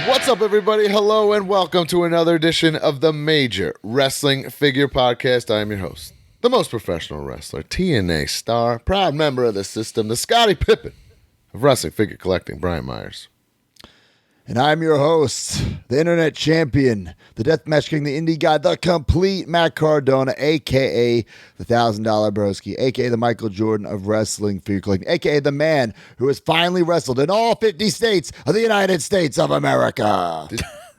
What's up, everybody? Hello, and welcome to another edition of the Major Wrestling Figure Podcast. I am your host, the most professional wrestler, TNA star, proud member of the system, the Scottie Pippen of wrestling figure collecting, Brian Myers. And I'm your host, the internet champion, the deathmatch king, the indie guy, the complete Matt Cardona, a.k.a. the $1,000 Broski, a.k.a. the Michael Jordan of wrestling figure collecting, a.k.a. the man who has finally wrestled in all 50 states of the United States of America.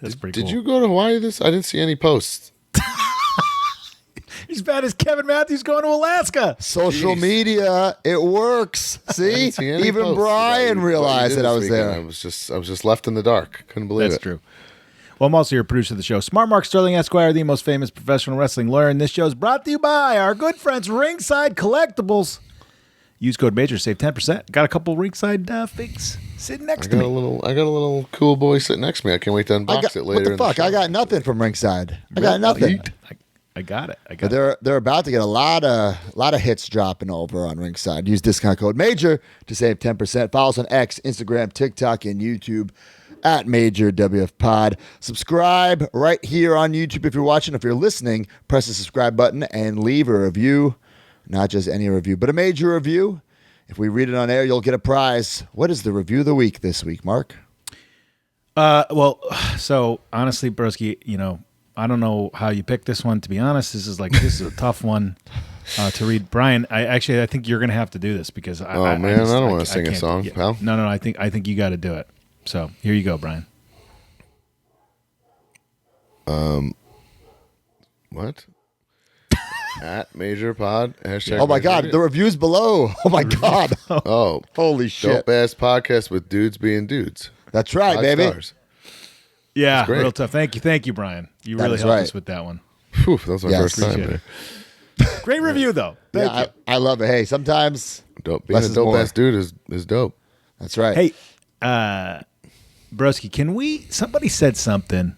That's pretty cool. Did you go to Hawaii I didn't see any posts. He's bad as Kevin Matthews going to Alaska. Social media, it works. See? Even Brian realized that I was there. I was just left in the dark. Couldn't believe it. That's true. Well, I'm also your producer of the show, Smart Mark Sterling Esquire, the most famous professional wrestling lawyer. And this show is brought to you by our good friends, Ringside Collectibles. Use code MAJOR, save 10%. Got a couple Ringside figs sitting next to me. I got a little cool boy sitting next to me. I can't wait to unbox it later. What the fuck? I got nothing from Ringside. I got nothing. I got it. But they're about to get a lot of hits dropping over on Ringside. Use discount code MAJOR to save 10%. Follow us on X, Instagram, TikTok, and YouTube at Major WF Pod. Subscribe right here on YouTube if you're watching. If you're listening, press the subscribe button and leave a review. Not just any review, but a major review. If we read it on air, you'll get a prize. What is the review of the week this week, Mark? So honestly, Broski, I don't know how you picked this one. To be honest, this is a tough one to read. Brian, I think you're going to have to do this because I don't want to sing a song, pal. No. I think you got to do it. So here you go, Brian. What? At Major Pod. # Oh my God, the review's below. Oh my God. Oh, holy shit! Dope ass podcast with dudes being dudes. That's right, 5 baby. stars. Yeah, real tough. Thank you, Brian. You really helped us with that one. Whew, that was my first time there. Great review, though. Thank you. I love it. Hey, sometimes being a dope ass dude is dope. That's right. Hey, Broski, somebody said something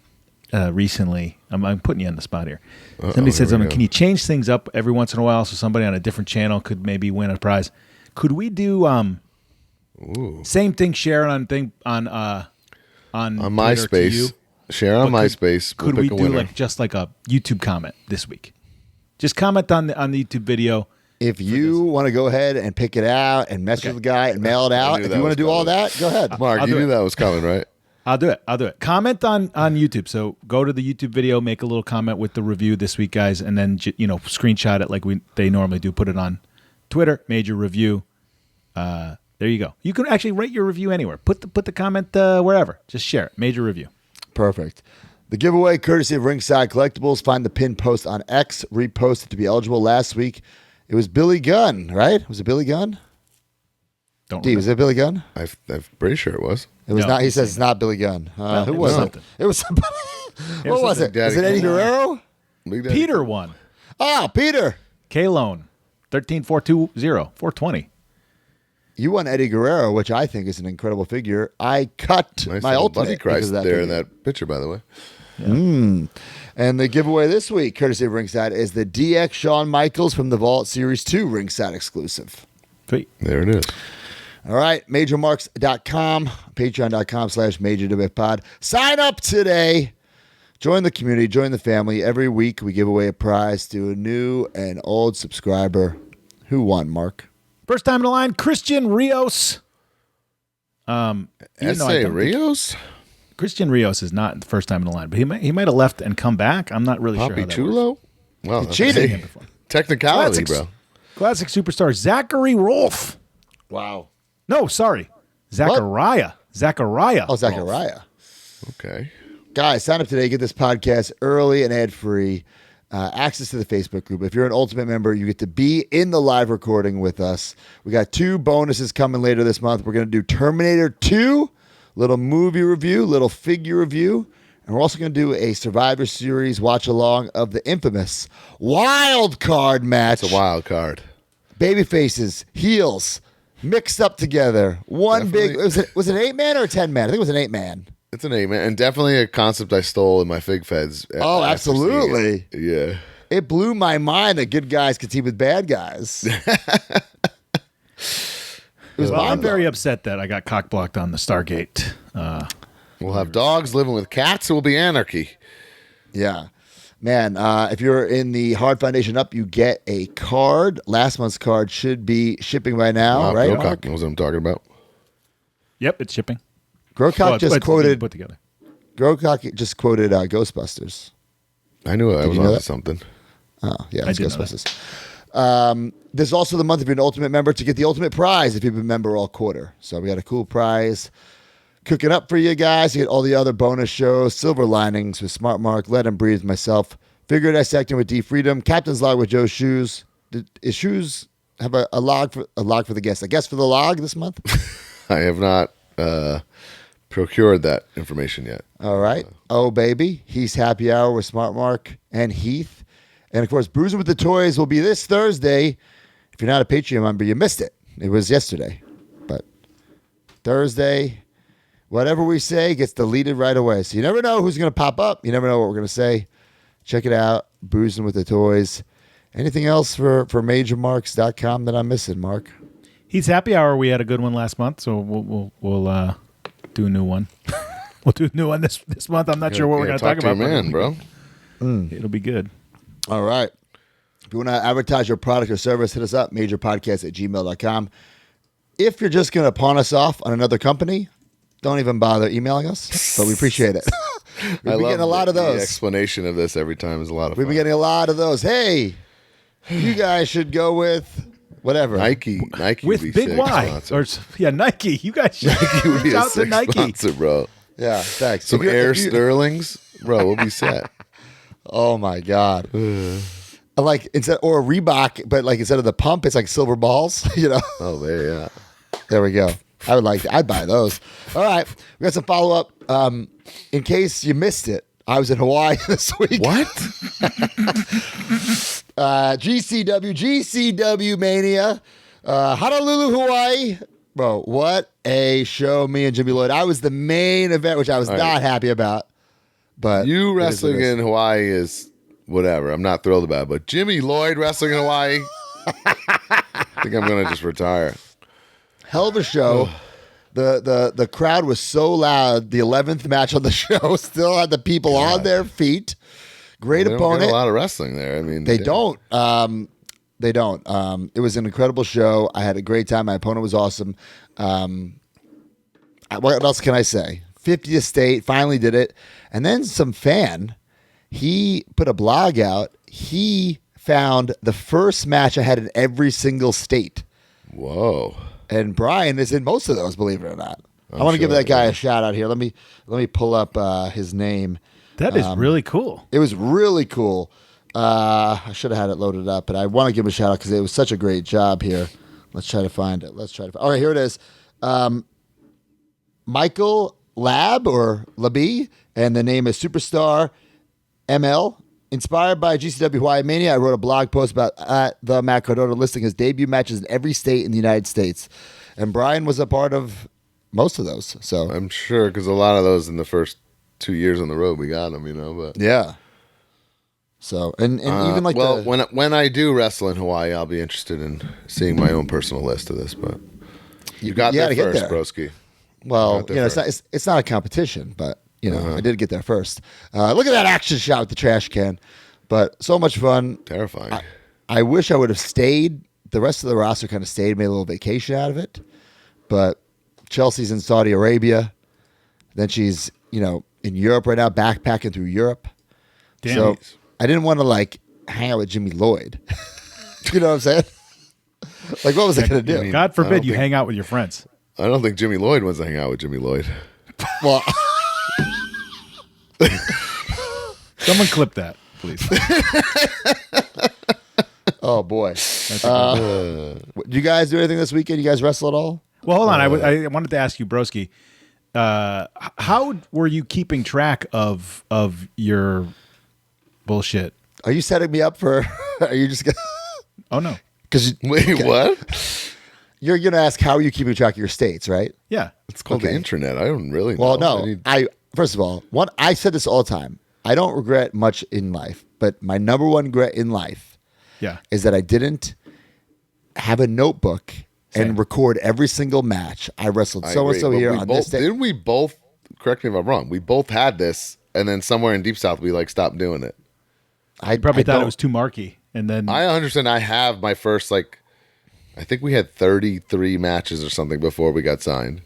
recently. I'm putting you on the spot here. Somebody said something. Can you change things up every once in a while so somebody on a different channel could maybe win a prize? Could we do same thing, share on MySpace? Share on MySpace. Could we do just like a YouTube comment this week? Just comment on the YouTube video. If you want to go ahead and pick it out and message the guy and mail it out, if you want to do all that, go ahead. Mark, you knew that was coming, right? I'll do it. Comment on YouTube. So go to the YouTube video, make a little comment with the review this week, guys, and then screenshot it like they normally do. Put it on Twitter, Major Review. There you go. You can actually write your review anywhere. Put the comment wherever. Just share it. Major Review. Perfect. The giveaway, courtesy of Ringside Collectibles. Find the pinned post on X. Reposted to be eligible last week. It was Billy Gunn, right? Was it Billy Gunn? Was it Billy Gunn? I'm pretty sure it was. It was not. He says it's not Billy Gunn. Who was it? It was somebody. What was it? Is it Eddie Guerrero? Peter won. Oh, Peter. K-Lone. 13-420. You won Eddie Guerrero, which I think is an incredible figure. I cut my ultimate Buddy Christ there in that picture, by the way. Yeah. And the giveaway this week, courtesy of Ringside, is the DX Shawn Michaels from the Vault Series 2 Ringside exclusive. Sweet. There it is. All right, MajorMarks.com, Patreon.com/MajorWFPod. Sign up today. Join the community, join the family. Every week we give away a prize to a new and old subscriber. Who won, Mark? First time in the line, Christian Rios. Rios? Christian Rios is not the first time in the line, but he might have left and come back. I'm not really sure how that Chulo? works. Well, he cheated. Technicality, bro. Classic superstar Zachary Rolfe. Wow. No, sorry. Zachariah. Zachariah. Oh, Zachariah. Okay. Guys, sign up today. Get this podcast early and ad-free. Access to the Facebook group. If you're an Ultimate member, you get to be in the live recording with us. We got 2 bonuses coming later this month. We're going to do Terminator 2, little movie review, little figure review, and we're also going to do a Survivor Series watch-along of the infamous Wild Card match. It's a wild card. Baby faces, heels, mixed up together. Definitely. Was it an 8-man or a 10-man? I think it was an 8-man. It's an 8-man, and definitely a concept I stole in my Fig Feds. Oh, absolutely. Yeah. It blew my mind that good guys could team with bad guys. I'm very upset that I got cock blocked on the Stargate We'll have dogs living with cats. It will be anarchy. Yeah. Man, if you're in the Hard Foundation Up, you get a card. Last month's card should be shipping by now, right? Grocock knows what I'm talking about. Yep, it's shipping. Grocock just quoted. Put together. Grocock just quoted Ghostbusters. I knew I was you know on that? something. Oh, yeah, it's I did know Ghostbusters. There's also the month if you're an Ultimate member to get the Ultimate prize if you've been a member all quarter. So we got a cool prize cooking up for you guys. You get all the other bonus shows, Silver Linings with Smart Mark, Let Him Breathe, myself, Figure Dissecting with D Freedom, Captain's Log with Joe Shoes. Is Shoes have a log for the guest? A guest for the log this month? I have not procured that information yet. All right. Oh, baby. He's Happy Hour with Smart Mark and Heath. And, of course, Bruising with the Toys will be this Thursday. If you're not a Patreon member, you missed it. It was yesterday. But Thursday, whatever we say gets deleted right away. So you never know who's going to pop up. You never know what we're going to say. Check it out. Bruising with the Toys. Anything else for MajorMarks.com that I'm missing, Mark? He's Happy Hour. We had a good one last month, so we'll do a new one. We'll do a new one this month. I'm not sure what we're going to talk about. Man, bro. It'll be good. All right. If you want to advertise your product or service, hit us up, majorpodcast@gmail.com. If you're just going to pawn us off on another company, don't even bother emailing us, but we appreciate it. We've been getting a lot of those. The explanation of this every time is a lot of fun. We've been getting a lot of those. Hey, you guys should go with whatever. Nike With would be Big sick Y. sponsor. Nike. You guys should Nike would be reach a out to sick Nike. sponsor, bro. Yeah, thanks. Some If you- Air if you- Sterlings, bro. We'll be set. Oh my God. Like instead or a Reebok, but like instead of the pump, it's like silver balls. Oh, there, yeah. There we go. I would like that. I'd buy those. All right. We got some follow up. In case you missed it, I was in Hawaii this week. What? GCW Mania, Honolulu, Hawaii. Bro, what a show, me and Jimmy Lloyd. I was the main event, which I was not happy about. But You it is wrestling what it is. in Hawaii is whatever. I'm not thrilled about it. But Jimmy Lloyd wrestling in Hawaii, I think I'm going to just retire. Hell of a show. The crowd was so loud. The 11th match on the show still had the people on their feet. Great They don't opponent. get a lot of wrestling there. I mean, They damn. don't. They don't. It was an incredible show. I had a great time. My opponent was awesome. What else can I say? 50th state, finally did it. And then some fan, he put a blog out. He found the first match I had in every single state. Whoa. And Brian is in most of those, believe it or not. I want to sure give that guy he a shout out here. Let me pull up his name. That is really cool. It was really cool. I should have had it loaded up, but I want to give him a shout out because it was such a great job here. Let's try to find it. All right, here it is. Michael Lab or Labi, and the name is Superstar ML. Inspired by GCW Hawaii Mania, I wrote a blog post about the Matt Cardona listing his debut matches in every state in the United States. And Brian was a part of most of those. So I'm sure because a lot of those in the first 2 years on the road, we got them, But yeah. So and even like when I do wrestle in Hawaii, I'll be interested in seeing my own personal list of this. But you got there gotta first, get there. Broski. Well, Got there it's not a competition, but I did get there first. Look at that action shot with the trash can, but so much fun. Terrifying. I wish I would have stayed. The rest of the roster kind of stayed, made a little vacation out of it. But Chelsea's in Saudi Arabia. Then she's in Europe right now, backpacking through Europe. Damn. So I didn't want to hang out with Jimmy Lloyd. You know what I'm saying? Like, what was I going to do? God I forbid don't you think- hang out with your friends. I don't think Jimmy Lloyd wants to hang out with Jimmy Lloyd. Well, Someone clip that, please. oh boy. Do you guys do anything this weekend? You guys wrestle at all? Well, hold on. I wanted to ask you, Broski, how were you keeping track of your bullshit? Are you setting me up for? Are you just gonna? Oh no. Because Wait, what? you're gonna ask how are you keeping track of your states, right? Yeah. It's called the Okay. internet. I don't really know. Well, no. I need- I first of all, I said this all the time. I don't regret much in life, but my number one regret in life Yeah. is that I didn't have a notebook Same. and record every single match. I wrestled I so and so agree, but here we on both, this day. Didn't we both correct me if I'm wrong. We both had this, and then somewhere in Deep South, we like stopped doing it. I Probably thought don't- it was too marky, and then I understand. I have my first I think we had 33 matches or something before we got signed,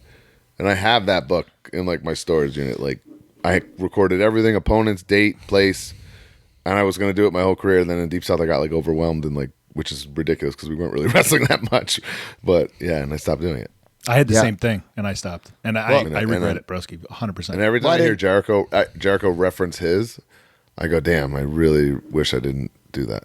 and I have that book in like my storage unit. Like I recorded everything, opponents, date, place, and I was gonna do it my whole career. And then in Deep South, I got like overwhelmed and like, which is ridiculous because we weren't really wrestling that much. But yeah, and I stopped doing it. I had the Yeah. same thing, and I stopped. And I regret it, Broski, 100%. And every time Why I hear did- Jericho reference his, I go, damn, I really wish I didn't do that.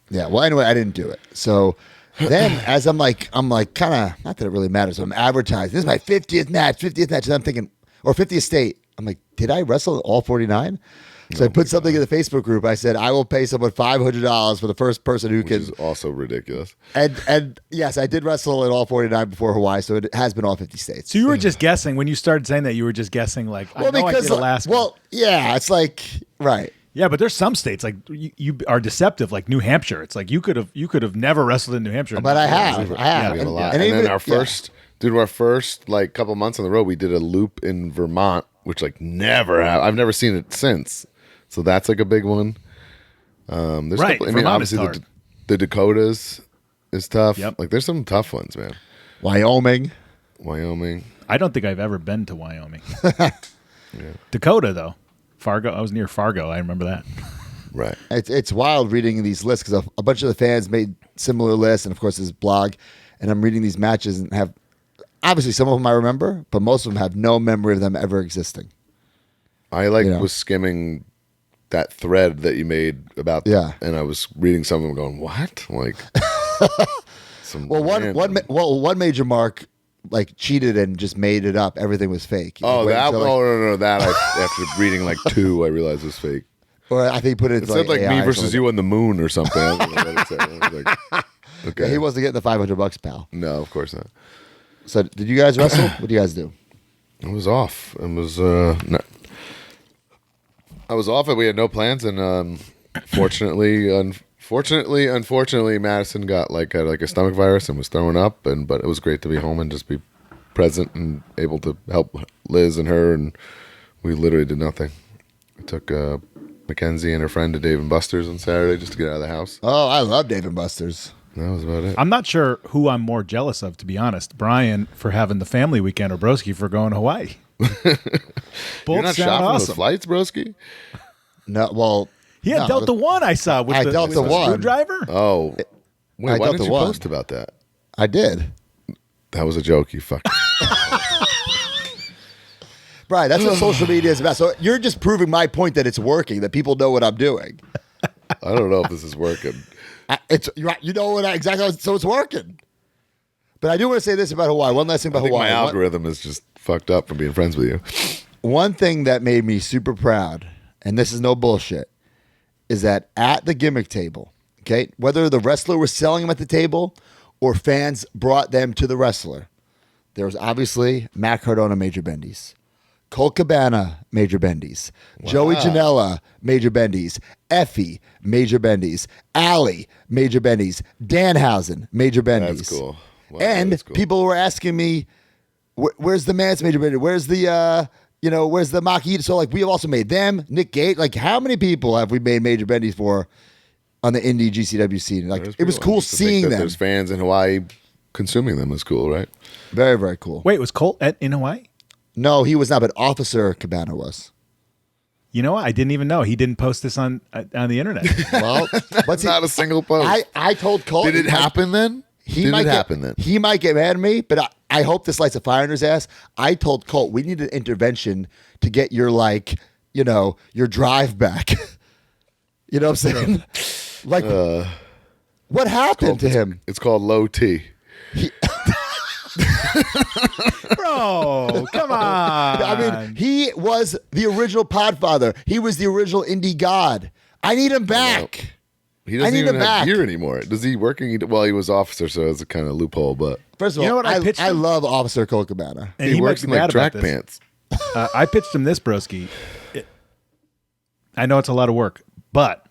Yeah. Well, anyway, I didn't do it. So then, as I'm like, kind of, not that it really matters. I'm advertising. This is my 50th match. And I'm thinking, or 50th state. I'm like, did I wrestle all 49? So I put something in the Facebook group. I said, I will pay someone $500 for the first person who Which can. is also ridiculous. And yes, I did wrestle in all 49 before Hawaii, so it has been all 50 states. So you were just guessing when you started saying that. You were just guessing, like, I know I did Alaska. well, yeah, it's like right. Yeah, but there's some states like you are deceptive, like New Hampshire. It's like you could have never wrestled in New Hampshire. But I have. We have a lot. And then our first like couple months on the road, we did a loop in Vermont, which like I've never seen it since. So that's like a big one. There's Right, Vermont obviously is hard. the Dakotas is tough. Yep. Like there's some tough ones, man. Wyoming. I don't think I've ever been to Wyoming. Dakota though, Fargo. I was near Fargo. I remember that. Right. It's wild reading these lists because a bunch of the fans made similar lists, and of course this blog, and I'm reading these matches and have obviously some of them I remember, but most of them have no memory of them ever existing. I was skimming that thread that you made about, and I was reading some of them going, what? Like, one major mark like cheated and just made it up. Everything was fake. Oh, that after reading like two, I realized was fake. Or I think he put it. It said like AI me versus you on the moon or something. I don't know what it said. I was like, okay. Yeah, he wasn't getting the $500, pal. No, of course not. So, did you guys wrestle? What do you guys do? I was off. It was I was off and we had no plans, and unfortunately, Madison got had a stomach virus and was throwing up, but it was great to be home and just be present and able to help Liz and her, and we literally did nothing. We took Mackenzie and her friend to Dave & Buster's on Saturday just to get out of the house. Oh, I love Dave & Buster's. That was about it. I'm not sure who I'm more jealous of, to be honest. Brian for having the family weekend or Broski for going to Hawaii. You're not shopping with flights, Broski? No, well... He had Delta One, I saw, with the Delta One. screwdriver. Oh. Wait, why didn't you One. post about that? I did. That was a joke, you fuck. Brian, that's what social media is about. So you're just proving my point that it's working, that people know what I'm doing. I don't know if this is working. You know what exactly, so it's working. But I do want to say this about Hawaii. One last thing about Hawaii. My algorithm is just fucked up from being friends with you. One thing that made me super proud, and this is no bullshit, is that at the gimmick table, okay, whether the wrestler was selling them at the table or fans brought them to the wrestler, there was obviously Matt Cardona, Major Bendies. Colt Cabana, Major Bendies. Wow. Joey Janela, Major Bendies. Effie, Major Bendies. Allie, Major Bendies. Danhausen, Major Bendies. That's cool. Wow, And that's cool. people were asking me, where's the man's Major Bendies? Where's the, where's the Maki? So, we have also made them, Nick Gage. How many people have we made Major Bendies for on the indie GCW scene? It was cool seeing them. There's fans in Hawaii consuming them is cool, right? Very, very cool. Wait, was Colt in Hawaii? No, he was not, but Officer Cabana was. You know what? I didn't even know. He didn't post this on the internet. Well, That's not a single post. I told Colt. Did it happen then? He might get mad at me, but I hope this lights a fire in his ass. I told Colt, we need an intervention to get your, your drive back. You know what I'm saying? What happened to him? It's called low T. Bro, come on. I mean, he was the original Podfather. He was the original indie god. I need him back. He doesn't even have gear anymore. Does he working? Well, he was officer, so it's a kind of loophole. But first of all, you know what? I love Officer Colt Cabana. And he works in track pants. I pitched him this, Broski. I know it's a lot of work, but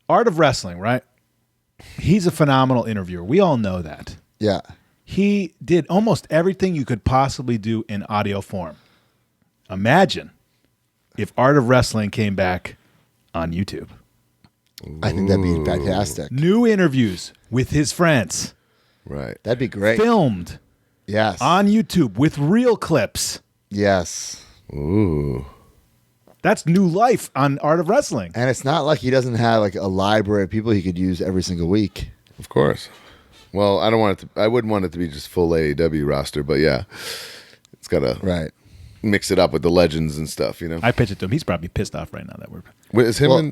Art of Wrestling, right? He's a phenomenal interviewer. We all know that. Yeah. He did almost everything you could possibly do in audio form. imagine if Art of Wrestling came back on YouTube. I think that'd be fantastic. New interviews with his friends. Right. That'd be great. Filmed Yes. on YouTube with real clips. Yes. Ooh. That's new life on Art of Wrestling. And it's not like he doesn't have like a library of people he could use every single week. Of course. Well, I don't want it to. I wouldn't want it to be just full AEW roster, but yeah, it's got to Right. mix it up with the legends and stuff. You know, I pitched it to him. He's probably pissed off right now that we're. Wait, is him? Well-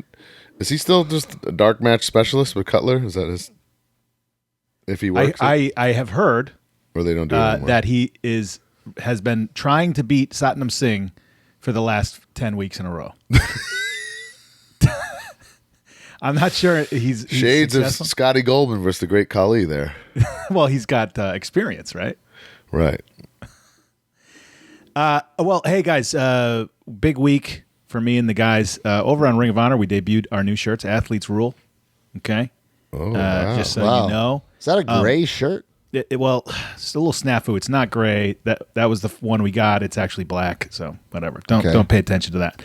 Is he still just a dark match specialist with Cutler? Is that his? If he works, it? I have heard Or they don't do it anymore? that he has been trying to beat Satnam Singh for the last 10 weeks in a row. I'm not sure he's Shades of successful. Scotty Goldman versus the Great Khali there. Well, he's got experience, right? Right. Well, hey guys, big week for me and the guys over on Ring of Honor. We debuted our new shirts, Athletes Rule. Okay, Oh, wow. just so Wow. you know. Is that a gray shirt? Well, it's a little snafu. It's not gray. That was the one we got. It's actually black. So whatever. Don't pay attention to that.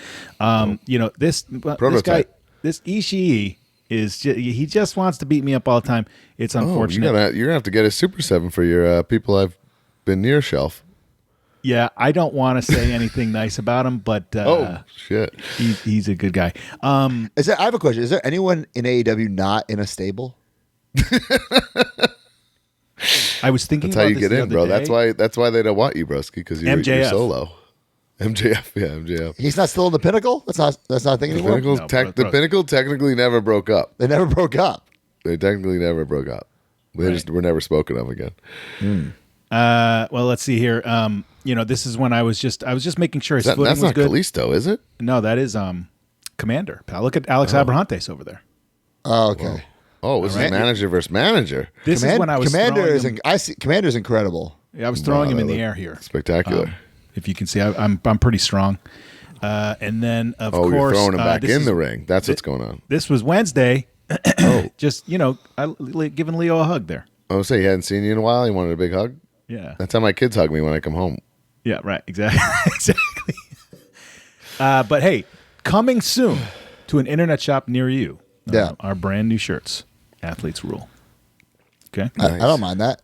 You know this guy, Prototype. this Ishii he just wants to beat me up all the time. It's Oh, unfortunate. you're gonna have to get a Super 7 for your people I've been near shelf. Yeah, I don't want to say anything nice about him, but Oh shit! he's a good guy. I have a question. Is there anyone in AEW not in a stable? I was thinking That's how about you this get the in, other bro. day. That's why they don't want you, Broski, because you're MJF. solo. MJF, yeah, MJF. He's not still in the Pinnacle? That's not a thing anymore? No, The Pinnacle technically never broke up. They never broke up. They technically never broke up. They just were never spoken of again. Well, let's see here. You know, this is when I was just making sure his footing That's was not good. Kalisto, is it? No, that is Commander. Pal, look at Alex Abrahantes over there. Oh, okay. Oh, this is manager versus manager. This is when I was Commander throwing him, Commander's incredible. I was throwing him in that the look air here. Spectacular. If you can see, I'm pretty strong. And then of Oh, course, you're throwing him back this in is- the ring. That's what's going on. This was Wednesday. Oh, Just giving Leo a hug there. I was say he hadn't seen you in a while. He wanted a big hug. Yeah. That's how my kids hug me when I come home. Yeah, right. Exactly. Exactly. But hey, coming soon to an internet shop near you. Yeah. Our brand new shirts, Athletes Rule. Okay. I don't mind that.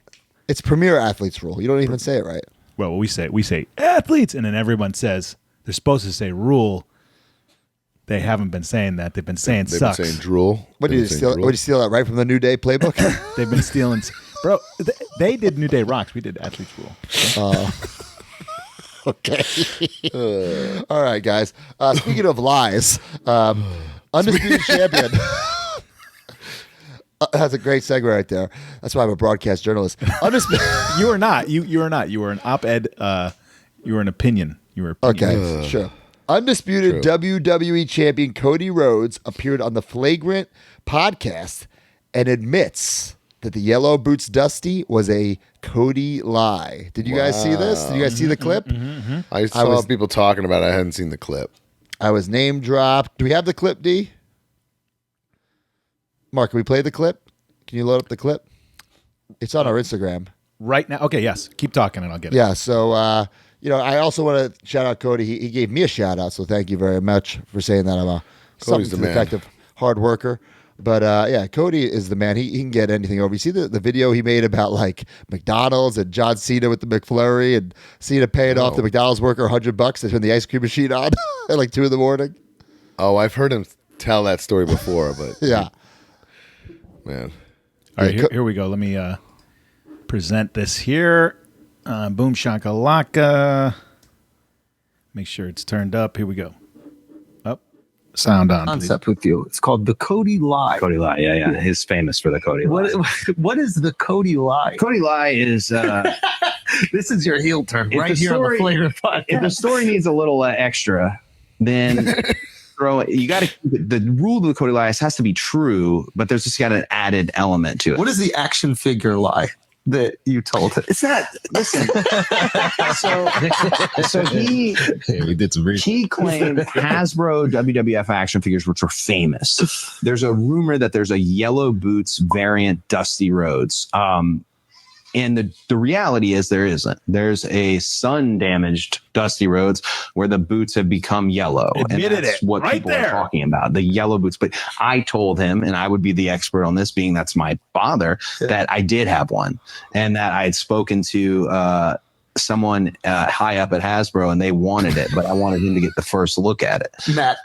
It's Premier Athletes Rule. You don't even say it right. Well, we say athletes, and then everyone says they're supposed to say rule. They haven't been saying that. They've been saying They've sucks. been saying drool. What did you steal? Would you steal that right from the New Day playbook? They've been stealing. Bro, they did New Day Rocks. We did Athletes Rule. Okay. All right, guys. Speaking of lies, undisputed champion. That's a great segue right there. That's why I'm a broadcast journalist. Undisputed. You are not. You are not. You were an op-ed. You were an opinion. You were opinion. Okay, sure. Undisputed WWE champion Cody Rhodes appeared on the Flagrant podcast and admits that the Yellow Boots Dusty was a Cody lie. Did you guys see this? Did you guys see the clip? I saw people talking about it. I hadn't seen the clip. I was name dropped. Do we have the clip, D? Mark, can we play the clip? Can you load up the clip? It's on our Instagram. Right now. Okay. Yes. Keep talking, and I'll get it. Yeah, so, I also want to shout out Cody. He gave me a shout out, so thank you very much for saying that. I'm a Cody's the man. effective hard worker. But, yeah, Cody is the man. He can get anything over. You see the video he made about, like, McDonald's and John Cena with the McFlurry and Cena paying off the McDonald's worker $100 to turn the ice cream machine on at, like, 2 a.m? Oh, I've heard him tell that story before, but Yeah. man. All right. Here we go. Let me present this here. Boom shakalaka. Make sure it's turned up. Here we go. Up. Sound on. Please. Concept with you. It's called the Cody Lie. Cody Li, yeah. He's famous for the Cody Li. What is the Cody Lie? Cody Li is This is your heel turn If right the here story- on the Flagrant podcast. if the story needs a little extra, then you got to. The rule of the Cody Li has to be true, but there's just got an added element to it. What is the action figure lie that you told it? It's not. Listen. so We did some research. he claimed Hasbro WWF action figures, which were famous. There's a rumor that there's a Yellow Boots variant Dusty Rhodes. And the reality is there isn't. There's a sun-damaged Dusty Rhodes where the boots have become yellow. Admitted and that's it. what Right people there. are talking about, the yellow boots. But I told him, and I would be the expert on this, being that's my father, that I did have one, and that I had spoken to someone high up at Hasbro, and they wanted it, but I wanted him to get the first look at it. Matt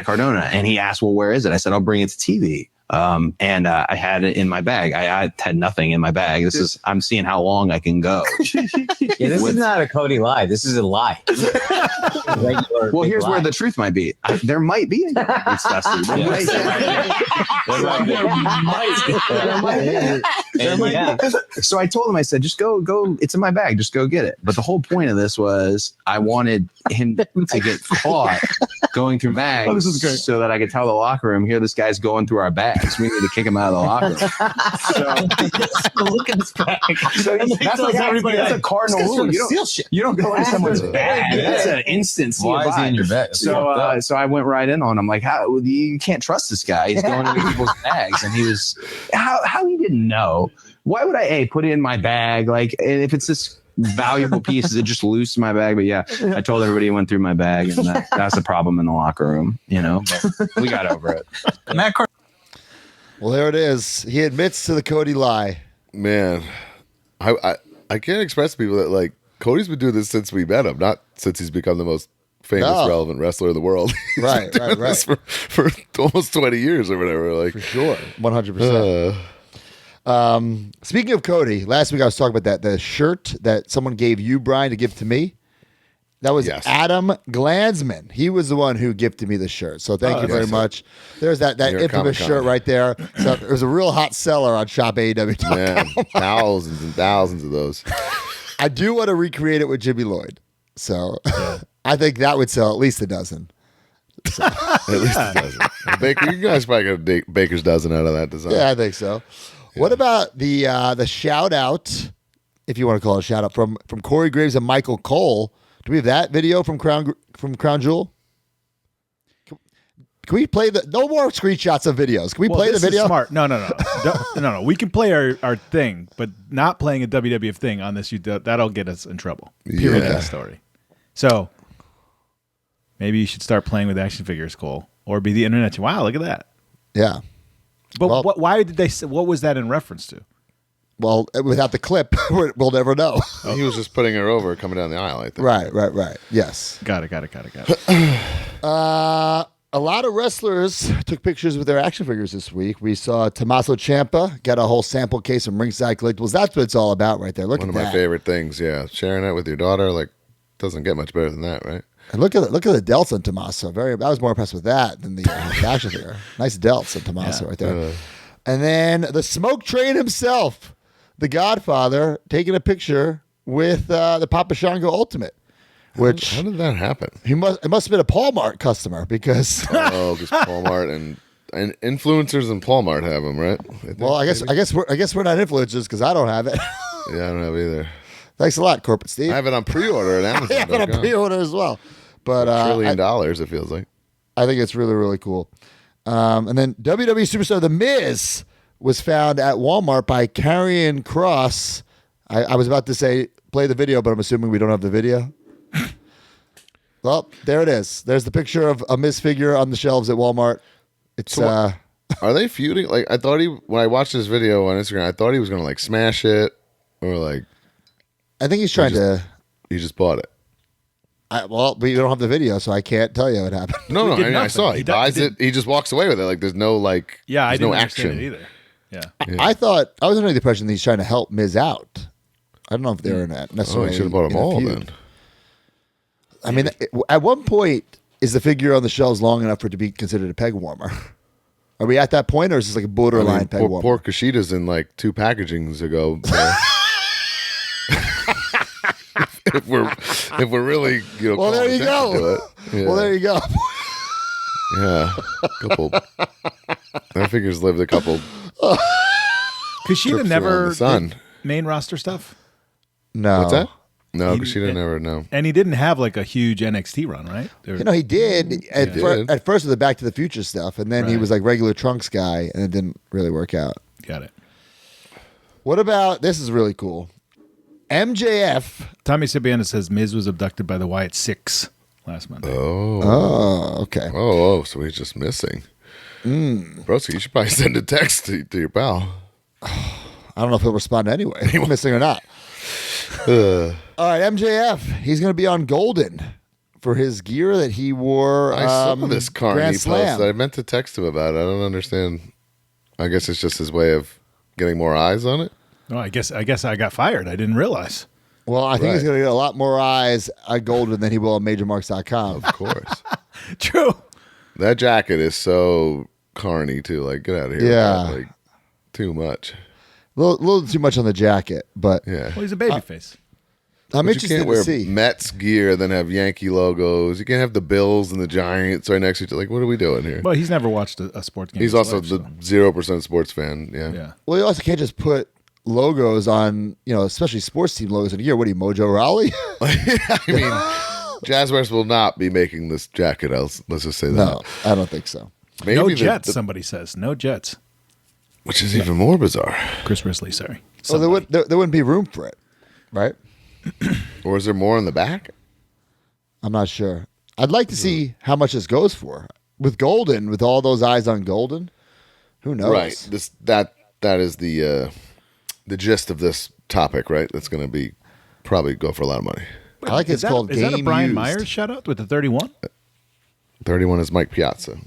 Cardona. And he asked, well, where is it? I said, I'll bring it to TV. And I had it in my bag. I had nothing in my bag. I'm seeing how long I can go. This is not a Cody lie. This is a lie. Well, here's where the truth might be. There might be a Boots Dusty. There might be. So I told him, I said, just go. It's in my bag. Just go get it. But the whole point of this was I wanted him to get caught going through bags this is great. so that I could tell the locker room, here, this guy's going through our bags. We need to kick him out of the locker room. Look at this bag. So that's like everybody. That's a cardinal rule. You don't go into someone's bag. That's an instant. Why is he in your bag? So I went right in on him. Like, how you can't trust this guy. He's going into people's bags, and he was how he didn't know. Why would I put it in my bag? Like, if it's this valuable piece, is it just loose in my bag? But yeah, I told everybody it went through my bag, and that's a problem in the locker room. But we got over it. Matt Well, there it is. He admits to the Cody lie. Man, I can't express to people that like Cody's been doing this since we met him, not since he's become the most famous, relevant wrestler in the world. He's Right, been doing this for almost 20 years or whatever. Like, For sure. 100%. Speaking of Cody, last week I was talking about the shirt that someone gave you, Brian, to give to me. That was Yes. Adam Glansman. He was the one who gifted me the shirt. So thank you very much. There's that New York infamous Comic-Con. shirt right there. So it was a real hot seller on shopaew.com. man, thousands and thousands of those. I do want to recreate it with Jimmy Lloyd. So I think that would sell at least a dozen. At least a dozen. Baker, you guys probably got a baker's dozen out of that design. Yeah, I think so. What about the shout out, if you want to call it a shout out, from Corey Graves and Michael Cole? Do we have that video from Crown Jewel? Can we play no more screenshots of videos? Can we play the this is video? Smart. No. No. We can play our thing, but not playing a WWF thing on this. That'll get us in trouble. Period. Yeah. That story. So maybe you should start playing with action figures, Cole, or be the internet. Wow, look at that. Yeah. But Well- why did they say? What was that in reference to? Well, without the clip, we'll never know. He was just putting her over, coming down the aisle, I think. Right. Yes. Got it. A lot of wrestlers took pictures with their action figures this week. We saw Tommaso Ciampa get a whole sample case from Ringside Collectibles. That's what it's all about right there. Look One at of my that. favorite things, yeah. Sharing it with your daughter, like, doesn't get much better than that, right? And look at the delts on Tommaso. I was more impressed with that than the action figure. Nice delts on Tommaso right there. And then the smoke train himself, the Godfather, taking a picture with the Papa Shango Ultimate. Which How did that happen? it must have been a Paul Mart customer because Oh, because Paul Mart and influencers and Paul Mart have them, right? think, well, I guess we're not influencers because I don't have it. Yeah, I don't have either. Thanks a lot, Corporate Steve. I have it on pre-order at I have it on Amazon.com. pre-order as well. But $1 trillion, it feels like. I think it's really, really cool. And then WWE Superstar The Miz was found at Walmart by Karrion Kross. I was about to say play the video, but I'm assuming we don't have the video. Well, there it is. There's the picture of a Miz figure on the shelves at Walmart. It's Are they feuding? Like, I thought when I watched this video on Instagram, I thought he was going to, like, smash it or, like, I think he's trying to. he just bought it. Well, we don't have the video, so I can't tell you what happened. No, I did mean, I nothing. saw it. He He buys did- it. He just walks away with it. Like, there's no, like, Yeah, I there's didn't no understand action. it either. Yeah. I thought I was under the impression that he's trying to help Miz out. I don't know if they were Oh, necessarily. he should have bought in them a all feud. then. I mean, at one point, is the figure on the shelves long enough for it to be considered a peg warmer? Are we at that point, or is this like a borderline I mean, peg warmer? poor Kushida's in, like, 2 packagings ago. So. if we're really, Well, there calling you attention go. to it. Yeah. Well, there you go. Yeah, Their figures lived a couple. Kushida Trips never around the sun. did main roster stuff, No, What's that? No, He- Kushida never. No. and he didn't have like a huge NXT run, right? Or- You know, he did at, did. at first with the Back to the Future stuff, and then he Right. was like regular Trunks guy, and it didn't really work out. Got it. What about this? Is really cool. MJF. Tommy Sibiana says Miz was abducted by the Wyatt Six last Monday. Oh, okay. Oh, so he's just missing. Broski, you should probably send a text to your pal. I don't know if he'll respond anyway, missing or not. All right, MJF. He's going to be on Golden for his gear that he wore. I saw this Carney Grand post. Slam. I meant to text him about it. I don't understand. I guess it's just his way of getting more eyes on it. Oh, I guess I got fired. I didn't realize. Well, I think he's Right. going to get a lot more eyes at Golden than he will on MajorMarks.com. Of course. True. That jacket is so Carney, too. Like, get out of here. Yeah. Like, too much. A little too much on the jacket, but Yeah. Well, he's a babyface. I'm But you interested can't to wear see. Mets gear, then have Yankee logos. You can't have the Bills and the Giants right next to each other. Like, what are we doing here? Well, he's never watched a sports game. He's in his also life, the so. 0% sports fan. Yeah. Yeah. Well, you also can't just put logos on, especially sports team logos in here. What are you, Mojo Raleigh? I mean, Jazzwares will not be making this jacket. Let's just say that. No, I don't think so. Maybe No the- Jets, somebody says. No Jets. which is even more bizarre. Chris Risley, sorry. Well, there wouldn't be room for it, right? Or is there more in the back? I'm not sure. I'd like to see how much this goes for. With Golden, with all those eyes on Golden, who knows? Right. That is the gist of this topic, right? That's going to be probably go for a lot of money. I like it's called Is Game that a Brian Used. Myers shout out with the 31? 31 is Mike Piazza.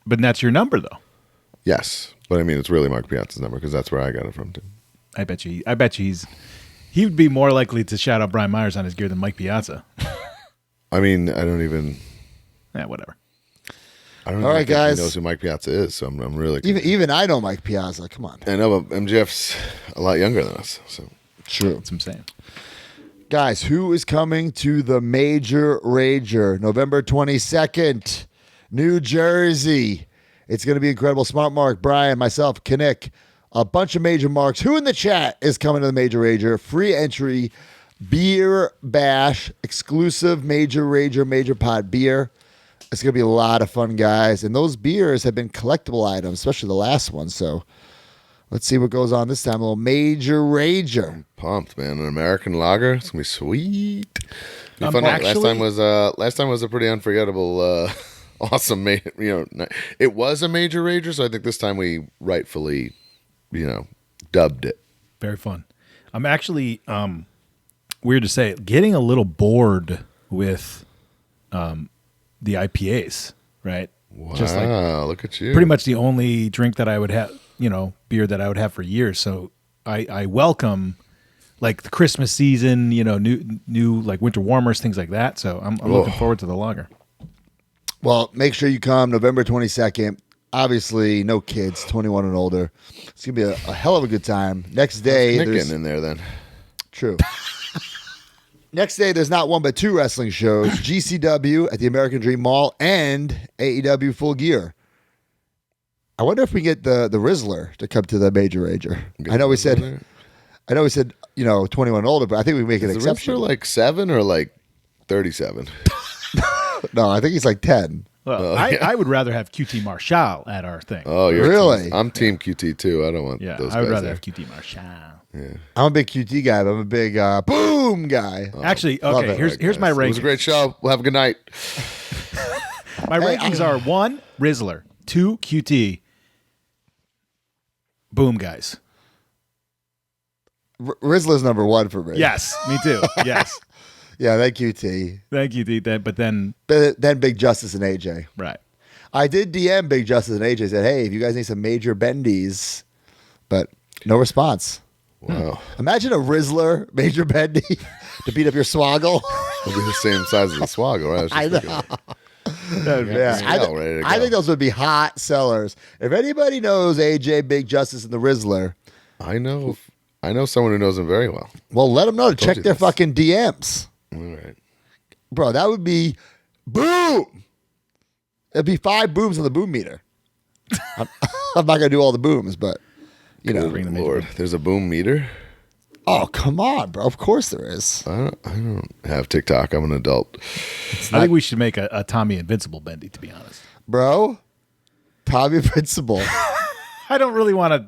But that's your number, though. Yes, but I mean it's really Mike Piazza's number because that's where I got it from too. I bet you he would be more likely to shout out Brian Myers on his gear than Mike Piazza. I mean, I don't even Whatever. I don't All even right, think guys. he knows who Mike Piazza is, so I'm really Even I know Mike Piazza. Come on. I know, but MJF's a lot younger than us, so True. That's what I'm saying. Guys, who is coming to the Major Rager November 22nd, New Jersey? It's going to be incredible. Smart Mark, Brian, myself, Kinnick, a bunch of major marks. Who in the chat is coming to the Major Rager? Free entry, beer bash, exclusive Major Rager, Major Pot beer. It's going to be a lot of fun, guys. And those beers have been collectible items, especially the last one. So let's see what goes on this time. A little Major Rager. pumped, man. An American lager, it's gonna be sweet. Be fun. Actually- last time was a pretty unforgettable, awesome. It was a major rager, so I think this time we rightfully, dubbed it. Very fun. I'm actually weird to say, getting a little bored with the IPAs, right? Wow, Just like look at you. pretty much the only drink that I would have, beer that I would have for years. So I welcome like the Christmas season, new like winter warmers, things like that. So I'm looking forward to the lager. Well, make sure you come November 22nd. Obviously, no kids, 21 and older. It's going to be a hell of a good time. Next day, Nick there's getting in there then. True. Next day, there's not one but two wrestling shows: GCW at the American Dream Mall and AEW Full Gear. I wonder if we get the Rizzler to come to the Major Rager. I know we said 21 and older, but I think we make an Is the exception. Rizzler like 7 or like 37? No, I think he's like 10. Well, I would rather have QT Marshall at our thing. Oh, you're Really? I'm Team QT too. I don't want Yeah, those I would guys rather there. have QT Marshall. I'm a big QT guy, but I'm a big boom guy. Actually, love okay, it. here's my It was rankings. a great show. We'll have a good night. My rankings are 1, Rizzler, 2, QT, boom guys. Rizzler's number one for me. Yes, me too. Yes. Yeah, then QT. Thank you, but then, Then Big Justice and AJ. right. I did DM Big Justice and AJ, said, hey, if you guys need some major bendies, but no response. Wow. Imagine a Rizzler major bendy to beat up your swaggle. It'll be the same size as the Swaggle, right? I know. Yeah, Scale ready to I go. think those would be hot sellers. If anybody knows AJ, Big Justice, and the Rizzler, I know someone who knows him very well. well, let them know to check you their this. fucking DMs. All right. Bro, that would be boom. It'd be 5 booms on the boom meter. I'm not going to do all the booms, but, Good Lord. There's a boom meter. Oh, come on, bro. Of course there is. I don't have TikTok. I'm an adult. I think we should make a Tommy Invincible bendy, to be honest. Bro, Tommy Principle. I don't really want to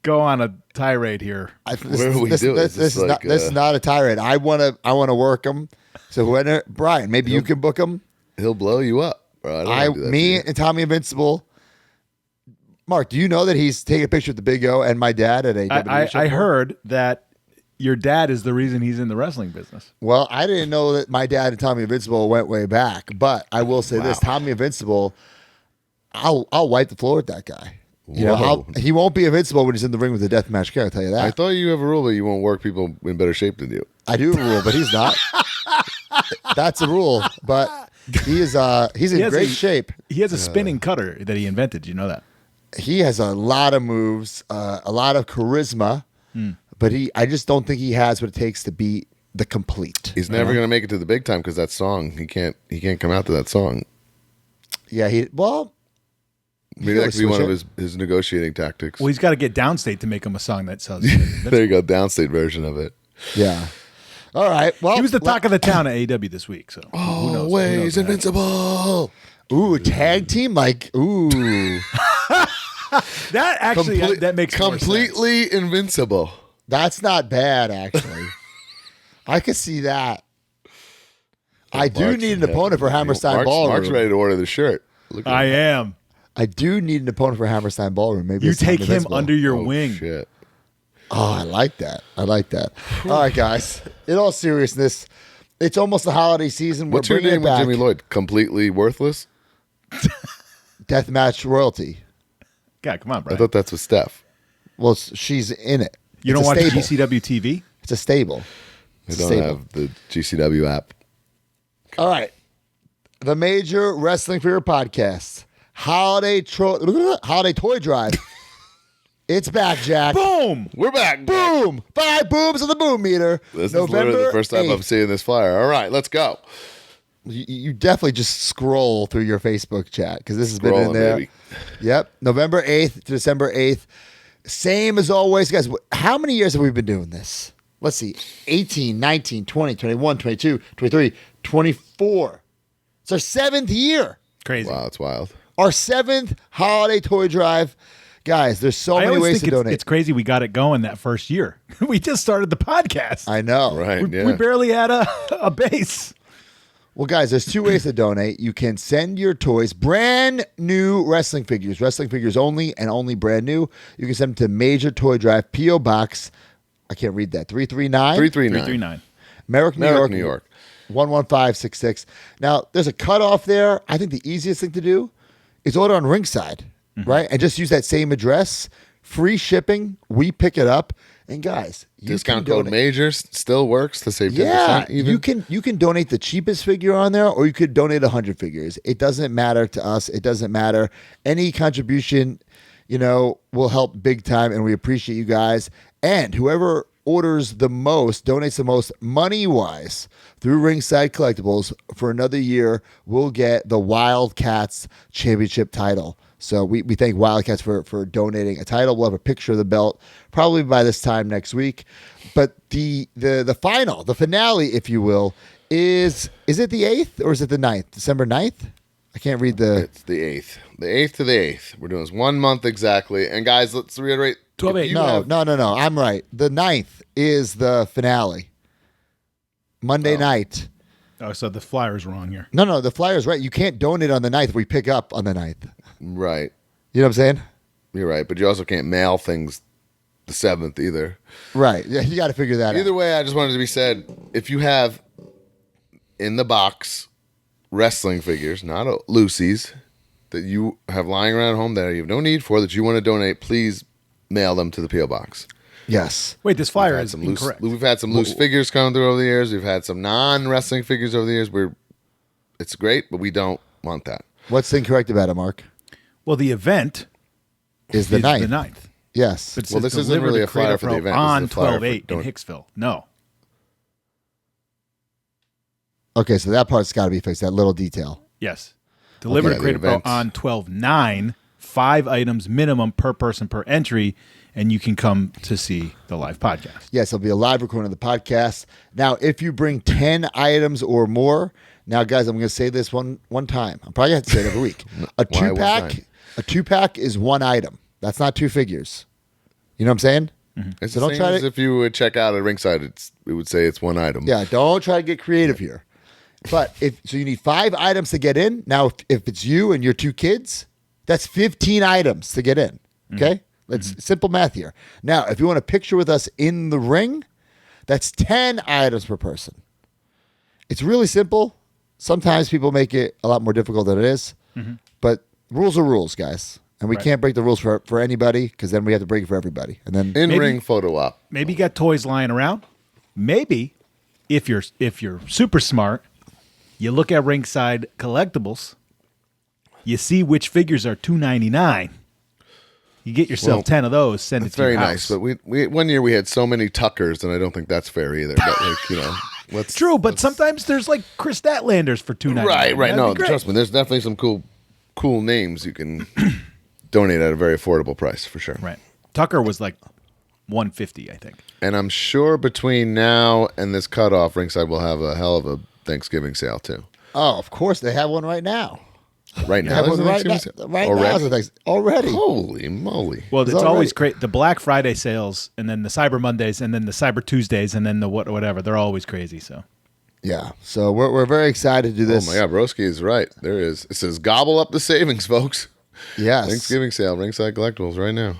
go on a tirade here. What are we doing? Is This this like, is not a tirade. I wanna work him. So when Brian, maybe you can book him. He'll blow you up, bro. I don't wanna do that to you. And Tommy Invincible. Mark, do you know that he's taking a picture with the Big O and my dad at a WWE show? I heard that your dad is the reason he's in the wrestling business. Well, I didn't know that my dad and Tommy Invincible went way back, but I will say this: Tommy Invincible, I'll wipe the floor with that guy. You know, he won't be invincible when he's in the ring with the deathmatch guy. I'll tell you that. I thought you have a rule that you won't work people in better shape than you. I do have a rule, but he's not. That's a rule, but he's in great shape. He has a spinning cutter that he invented. Do you know that? He has a lot of moves, a lot of charisma, but I just don't think he has what it takes to be the complete. He's never going to make it to the big time because that song, he can't come out to that song. Yeah, Maybe that could be one of his negotiating tactics. Well, he's got to get downstate to make him a song that sells. There you go, downstate version of it. Yeah. All right. Well, He was the talk of the town at AEW this week. So who knows? Always invincible. ooh, tag team, like ooh. That actually that makes more sense. completely invincible. That's not bad, actually. I could see that. I do need an opponent for Hammerstein Ballroom. Mark's ready to order the shirt. Look at I him. am. I do need an opponent for Hammerstein Ballroom. Maybe You it's Tommy take him Invincible. under your Oh, wing. shit. Oh, I like that. All right, guys. In all seriousness, it's almost the holiday season. What's We're your bringing name it with back. Jimmy Lloyd? Completely worthless? Deathmatch royalty. God, come on, I Brian. thought that's with Steph. Well, she's in it. You It's don't a watch stable. GCW TV? It's a stable. I It's a don't stable. have the GCW app. All right. The Major Wrestling Figure Podcast. Holiday Toy Drive. It's back, Jack. Boom! We're back. Boom! 5 booms on the boom meter. This is literally the first time 8th. I'm seeing this flyer. All right, let's go. You definitely just scroll through your Facebook chat because this has been in Scrolling, there. baby. Yep. November 8th to December 8th. Same as always, guys. How many years have we been doing this? Let's see. 18, 19, 20, 21, 22, 23, 24. It's our 7th year. Crazy. Wow, that's wild. Our 7th holiday toy drive. Guys, there's so I many always ways think to donate. it's crazy we got it going that first year. We just started the podcast. I know. Right, We barely had a base. Well, guys, there's 2 ways to donate. You can send your toys, brand new wrestling figures only, and only brand new. You can send them to Major Toy Drive, P.O. Box. I can't read that. 339? 339. 339. Merrick, New York. 11566. Now, there's a cutoff there. I think the easiest thing to do is order on Ringside, right? And just use that same address. Free shipping. We pick it up. And guys, you Discount can code donate. Majors still works to save 10%. Yeah, even. you can donate the cheapest figure on there, or you could donate 100 figures. It doesn't matter to us. It doesn't matter. Any contribution, will help big time, and we appreciate you guys. And whoever orders the most, donates the most money-wise through Ringside Collectibles for another year will get the Wildcats Championship title. So we thank Wildcats for donating a title. We'll have a picture of the belt probably by this time next week. But the finale, if you will, is it the 8th or is it the 9th? December 9th? I can't read the... It's the 8th. The 8th to the 8th. We're doing this 1 month exactly. And guys, let's reiterate. 12/8. No. I'm right. The 9th is the finale. Monday night. Oh, so the flyer's wrong here. No, the flyer's right. You can't donate on the 9th. We pick up on the 9th. Right. You know what I'm saying? You're right. But you also can't mail things the 7th either. Right. Yeah, you got to figure that Either out. way, I just wanted to be said, if you have in the box wrestling figures, not Lucy's, that you have lying around home that you have no need for, that you want to donate, please mail them to the P.O. Box. Yes. Wait, this flyer We've had is some incorrect. We've had some loose figures coming through over the years. We've had some non-wrestling figures over the years. It's great, but we don't want that. What's incorrect about it, Mark? Well, the event Is the 9th. the 9th. Yes. But it Well, says this isn't deliver really to a flyer Creative for the Pro event. This is on a flyer for 12/8 in don't- Hicksville. No. Okay, so that part's got to be fixed, that little detail. Yes. Deliver Okay, to the Creative Pro events. on 12/9. 5 items minimum per person per entry, and you can come to see the live podcast. Yes, it'll be a live recording of the podcast. Now, if you bring 10 items or more, now, guys, I'm going to say this one time. I'm probably going to have to say it every week. Why one time? A 2-pack is 1 item. That's not 2 figures. You know what I'm saying? It's So the don't same try as to- if you would check out at Ringside. It would say it's one item. Yeah, don't try to get creative here. But so you need 5 items to get in. Now, if it's you and your 2 kids, that's 15 items to get in. Okay? Let's simple math here. Now, if you want a picture with us in the ring, that's 10 items per person. It's really simple. Sometimes people make it a lot more difficult than it is. But rules are rules, guys. And we can't break the rules for anybody because then we have to break it for everybody. And then In-ring photo op. Maybe you got toys lying around. Maybe if you're super smart, you look at Ringside Collectibles, you see which figures are $2.99. You get yourself 10 of those, send it It's to your very house. nice, but we one year we had so many Tuckers, and I don't think that's fair either. But let's True, but sometimes there's like Chris Statlanders for $2.99. right. That'd No, be great. trust me, there's definitely some cool names you can donate at a very affordable price for sure. Right. Tucker was like $150, I think. And I'm sure between now and this cutoff, Ringside will have a hell of a Thanksgiving sale too. oh, of course, they have one right now. Right They now, have there's one a right now. Thanksgiving sale Right already. now, is a thanks- already. Holy moly! Well, it's already- always great. The Black Friday sales, and then the Cyber Mondays, and then the Cyber Tuesdays, and then the whatever. They're always crazy. So Yeah. So we're very excited to do Oh this. my God, Broski is right. There is. It says gobble up the savings, folks. Yes. Thanksgiving sale, Ringside Collectibles, right now.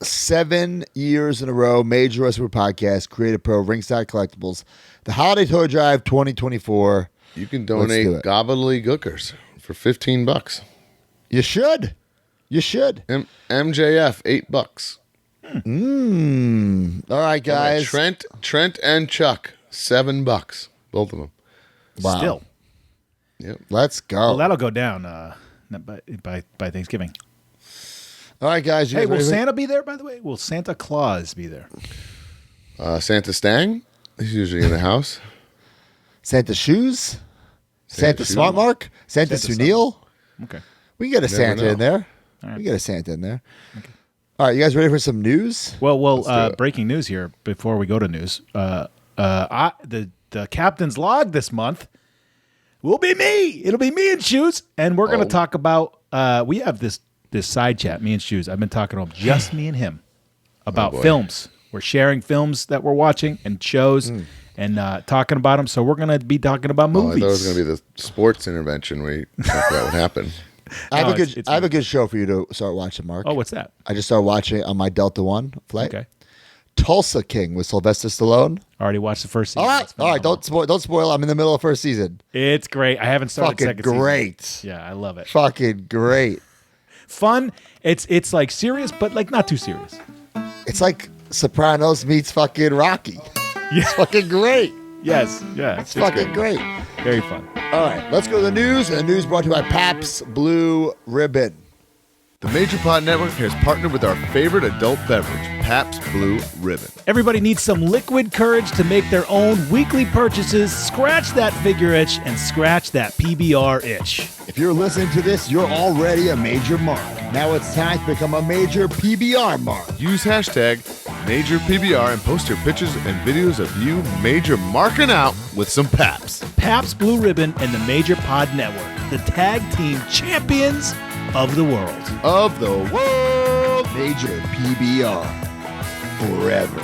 7 years in a row, Major Wrestling Podcast, Creative Pro, Ringside Collectibles, the Holiday Toy Drive 2024. You can do donate it. gobbledygookers for $15. You should. You should. MJF $8. All right, guys. Trent and Chuck $7. Both of them. Wow. still, Yep. Let's go. well, that'll go down not by Thanksgiving. All right, guys. You Hey, guys will ready for- Santa be there? By the way, will Santa Claus be there? Santa Stang. He's usually in the house. Santa Shoes? Santa Shoes. Smart Mark? Santa Santa Sunil? Okay. We can get a Santa know. in there. We get a Santa in there. All right, you guys ready for some news? Well, do it. breaking news here before we go to news. The captain's log this month will be me. It'll be me and Shoes, and we're going to talk about. We have this side chat, me and Shoes. I've been talking to him, just me and him, about boy. films. We're sharing films that we're watching and shows, and talking about them. So we're going to be talking about Oh, I movies. thought it was going to be the sports intervention where you talk about what happened. I have No, a good. it's I have a good show for you to start watching, Mark. Oh, what's that? I just started watching it on my Delta One flight. Okay, Tulsa King with Sylvester Stallone. already watched the first season. All right, It's all right. phenomenal. Don't spoil. I'm in the middle of first season. It's great. I haven't started Fucking second season. great. Yeah, I love it. Fucking great. Fun. It's like serious, but like not too serious. It's like Sopranos meets fucking Rocky. It's fucking great. Yes. Yeah. It's fucking great. Very fun. All right, let's go to the news. And the news brought to you by Pabst Blue Ribbon. The Major Pod Network has partnered with our favorite adult beverage, Pabst Blue Ribbon. Everybody needs some liquid courage to make their own weekly purchases. Scratch that figure itch and scratch that PBR itch. If you're listening to this, you're already a major mark. Now it's time to become a major PBR mark. Use hashtag MajorPBR and post your pictures and videos of you major marking out with some Paps. Pabst Blue Ribbon and the Major Pod Network, the tag team champions of the world. Of the world. Major PBR forever.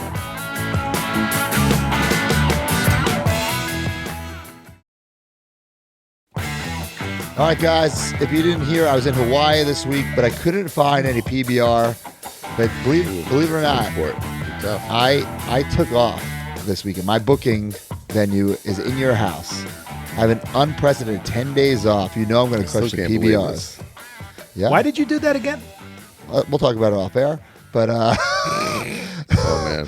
All right, guys. If you didn't hear, I was in Hawaii this week, but I couldn't find any PBR. But believe it or not, Sport. Tough. I took off this weekend. My booking venue is in your house. I have an unprecedented 10 days off. You know I'm going to Still crush the can't believe PBRs. this. Yeah. Why did you do that again? We'll talk about it off air. But Oh,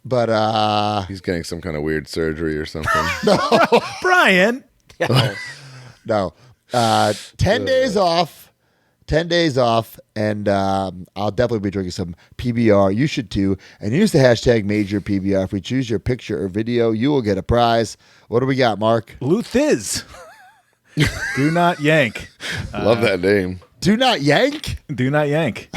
man. He's getting some kind of weird surgery or something. Brian. no. 10 days off. 10 days off, and I'll definitely be drinking some PBR. You should too. And use the hashtag MajorPBR. If we choose your picture or video, you will get a prize. What do we got, Mark? Luth is. Do not yank. Love that name. Do not yank. Do not yank.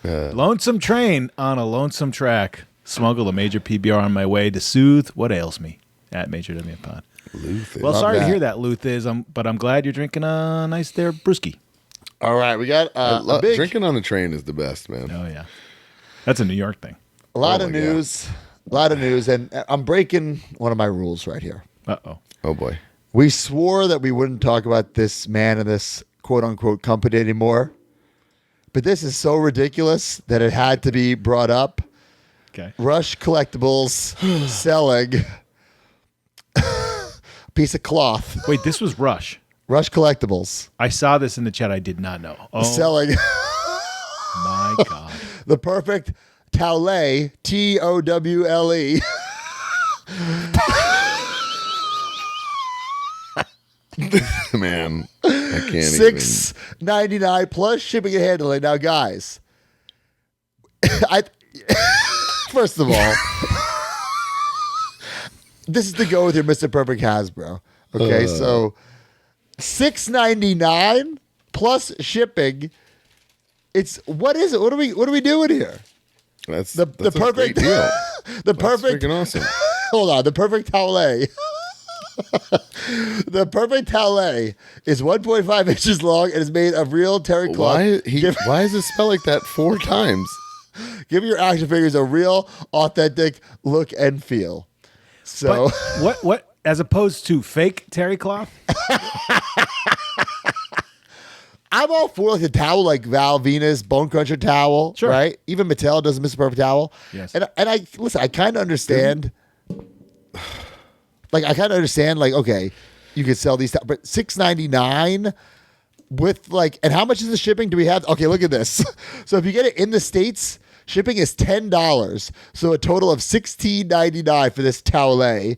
Lonesome train on a lonesome track. Smuggle a Major PBR on my way to soothe what ails me at Major W Pod. Luth. Well, Love sorry to that. hear that, Luth is, but I'm glad you're drinking a nice there brewski. All right, we got a big. Drinking on the train is the best, man. Oh, yeah. That's a New York thing. A lot Oh of my God. news. A lot of news. And I'm breaking one of my rules right here. Uh-oh. Oh boy. We swore that we wouldn't talk about this man and this quote unquote company anymore. But this is so ridiculous that it had to be brought up. Okay. Rush Collectibles selling a piece of cloth. Wait, this was Rush. Rush Collectibles I saw this in the chat. I did not know. Oh, selling my God. the perfect towel, TOWLE. Man, I can't even. $6.99 plus shipping and handling. Now, guys, first of all, this is to go with your Mr. Perfect Hasbro. Okay, so $6.99 plus shipping. It's what is it? What are we doing here? That's The a perfect great deal. the That's perfect. freaking awesome. Hold on, the perfect towel. The perfect towel is 1.5 inches long and is made of real terry cloth. Why is it spelled like that 4 times? Give your action figures a real, authentic look and feel. So, But what, as opposed to fake terry cloth? I'm all for like the towel, like Val Venus Bone Cruncher towel, Sure. right? Even Mattel does a Mr. Perfect towel. Yes. And I listen, I kind of understand. Like I kind of understand. Like okay, you could sell these, but $6.99 with like, and how much is the shipping? Do we have? Okay, look at this. So if you get it in the States, shipping is $10. So a total of $16.99 for this towel. Then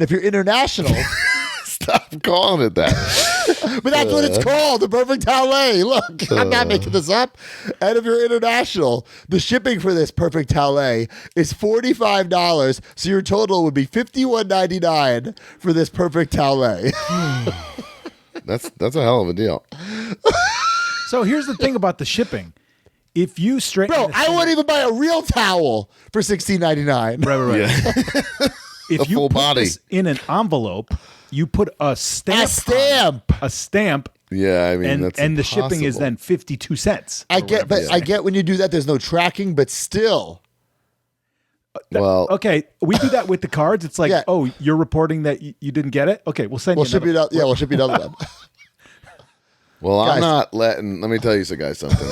if you're international. Stop calling it that. But that's what it's called, the perfect towel. Look, I'm not making this up. And if you're international, the shipping for this perfect towel is $45. So your total would be $51.99 for this perfect towel. That's a hell of a deal. So here's the thing about the shipping. If you straighten Bro, this I thing- wouldn't even buy a real towel for $16.99. Right. Yeah. If A you full put body. this in an envelope, you put a stamp. A stamp. A stamp. Yeah, I mean, And, that's and the shipping is impossible. then 52 cents. I get, but Yeah. I get when you do that, there's no tracking, but still. Well, Okay, we do that with the cards. It's like, Yeah. oh, you're reporting that you didn't get it? Okay, we'll send We'll you ship you another. another, yeah, we'll ship you another one. Well, Guys. I'm not letting. Let me tell you, guys, something.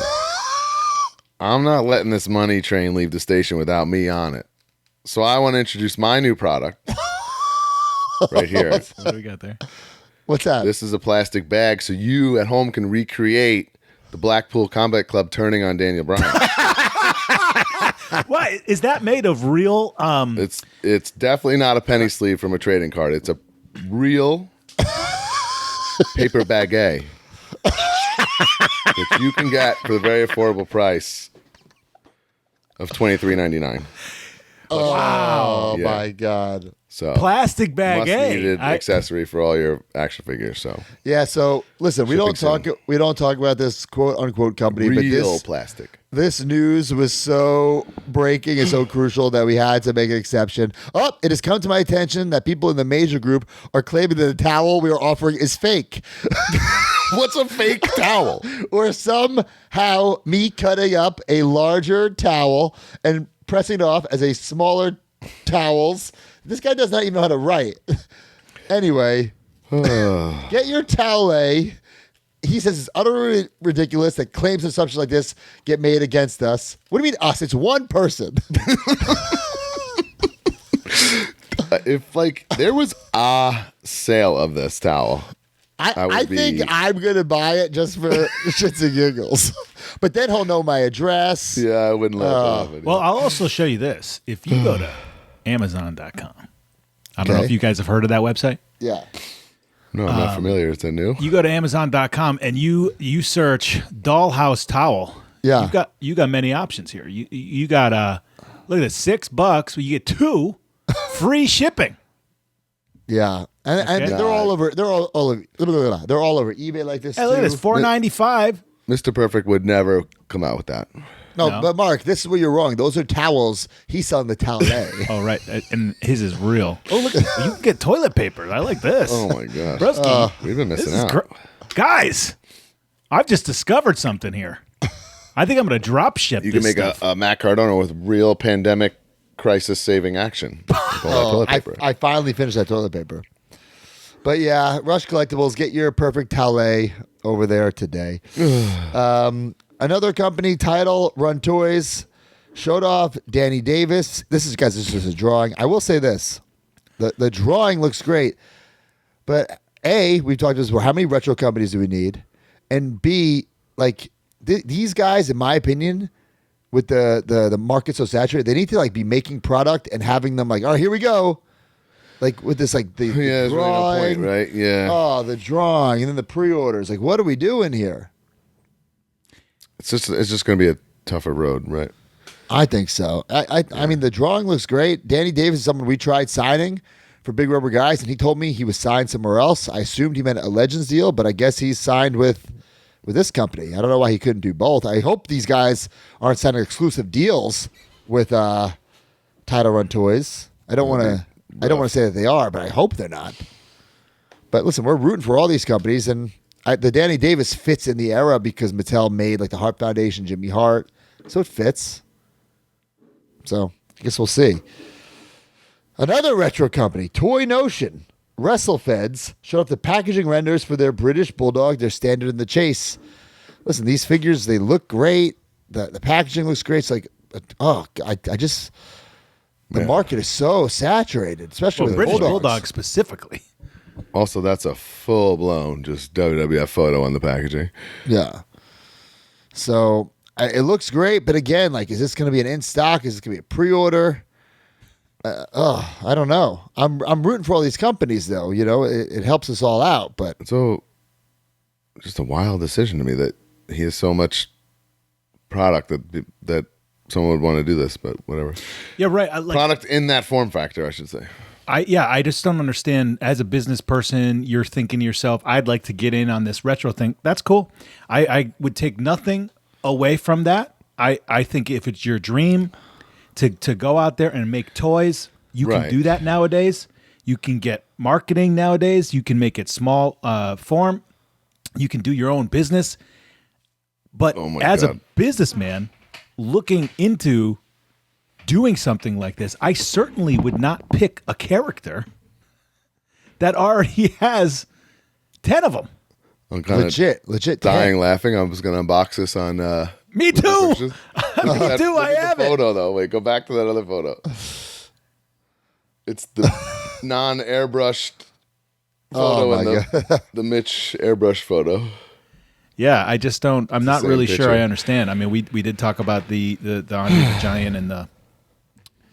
I'm not letting this money train leave the station without me on it. So I want to introduce my new product right here. What do we got there? What's that? This is a plastic bag, so you at home can recreate the Blackpool Combat Club turning on Daniel Bryan. Why is that made of real? It's definitely not a penny sleeve from a trading card. It's a real paper baguette that you can get for the very affordable price of $23.99. Oh Yeah. my God. So Plastic bag, much eh? needed accessory for all your action figures. So Yeah, so listen, we don't talk about this quote unquote company, but real plastic. this news was so breaking and so crucial that we had to make an exception. Oh, it has come to my attention that people in the major group are claiming that the towel we are offering is fake. What's a fake towel? Or somehow me cutting up a larger towel and pressing it off as a smaller towels. This guy does not even know how to write. Anyway, get your towel. He says it's utterly ridiculous that claims of something like this get made against us. What do you mean us? It's one person. If like there was a sale of this towel, I think I'm going to buy it just for shits and giggles. But then he'll know my address. yeah, I wouldn't let that happen. Well, I'll also show you this. If you go to Amazon.com, I don't know Okay. if you guys have heard of that website. Yeah. No, I'm not familiar. Is that new? You go to Amazon.com and you search Dollhouse Towel. Yeah. You got many options here. You got look at this, $6. You get 2 free shipping. Yeah. And Okay. they're all over they're all over they're all over eBay like this. Hey, look at too. this, $4.95. Mr. Perfect would never come out with that. No, but Mark, this is where you're wrong. Those are towels. He's selling the towel. Oh right, and his is real. Oh look, you can get toilet paper. I like this. Oh my gosh. Broski, We've been this missing is out. guys. I've just discovered something here. I think I'm going to drop ship. You can make a Matt Cardona with real pandemic crisis saving action. With all that toilet paper. I finally finished that toilet paper. But yeah, Rush Collectibles, get your perfect towel over there today. Another company, Title Run Toys, showed off Danny Davis. This is just a drawing. I will say this. The drawing looks great. But A, we've talked about this before, how many retro companies do we need? And B, like these guys, in my opinion, with the market so saturated, they need to like be making product and having them like, all right, here we go. Like with this, like the there's really no point, right? Yeah. Oh, the drawing and then the pre-orders. Like, what are we doing here? It's just going to be a tougher road, right? I think so. I mean, the drawing looks great. Danny Davis is someone we tried signing for Big Rubber Guys, and he told me he was signed somewhere else. I assumed he meant a Legends deal, but I guess he's signed with this company. I don't know why he couldn't do both. I hope these guys aren't signing exclusive deals with Title Run Toys. I don't want to say that they are, but I hope they're not. But listen, we're rooting for all these companies, and the Danny Davis fits in the era because Mattel made like the Hart Foundation, Jimmy Hart, so it fits. So I guess we'll see. Another retro company, Toy Notion, WrestleFeds, showed up the packaging renders for their British Bulldog, their standard in the chase. Listen, these figures, they look great. The packaging looks great. It's like, the market is so saturated, especially with British Bulldogs. Bulldog specifically. Also, that's a full-blown just WWF photo on the packaging. Yeah. So it looks great, but again, like, is this going to be an in-stock? Is this going to be a pre-order? I don't know. I'm rooting for all these companies, though. You know, it helps us all out. But so, just a wild decision to me that he has so much product that someone would want to do this, but whatever. Yeah, right. Product in that form factor, I should say. I just don't understand. As a business person, you're thinking to yourself, I'd like to get in on this retro thing. That's cool. I would take nothing away from that. I think if it's your dream to go out there and make toys, you can do that nowadays. You can get marketing nowadays. You can make it small form. You can do your own business. But as a businessman looking into doing something like this, I certainly would not pick a character that already has 10 of them. I'm kind legit dying 10. laughing. I was going to unbox this on Me too. Me too. I have it. Photo though. Wait, go back to that other photo. It's the non-airbrushed photo and the Mitch airbrush photo. Yeah, I just don't. I'm not really picture. sure I understand. I mean, we did talk about the Andre the Giant and the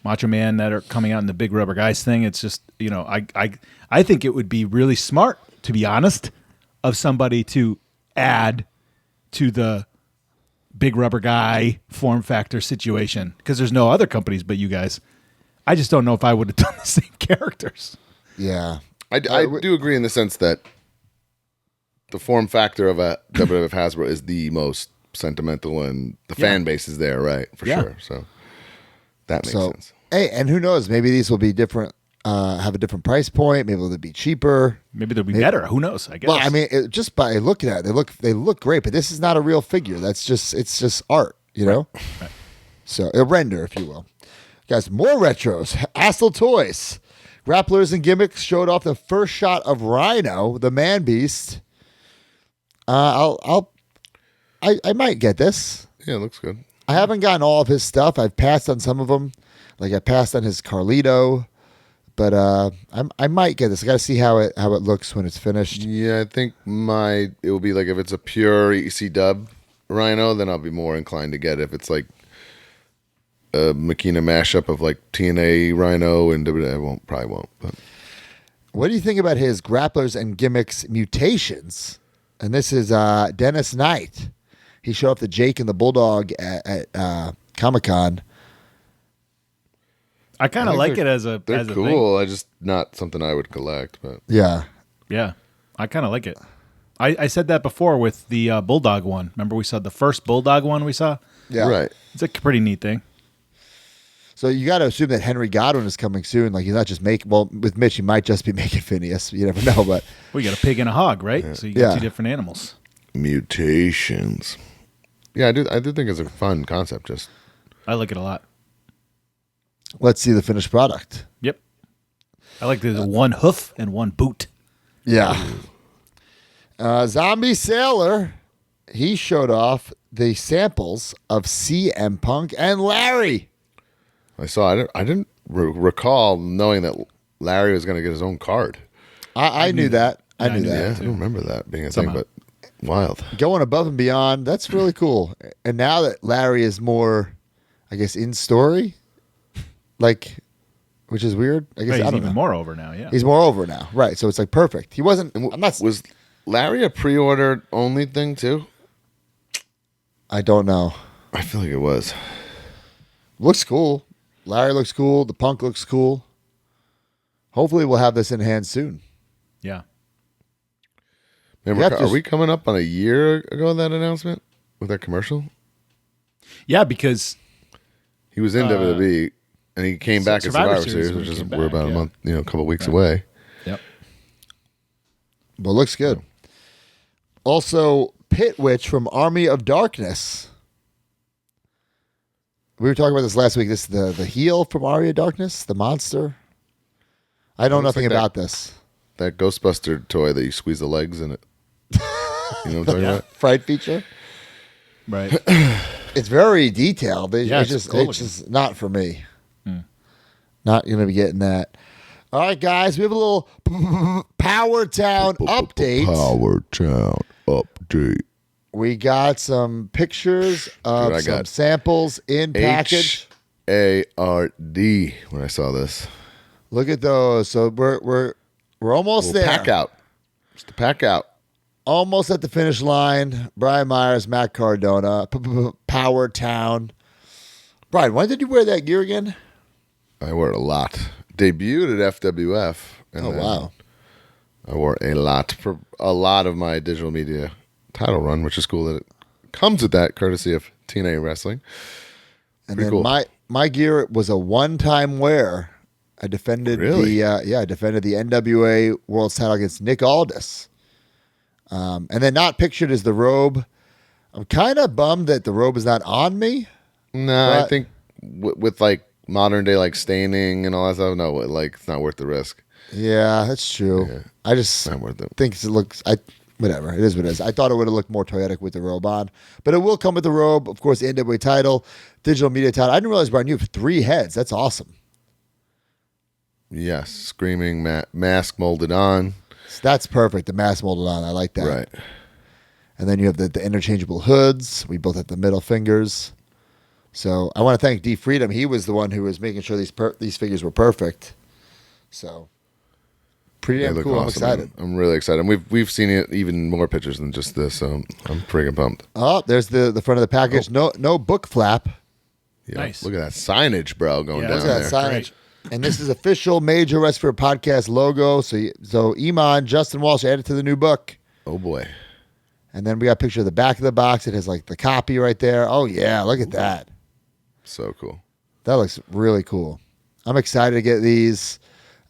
Macho Man that are coming out in the Big Rubber Guys thing. It's just, you know, I think it would be really smart, to be honest, of somebody to add to the Big Rubber Guy form factor situation, because there's no other companies but you guys. I just don't know if I would have done the same characters. Yeah. I do agree in the sense that the form factor of a WWF Hasbro is the most sentimental, and the fan base is there, right? For sure. So that makes sense. Hey, and who knows? Maybe these will be different, have a different price point. Maybe they'll be cheaper. Maybe they'll be better. Who knows? I guess. Well, I mean, just by looking at it, they look great, but this is not a real figure. It's just art, you know? Right. So a render, if you will. Guys, more retros. Hassel Toys. Grapplers and Gimmicks showed off the first shot of Rhino, the man beast. I might get this. Yeah, it looks good. I haven't gotten all of his stuff. I've passed on some of them. Like I passed on his Carlito, but I might get this. I got to see how it looks when it's finished. Yeah, I think it will be like if it's a pure EC dub Rhino, then I'll be more inclined to get it. If it's like a Makina mashup of like TNA Rhino and WWE, probably won't. But what do you think about his Grapplers and Gimmicks mutations? And this is Dennis Knight. He showed up to Jake and the Bulldog at Comic-Con. I kind of like it as a they're as a cool. I just not something I would collect, but Yeah. Yeah, I kind of like it. I said that before with the Bulldog one. Remember we saw the first Bulldog one we saw? Yeah. right. It's a pretty neat thing. So you got to assume that Henry Godwin is coming soon. Like he's not just with Mitch, he might just be making Phineas. You never know, but We got a pig and a hog, right? So you got two different animals. Mutations. Yeah, I do think it's a fun concept. Just I like it a lot. Let's see the finished product. Yep. I like the one hoof and one boot. Yeah. Zombie Sailor, he showed off the samples of CM Punk and Larry. I saw. I didn't recall knowing that Larry was going to get his own card. I knew that. I knew Yeah, that. I don't remember that being a Somehow. thing, but wild. Going above and beyond, that's really cool. And now that Larry is more, I guess, in story, like, which is weird. I guess He's I don't even know. more over now. Yeah. He's more over now, right? So it's like perfect. He wasn't. I'm not. Was Larry a pre-order only thing too? I don't know. I feel like it was. Looks cool. Larry looks cool. The Punk looks cool. Hopefully, we'll have this in hand soon. Yeah. Man, You have to- are we coming up on a year ago of that announcement with that commercial? Yeah, because He was in WWE and he came back at Survivor Survivor Series Series, when which he is came we're back, about a yeah. month, a couple weeks away. yep. But it looks good. Also, Pit Witch from Army of Darkness. We were talking about this last week. This is the heel from Army of Darkness, the monster. I know It looks nothing like that. about this. That Ghostbuster toy that you squeeze the legs in it. You know what I'm talking about? Fright feature. Right. It's very detailed. Yeah, It's it's just cool it's just not for me. Not going to be getting that. All right, guys, we have a little Power Town update. Power Town update. We got some pictures of Dude, I some got samples in package. HARD when I saw this. Look at those. So we're almost there. Pack out. Just a pack out. Almost at the finish line. Brian Myers, Matt Cardona, Power Town. Brian, when did you wear that gear again? I wore it a lot. Debuted at FWF. And Oh, then wow. I wore a lot for a lot of my digital media title run, which is cool that it comes with that, courtesy of TNA Wrestling. And Pretty then cool. my gear was a one-time wear. I defended Really? I defended the NWA World's title against Nick Aldis. And then not pictured is the robe. I'm kind of bummed that the robe is not on me. No, I But- think with like modern day like staining and all that stuff, no, like it's not worth the risk. Yeah, that's true. Yeah. I just It's not worth it. think it looks. Whatever it is, what it is. I thought it would have looked more Toyetic with the robe on, but it will come with the robe. Of course, the NWA title, digital media title. I didn't realize, Brian, you have 3 heads. That's awesome. Yes, screaming mask molded on. So that's perfect. The mask molded on. I like that. Right. And then you have the interchangeable hoods. We both have the middle fingers. So I want to thank D Freedom. He was the one who was making sure these figures were perfect. So pretty They damn look cool. I'm awesome. excited. I'm really excited. We've seen it even more pictures than just this, so I'm freaking pumped. Oh, there's the front of the package. No book flap. Yeah, Nice. Look at that signage, bro, going Yeah, down Look at that there. signage. And this is official Major Westford Podcast logo. So Iman, Justin Walsh added to the new book. Oh boy. And then we got a picture of the back of the box. It has like the copy right there. Oh yeah, look at that. So cool. That looks really cool. I'm excited to get these.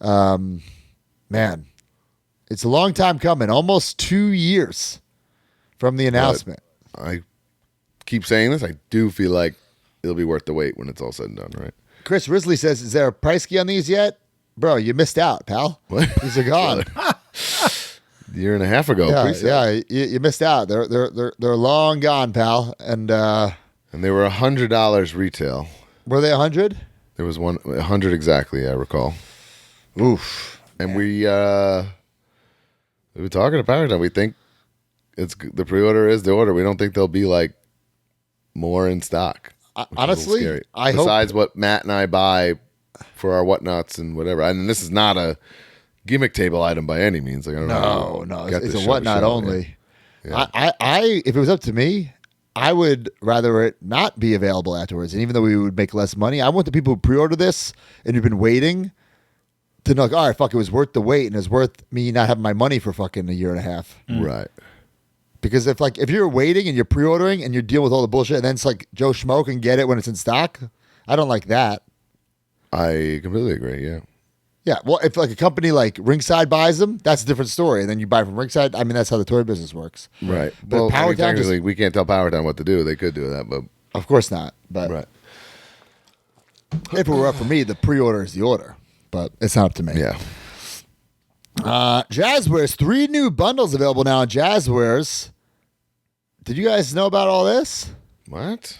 Man, it's a long time coming. Almost 2 years from the announcement. I keep saying this. I do feel like it'll be worth the wait when it's all said and done, right? Chris Risley says, "Is there a price key on these yet, bro? You missed out, pal. What? These are gone. A year and a half ago. yeah, pre-sale. yeah. You missed out. They're long gone, pal. And And they were $100 retail. were they 100? There was 100 exactly, I recall. Oof. And we were talking about it. We think it's the pre-order is the order. We don't think there'll be like more in stock. which is a little Honestly, scary. I hope. Besides what Matt and I buy for our whatnots and whatever. And this is not a gimmick table item by any means. Like I don't know. No, Got it's this a show to whatnot show, only. Yeah. I, if it was up to me, I would rather it not be available afterwards. And even though we would make less money, I want the people who pre-order this and who've been waiting to know, like, all right, fuck, it was worth the wait and it's worth me not having my money for fucking a year and a half. Right. Because if you're waiting and you're pre-ordering and you're dealing with all the bullshit, and then it's like Joe Schmo can get it when it's in stock, I don't like that. I completely agree. Yeah. Yeah, well, if like a company like Ringside buys them, that's a different story. And then you buy from Ringside. I mean, that's how the toy business works. Right. But Well, Power Town technically, we can't tell Power Town what to do. They could do that, but Of course not. But right. if it were up for me, the pre-order is the order. But it's not up to me. Yeah. Jazzwares, 3 new bundles available now on Jazzwares. Did you guys know about all this? What?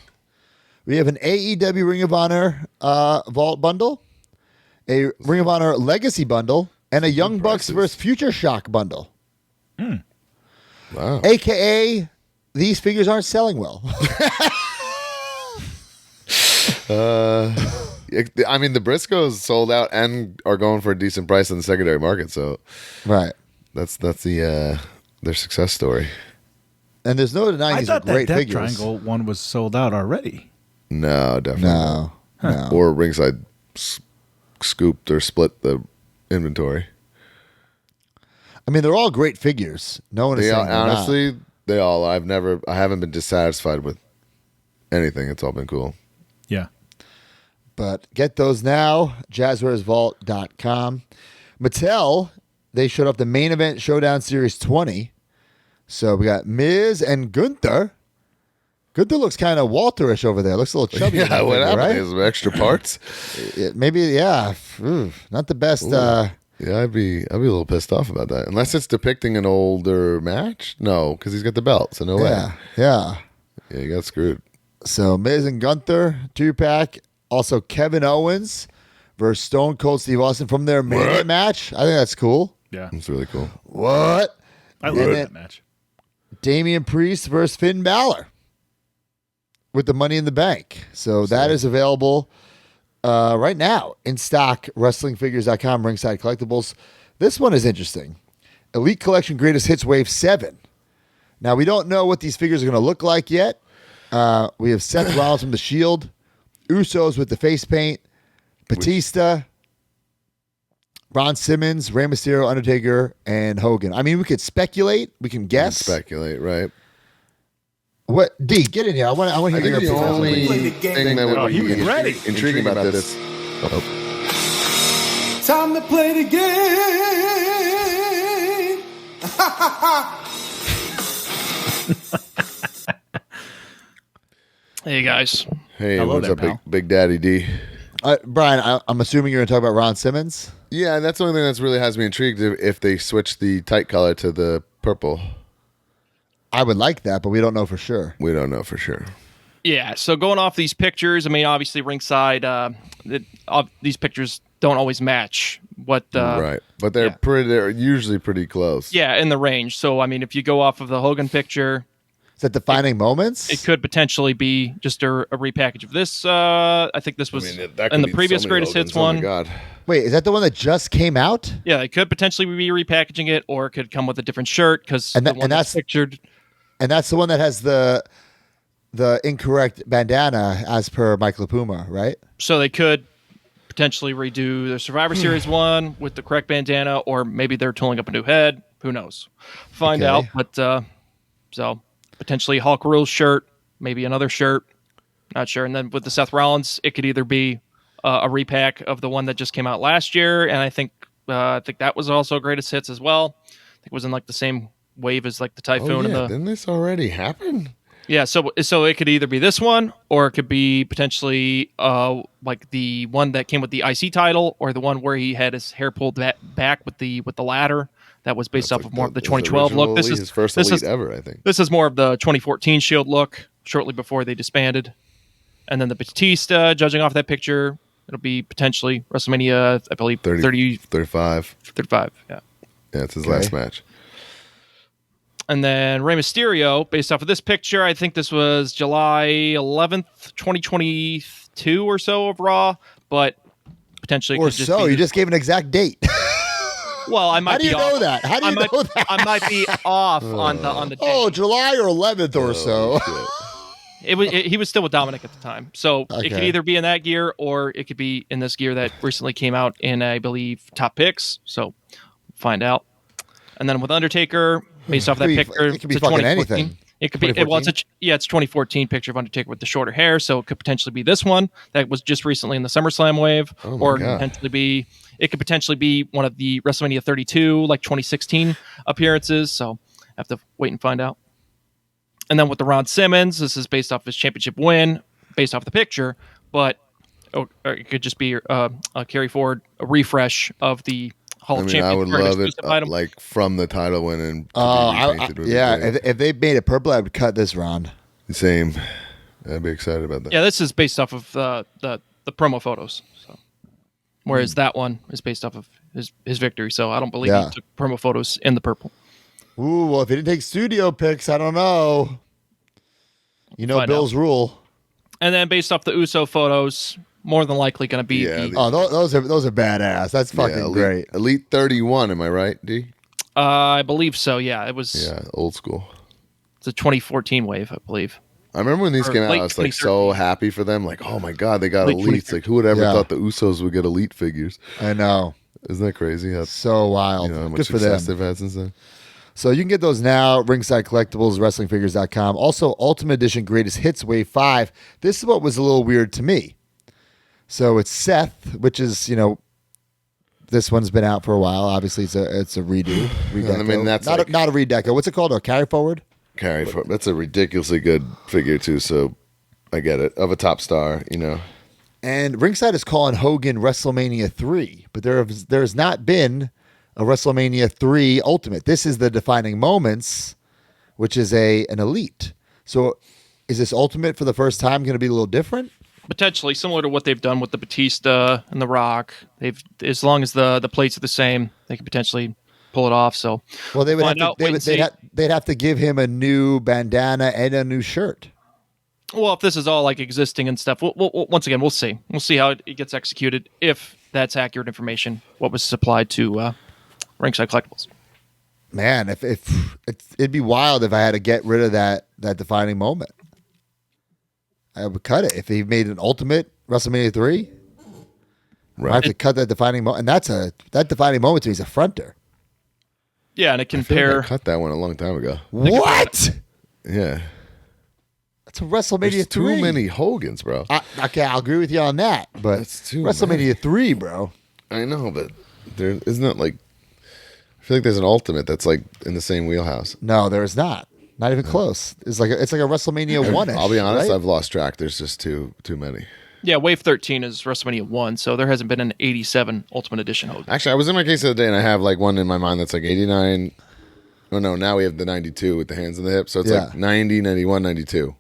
We have an AEW Ring of Honor Vault bundle, a Ring of Honor Legacy bundle, and a Young Bucks prices. vs. Future Shock bundle. Wow. AKA, these figures aren't selling well. I mean, the Briscoes sold out and are going for a decent price in the secondary market, so Right. that's the their success story. And there's no denying I these are thought that great Death figures. Triangle one was sold out already. No, definitely No. not. Or Ringside scooped or split the inventory. I mean, they're all great figures. No one is They saying all, they're not. honestly, they all. I haven't been dissatisfied with anything. It's all been cool. Yeah. But get those now, jazzwaresvault.com. Mattel, they showed up the main event Showdown Series 20. So we got Miz and Gunther. Gunther looks kind of Walterish over there. Looks a little chubby. in that what figure, happened? right? Is some extra parts? Maybe, yeah. Ooh, not the best. Yeah, I'd be a little pissed off about that. Unless it's depicting an older match. No, because he's got the belt, so no way. Yeah. Yeah, you got screwed. So Miz and Gunther, 2-pack. Also Kevin Owens versus Stone Cold Steve Austin from their Mania match. I think that's cool. Yeah. It's really cool. What? I love And that then match. Damian Priest versus Finn Balor with the Money in the Bank. So that is available right now in stock, WrestlingFigures.com, Ringside Collectibles. This one is interesting. Elite Collection Greatest Hits Wave 7. Now, we don't know what these figures are going to look like yet. We have Seth Rollins from The Shield, Usos with the face paint, Batista, Ron Simmons, Rey Mysterio, Undertaker, and Hogan. I mean, we could speculate. We can guess. Speculate, right? What? D, get in here. I want to I hear think your the opinion. only thing that would he be was ready. intriguing about this. Time to play the game. Hey guys. Hey, Hello what's there, up, pal. Big Daddy D? Brian, I'm assuming you're going to talk about Ron Simmons. Yeah, that's the only thing that's really has me intrigued if they switch the tight color to the purple. I would like that, but we don't know for sure. We don't know for sure. Yeah, so going off these pictures, I mean, obviously ringside, these pictures don't always match what. Right, but they're yeah. they're usually pretty close. Yeah, in the range. So I mean, if you go off of the Hogan picture, Is that defining moments? it could potentially be just a repackage of this. I think this was that could in the be previous so many greatest hits Hogans. Oh one. my God. Wait, is that the one that just came out? Yeah, they could potentially be repackaging it, or it could come with a different shirt because And the that- one and that's that's- pictured. And that's the one that has the incorrect bandana as per Mike LaPuma, right? So they could potentially redo the Survivor Series one with the correct bandana, or maybe they're tooling up a new head. Who knows? Find Okay. out. But so potentially Hulk Rule's shirt, maybe another shirt. Not sure. And then with the Seth Rollins, it could either be a repack of the one that just came out last year, and I think that was also greatest hits as well. I think it was in like the same wave as like the Typhoon Oh, and yeah. the Didn't this already happen? yeah, so it could either be this one, or it could be potentially like the one that came with the IC title, or the one where he had his hair pulled back with the ladder. That was based off of more of the 2012 look. This is his first this elite is ever, I think. this is more of the 2014 Shield look, shortly before they disbanded. And then the Batista, judging off that picture, it'll be potentially WrestleMania, I believe 30 35. 35. Yeah. Yeah, it's his Okay. last match. And then Rey Mysterio, based off of this picture, I think this was July 11th, 2022 or so of Raw, but potentially it Or could just so. be You just gave an exact date. well, I might How do be you off. know that? How do you know that? I might be off on the date. Oh, July or 11th or so. He was still with Dominic at the time, so it could Okay. either be in that gear or it could be in this gear that recently came out in, I believe, Top Picks. So find out. And then with Undertaker, based off that It could be- picture, it could be to fucking 2014. anything. It could be. It's 2014 picture of Undertaker with the shorter hair, so it could potentially be this one that was just recently in the SummerSlam wave, or it could potentially be one of the WrestleMania 32 like 2016 appearances. So I have to wait and find out. And then with the Ron Simmons, this is based off his championship win, based off the picture, but or it could just be a carry forward, a refresh of the Hall of Champions. I would love it, like from the title win and if they made it purple, I would cut this round. Same. I'd be excited about that. Yeah, this is based off of the promo photos. So, whereas that one is based off of his victory. So I don't believe he took promo photos in the purple. Ooh, well, if he didn't take studio pics, I don't know. You know Bill's rule. And then based off the Uso photos, more than likely going to be. Those are badass. That's fucking great. Elite 31, am I right, D? I believe so. Yeah, it was. Yeah, old school. It's a 2014 wave, I believe. I remember when these came out, I was like so happy for them. Like, oh my god, they got elites. Like, who would ever thought the Usos would get elite figures? I know. Isn't that crazy? That's so wild. You know how much Good for them. success they've had since then. So you can get those now, Ringside Collectibles, WrestlingFigures.com. Also, Ultimate Edition Greatest Hits Wave 5. This is what was a little weird to me. So it's Seth, which is, this one's been out for a while. Obviously, it's a redo. I mean, that's not a redeco. What's it called? A carry forward? Carry forward. That's a ridiculously good figure, too, so I get it. Of a top star, And Ringside is calling Hogan WrestleMania 3, but there's not been a WrestleMania 3 Ultimate. This is the Defining Moments, which is an elite. So is this Ultimate for the first time going to be a little different? Potentially similar to what they've done with the Batista and the Rock. As long as the plates are the same, they could potentially pull it off. So they would they'd have to give him a new bandana and a new shirt. Well, if this is all like existing and stuff, once again, we'll see. We'll see how it gets executed. If that's accurate information, what was supplied to Ringside Collectibles. Man, if it'd be wild if I had to get rid of that defining moment. I would cut it. If he made an Ultimate WrestleMania 3, I have to cut that defining moment. And that defining moment to me is a fronter. Yeah, and it can I feel pair. like I cut that one a long time ago. What? Yeah. That's a WrestleMania There's 3. Too many Hogans, bro. Okay, I'll agree with you on that. But that's too WrestleMania 3, bro. I know, but there isn't it like. I feel like there's an Ultimate that's like in the same wheelhouse. No, there is not. Not even close. It's like a WrestleMania 1. I'll be honest, right? I've lost track. There's just too many. Yeah, Wave 13 is WrestleMania 1, so there hasn't been an 87 Ultimate Edition Hogan. Actually, I was in my case the other day, and I have like one in my mind that's like 89. Oh, no, now we have the 92 with the hands and the hips. So it's like 90, 91, 92,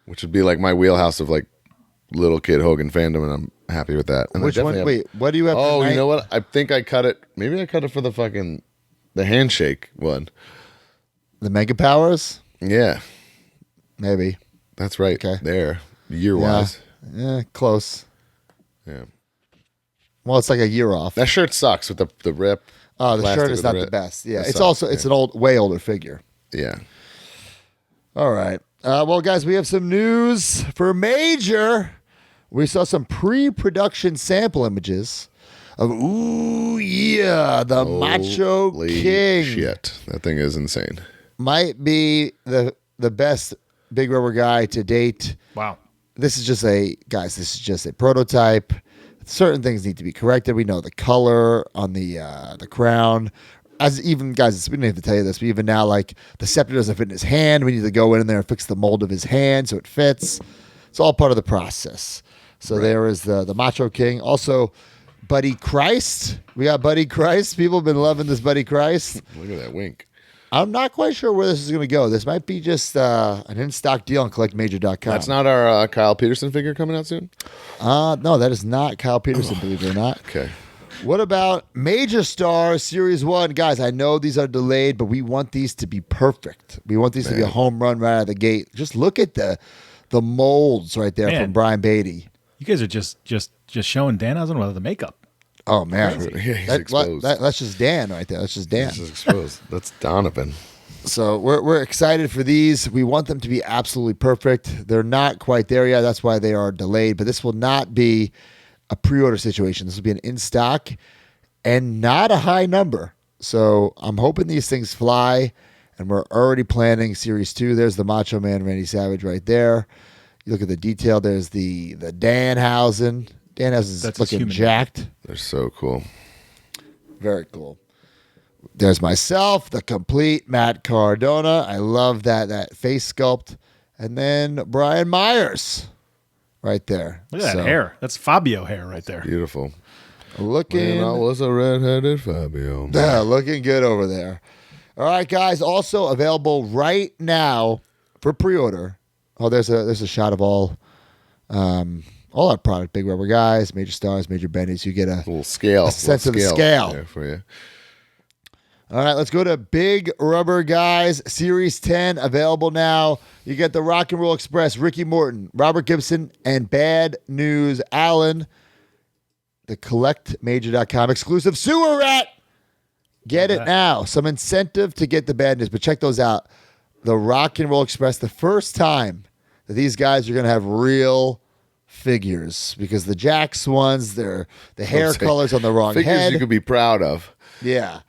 which would be like my wheelhouse of like little kid Hogan fandom, and I'm happy with that. And which one? Wait, what do you have? Oh, you know what? I think I cut it. Maybe I cut it for the handshake one. The Mega Powers? Yeah. Maybe. That's right. Okay. There. Year-wise. Yeah, close. Yeah. Well, it's like a year off. That shirt sucks with the rip. Oh, the shirt is not the best. Yeah. It's an way older figure. Yeah. All right. Well, guys, we have some news for Major. We saw some pre-production sample images of the Macho King. Shit. That thing is insane. Might be the best big rubber guy to date. Wow. This is just a prototype. Certain things need to be corrected. We know the color on the crown. As even guys, we don't have to tell you this, but even now, like the scepter doesn't fit in his hand. We need to go in there and fix the mold of his hand so it fits. It's all part of the process. So there is the Macho King. Also, Buddy Christ. We got Buddy Christ. People have been loving this Buddy Christ. Look at that wink. I'm not quite sure where this is going to go. This might be just an in-stock deal on CollectMajor.com. That's not our Kyle Peterson figure coming out soon? No, that is not Kyle Peterson, believe it or not. Okay. What about Major Star Series 1? Guys, I know these are delayed, but we want these to be perfect. We want these to be a home run right out of the gate. Just look at the molds right there from Brian Beatty. You guys are just showing Danhausen without the makeup. Oh, man. Yeah, he's exposed. That's just Dan right there. That's just Dan. He's exposed. That's Donovan. So we're excited for these. We want them to be absolutely perfect. They're not quite there yet. That's why they are delayed. But this will not be a pre-order situation. This will be an in-stock and not a high number. So I'm hoping these things fly. And we're already planning Series 2. There's the Macho Man Randy Savage right there. You look at the detail. There's the Danhausen. Danhausen's That's his looking human jacked. They're so cool. Very cool. There's myself, the complete Matt Cardona. I love that face sculpt. And then Brian Myers right there. Look at that hair. That's Fabio hair right there. Beautiful. Looking, Man, I was a redheaded Fabio. yeah, looking good over there. All right, guys. Also available right now for pre-order. Oh, there's a shot of all our product. Big Rubber Guys, Major Stars, Major Bennies. You get a Little scale. a sense of the little scale. there for you. All right, let's go to Big Rubber Guys Series 10, available now. You get the Rock and Roll Express, Ricky Morton, Robert Gibson, and Bad News Allen. The CollectMajor.com exclusive Sewer Rat. Get it now. Some incentive to get the Bad News, but check those out. The Rock and Roll Express, the first time that these guys are going to have real figures, because the Jax ones, the hair colors on the wrong Figures head. you could be proud of. Yeah.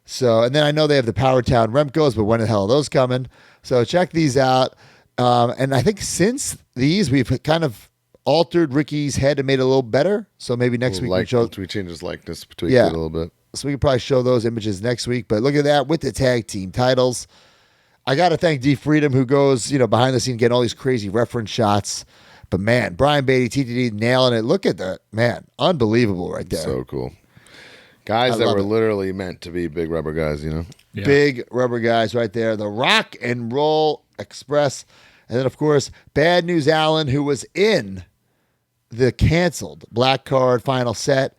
So, and then I know they have the Power Town Remcos, but when the hell are those coming? So check these out. And I think since these, we've kind of altered Ricky's head and made it a little better. So maybe next week we change his likeness, tweak Yeah. it a little bit. So we can probably show those images next week. But look at that with the tag team titles. I got to thank D Freedom, who goes, behind the scene, getting all these crazy reference shots. But man, Brian Beatty, TTD, nailing it. Look at that, man, unbelievable right there. So cool. Guys that were literally meant to be Big Rubber Guys, Yeah. Big Rubber Guys right there. The Rock and Roll Express. And then, of course, Bad News Allen, who was in the canceled Black Card final set.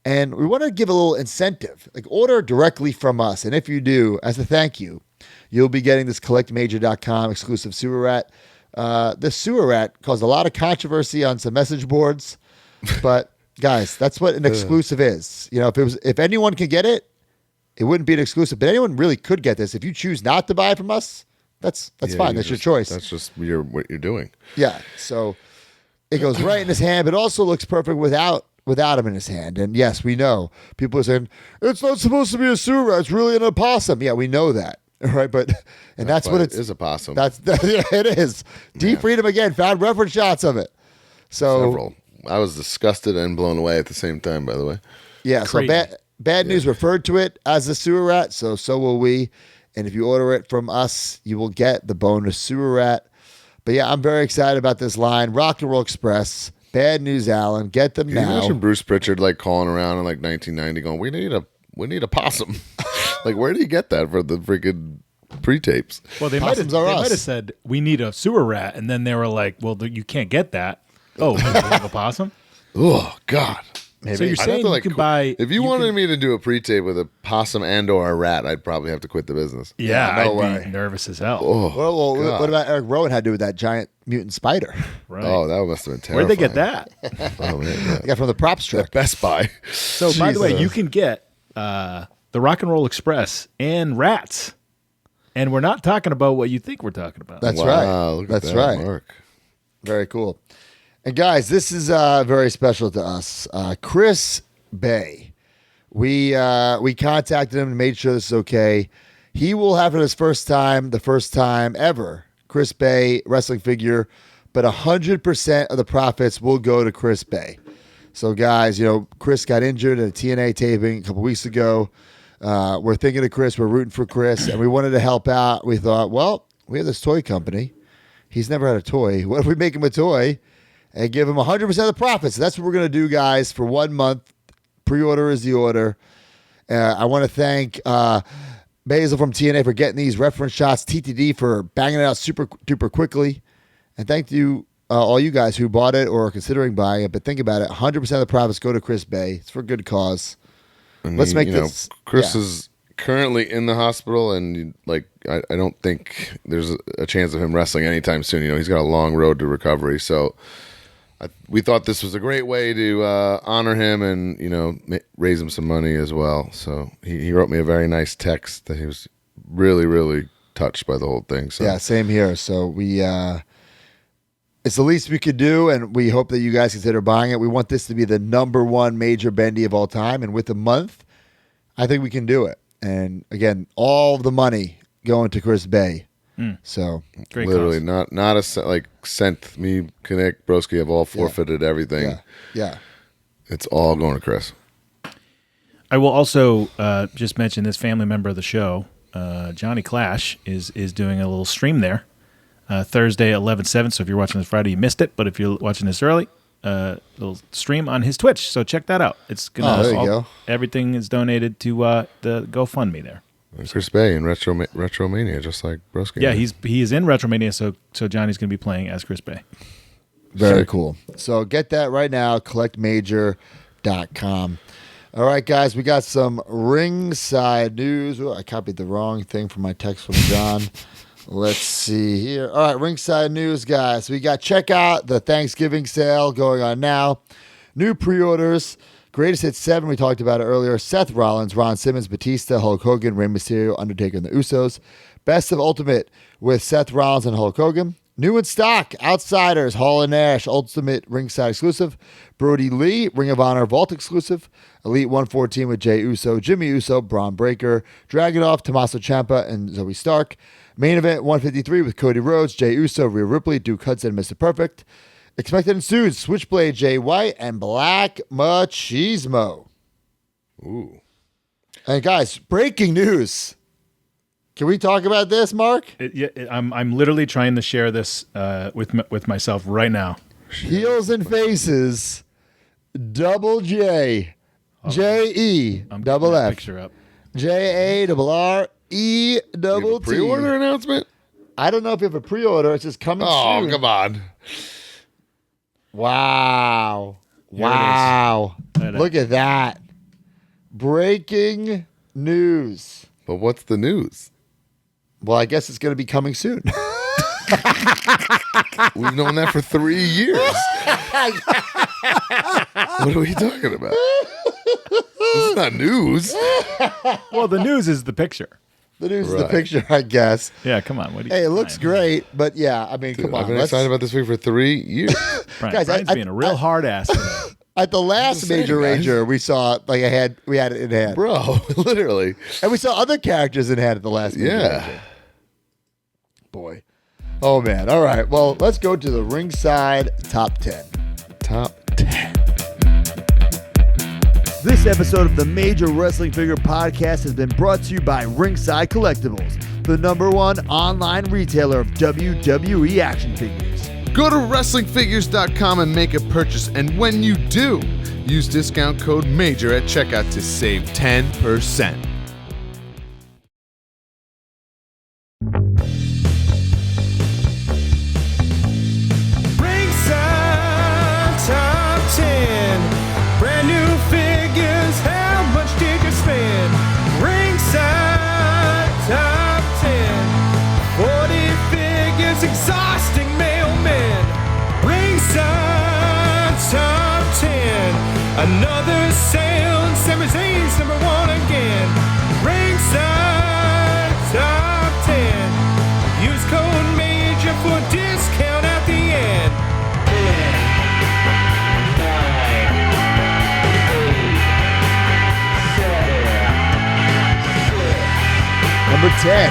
And we want to give a little incentive. Like, order directly from us. And if you do, as a thank you, you'll be getting this CollectMajor.com exclusive Sewer Rat. This Sewer Rat caused a lot of controversy on some message boards. But, guys, that's what an exclusive is. If anyone can get it, it wouldn't be an exclusive. But anyone really could get this. If you choose not to buy it from us, that's fine. That's your choice. That's just what you're doing. Yeah. So it goes right in his hand, but also looks perfect without him in his hand. And yes, we know people are saying it's not supposed to be a sewer rat. It's really an opossum. Yeah, we know that. Right. But that's what it is a possum. Yeah, it is. D Freedom again found reference shots of it. So Several. I was disgusted and blown away at the same time, by the way. yeah. So bad news referred to it as the sewer rat. So will we. And if you order it from us, you will get the bonus sewer rat. But yeah, I'm very excited about this line. Rock and Roll Express, Bad News Allen, get them Can you now. imagine Bruce Pritchard calling around in 1990 going, we need a possum. Where do you get that for the freaking pre-tapes? Well, they might have said, we need a sewer rat. And then they were like, well, you can't get that. Oh, you have a possum? Oh, God. Maybe. So you're saying you can buy... If you wanted me to do a pre-tape with a possum and or a rat, I'd probably have to quit the business. Yeah, no I'd way. be nervous as hell. Oh, Well, God. what about Eric Rowan had to do with that giant mutant spider? Right. Oh, that must have been terrifying. Where'd they get that? Oh, man, yeah. I got from the props truck. Best Buy. So, by the way, you can get the Rock and Roll Express and rats. And we're not talking about what you think we're talking about. That's Wow, right. look at That's that, right. Mark. Very cool. And guys, this is very special to us. Chris Bay. We contacted him and made sure this is okay. He will have it his the first time ever. Chris Bay wrestling figure, but 100% of the profits will go to Chris Bay. So guys, Chris got injured in a TNA taping a couple weeks ago. We're thinking of Chris. We're rooting for Chris, and we wanted to help out. We thought, well, we have this toy company. He's never had a toy. What if we make him a toy and give him 100% of the profits? So that's what we're going to do, guys, for 1 month. Pre-order is the order. I want to thank Basil from TNA for getting these reference shots, TTD for banging it out super duper quickly. And thank you, all you guys who bought it or are considering buying it. But think about it, 100% of the profits go to Chris Bay. It's for a good cause. Let's make this. Chris is currently in the hospital, and I don't think there's a chance of him wrestling anytime soon. He's got a long road to recovery. So we thought this was a great way to honor him and raise him some money as well. So he wrote me a very nice text that he was really, really touched by the whole thing. So Yeah, same here. So we it's the least we could do, and we hope that you guys consider buying it. We want this to be the #1 major bendy of all time, and with a month, I think we can do it. And again, all of the money going to Chris Bay. So Great Literally, cause. not a sent me, Connect, Broski have all forfeited everything. yeah. It's all going to Chris. I will also just mention this family member of the show, Johnny Clash, is doing a little stream there Thursday at 11/7. So if you're watching this Friday, you missed it. But if you're watching this early, little stream on his Twitch. So check that out. It's gonna. There you go. Everything is donated to the GoFundMe there. Chris Bay in Retromania, just like Broski. Yeah, he is in Retromania. So Johnny's going to be playing as Chris Bay. Very cool. So get that right now, collectmajor.com. All right, guys, we got some ringside news. Ooh, I copied the wrong thing from my text from John. Let's see here. All right, ringside news, guys. We got check out the Thanksgiving sale going on now. New pre-orders. Greatest Hits 7, we talked about it earlier. Seth Rollins, Ron Simmons, Batista, Hulk Hogan, Rey Mysterio, Undertaker, and the Usos. Best of Ultimate with Seth Rollins and Hulk Hogan. New in stock, Outsiders, Hall and Nash, Ultimate Ringside exclusive. Brody Lee, Ring of Honor Vault exclusive. Elite 114 with Jey Uso, Jimmy Uso, Braun Breaker, Dragunov, Tommaso Ciampa, and Zoe Stark. Main event 153 with Cody Rhodes, Jey Uso, Rhea Ripley, Duke Hudson, Mr. Perfect. Expected ensued, Switchblade Jay White, and Black Machismo. Ooh. And guys, breaking news. Can we talk about this, Mark? I'm literally trying to share this with myself right now. Heels and Faces, Double J, J-E, double F, Picture up. J-A-R-R-E, double T. Pre-order announcement? I don't know if you have a pre-order. It's just coming Oh, soon. come on. Wow. Here it is. Wow. Look at that. Look at that. Breaking news. But what's the news? Well, I guess it's going to be coming soon. We've known that for 3 years. What are we talking about? This is not news. Well, the news is the picture. The news is the Right. picture, I guess. Yeah, come on. What do you? Hey, it looks great, but yeah, I mean, come on. I've been let's- excited about this week for 3 years. Brian's Guys, being a real hard ass today. At the last just saying, Major guys. Ranger, we saw we had it in hand, Bro, literally. and we saw other characters in hand at the last Major Yeah. Ranger. Boy, oh man! All right, well, let's go to the Ringside Top 10. Top 10. This episode of the Major Wrestling Figure Podcast has been brought to you by Ringside Collectibles, the #1 online retailer of WWE action figures. Go to WrestlingFigures.com and make a purchase. And when you do, use discount code MAJOR at checkout to save 10%. Ringside Top 10. Brand new figures, how much did you spend? Ringside Top 10. 40 figures, exhausting mailmen. Ringside Top 10. Another sale, Sami Zayn's #1 again. Ringside Top 10. Use code MAJOR for discount at the end. Number 10,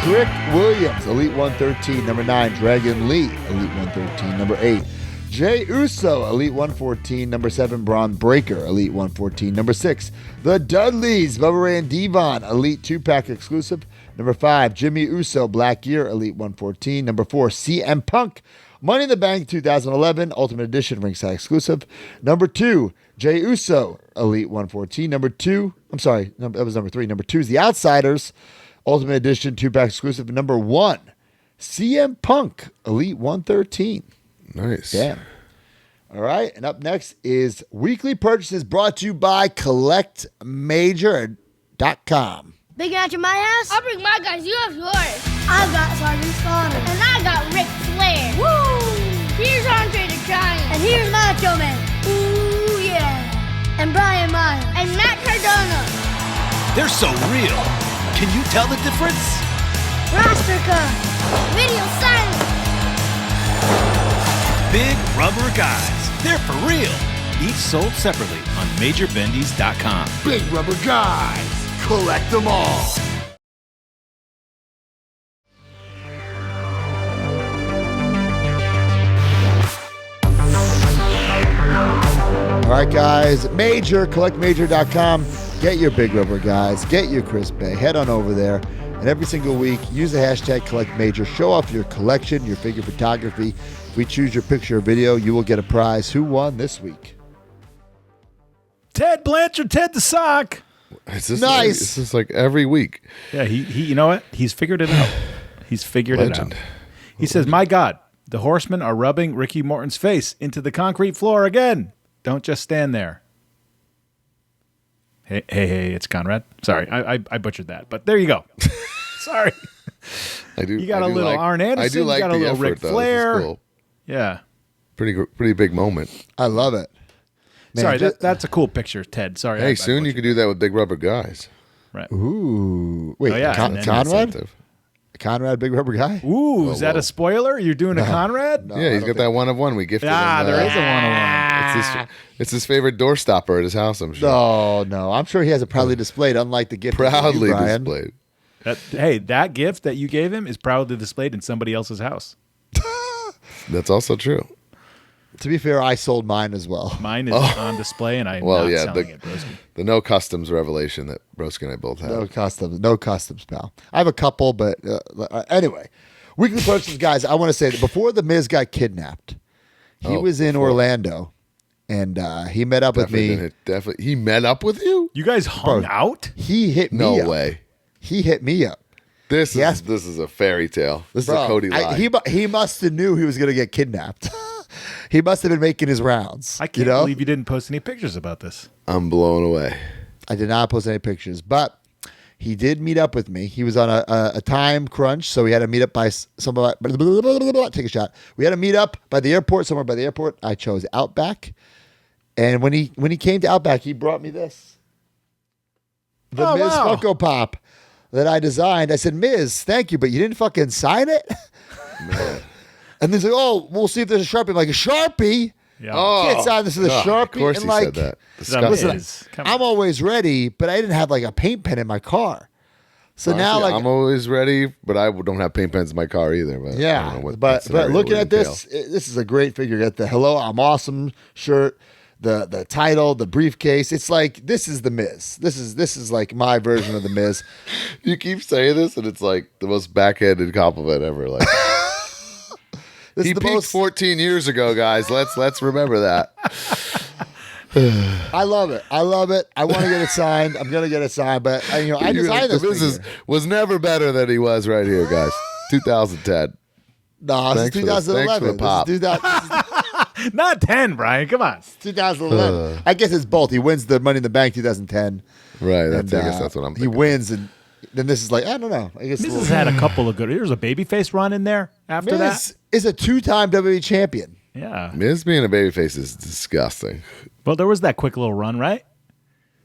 Trick Williams, Elite 113. Number 9, Dragon Lee, Elite 113. Number 8, Jey Uso, Elite 114. Number 7, Braun Breaker, Elite 114. Number 6, The Dudleys, Bubba Ray and Devon, Elite 2-pack exclusive. Number 5, Jimmy Uso, Black Gear, Elite 114. Number 4, CM Punk, Money in the Bank 2011, Ultimate Edition, Ringside exclusive. Number 2, Jey Uso, Elite 114. That was number 3. Number 2 is The Outsiders, Ultimate Edition, 2-pack exclusive. Number 1, CM Punk, Elite 113. Nice. Damn. All right, and up next is Weekly Purchases brought to you by CollectMajor.com. Big match at my house? I'll bring my guys. You have yours. I've got Sergeant Slaughter. And I got Ric Flair. Woo! Here's Andre the Giant. And here's Macho Man. Ooh, yeah. And Brian Myers. And Matt Cardona. They're so real. Can you tell the difference? Roster Cup. Video silence. Big rubber guys. They're for real. Each sold separately on MajorBendies.com. Big rubber guys. Collect them all. All right, guys. Major, collectmajor.com. Get your Big Rubber guys. Get your Chris Bay. Head on over there. And every single week, use the hashtag collectmajor. Show off your collection, your figure photography. If we choose your picture or video, you will get a prize. Who won this week? Ted Blanchard, Ted the Sock. It's just Nice. It's just like every week. Yeah, he you know what? He's figured it out. He's figured Legend. it out. He says, "My God, the Horsemen are rubbing Ricky Morton's face into the concrete floor again. Don't just stand there." Hey, it's Conrad. Sorry, I butchered that, but there you go. Sorry. I do. You got I a do little like, Arn Anderson. I do like you got a the little effort, Ric though. Flair. This is cool. Yeah. Pretty big moment. I love it. Man, Sorry, that's a cool picture, Ted. Sorry. Hey, I soon you butchered could do that with Big Rubber guys. Right. Ooh. Wait, Oh, yeah. Conrad? Incentive. Conrad, Big Rubber guy? Ooh, is that whoa. a spoiler? You're doing a Conrad? Yeah, he's got that one of one we gifted him. There is a one-on-one. It's his favorite doorstopper at his house, I'm sure. No. I'm sure he has it proudly displayed, unlike the gift Proudly you, Brian. displayed. That gift that you gave him is proudly displayed in somebody else's house. That's also true. To be fair, I sold mine as well. Mine is on display, and I'm not selling it, Broski. The no customs revelation that Broski and I both have. No customs, pal. I have a couple, but anyway. Weekly purchases, guys. I want to say that before The Miz got kidnapped, he was in Orlando, and he met up with me. Definitely. He met up with you? You guys hung out? He hit me No up. way. He hit me up. This is a fairy tale. This is a Cody Li. He must have knew he was going to get kidnapped. He must have been making his rounds. I can't believe you didn't post any pictures about this. I'm blown away. I did not post any pictures, but he did meet up with me. He was on a time crunch, so we had to meet up by take a shot. We had to meet up by the airport, somewhere by the airport. I chose Outback, and when he came to Outback, he brought me this, the Miz Funko Pop that I designed. I said, Miz, thank you, but you didn't fucking sign it. Man. And then he's like, oh, we'll see if there's a Sharpie. I'm like, a Sharpie? Yeah. Can't sign this with a Sharpie. Of course and he like, said that. Listen, Disgusting. I'm always ready, but I didn't have like a paint pen in my car. So Honestly, now, like, I'm always ready, but I don't have paint pens in my car either. But I yeah, don't know what but scenario looking would at this, entail. this is a great figure. You got the "Hello, I'm Awesome" shirt, the title, the briefcase. It's like this is the Miz. This is like my version of the Miz. You keep saying this, and it's like the most backhanded compliment ever. Like he peaked 14 years ago, guys. Let's remember that. I love it. I want to get it signed. I'm gonna get it signed, but I designed this. This was never better than he was right here, guys. 2010. No, this is Thanks for the 2011. pop. This is Not 10, Brian. Come on. 2011. I guess it's both. He wins the Money in the Bank 2010. Right. And, I guess that's what I'm he thinking. wins, and then this is like, I don't know. I guess Miz has had a couple of good. There's a babyface run in there after Miz that. is a 2-time WWE champion. Yeah. Miz being a babyface is disgusting. Well, there was that quick little run, right?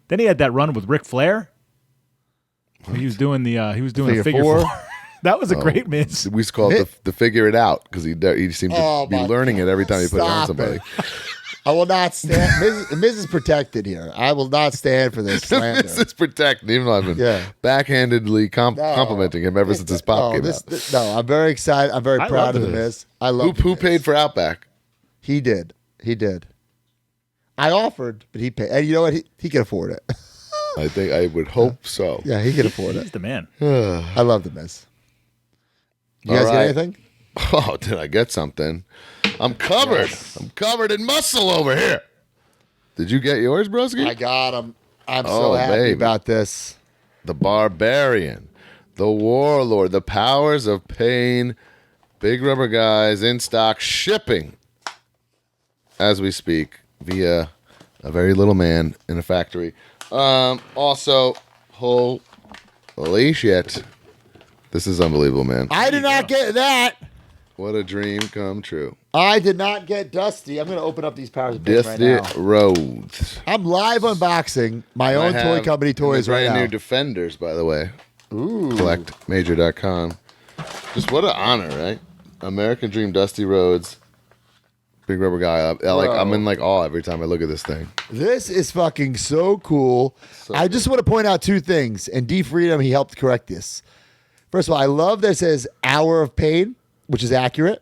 Then he had that run with Ric Flair. He was doing the Figure figure four. four. That was a great Miz. We used to call it the figure it out because he seemed to be my learning it every time he put it on Stop somebody. I will not stand. Miz is protected here. I will not stand for this slander. This is protected, even though I've been backhandedly complimenting him ever since his pop came out. No, I'm very excited. I'm very I proud love of the this. Miz. I love Who paid for Outback? He did. I offered, but he paid. And you know what? He can afford it. I think I would hope so. Yeah, he can afford He's it. the man. I love the Miz. You guys All get right. anything? Oh, did I get something? I'm covered. Yes. I'm covered in muscle over here. Did you get yours, Broski? I got him. I'm so happy baby. about this. The Barbarian, the Warlord, the Powers of Pain, Big Rubber Guys in stock, shipping as we speak via a very little man in a factory. Also, holy shit. This is unbelievable, man. I did not get that. What a dream come true. I did not get Dusty. I'm going to open up these Powers of Pain right Dusty now. Rhodes. I'm live unboxing my own I toy have company toys the right brand now. new Defenders, by the way. Ooh. Collectmajor.com. Just what an honor, right? American Dream, Dusty Rhodes, Big Rubber Guy. I'm in like awe every time I look at this thing. This is fucking so cool. I just want to point out two things. And D Freedom, he helped correct this. First of all, I love that it says Hour of Pain, which is accurate.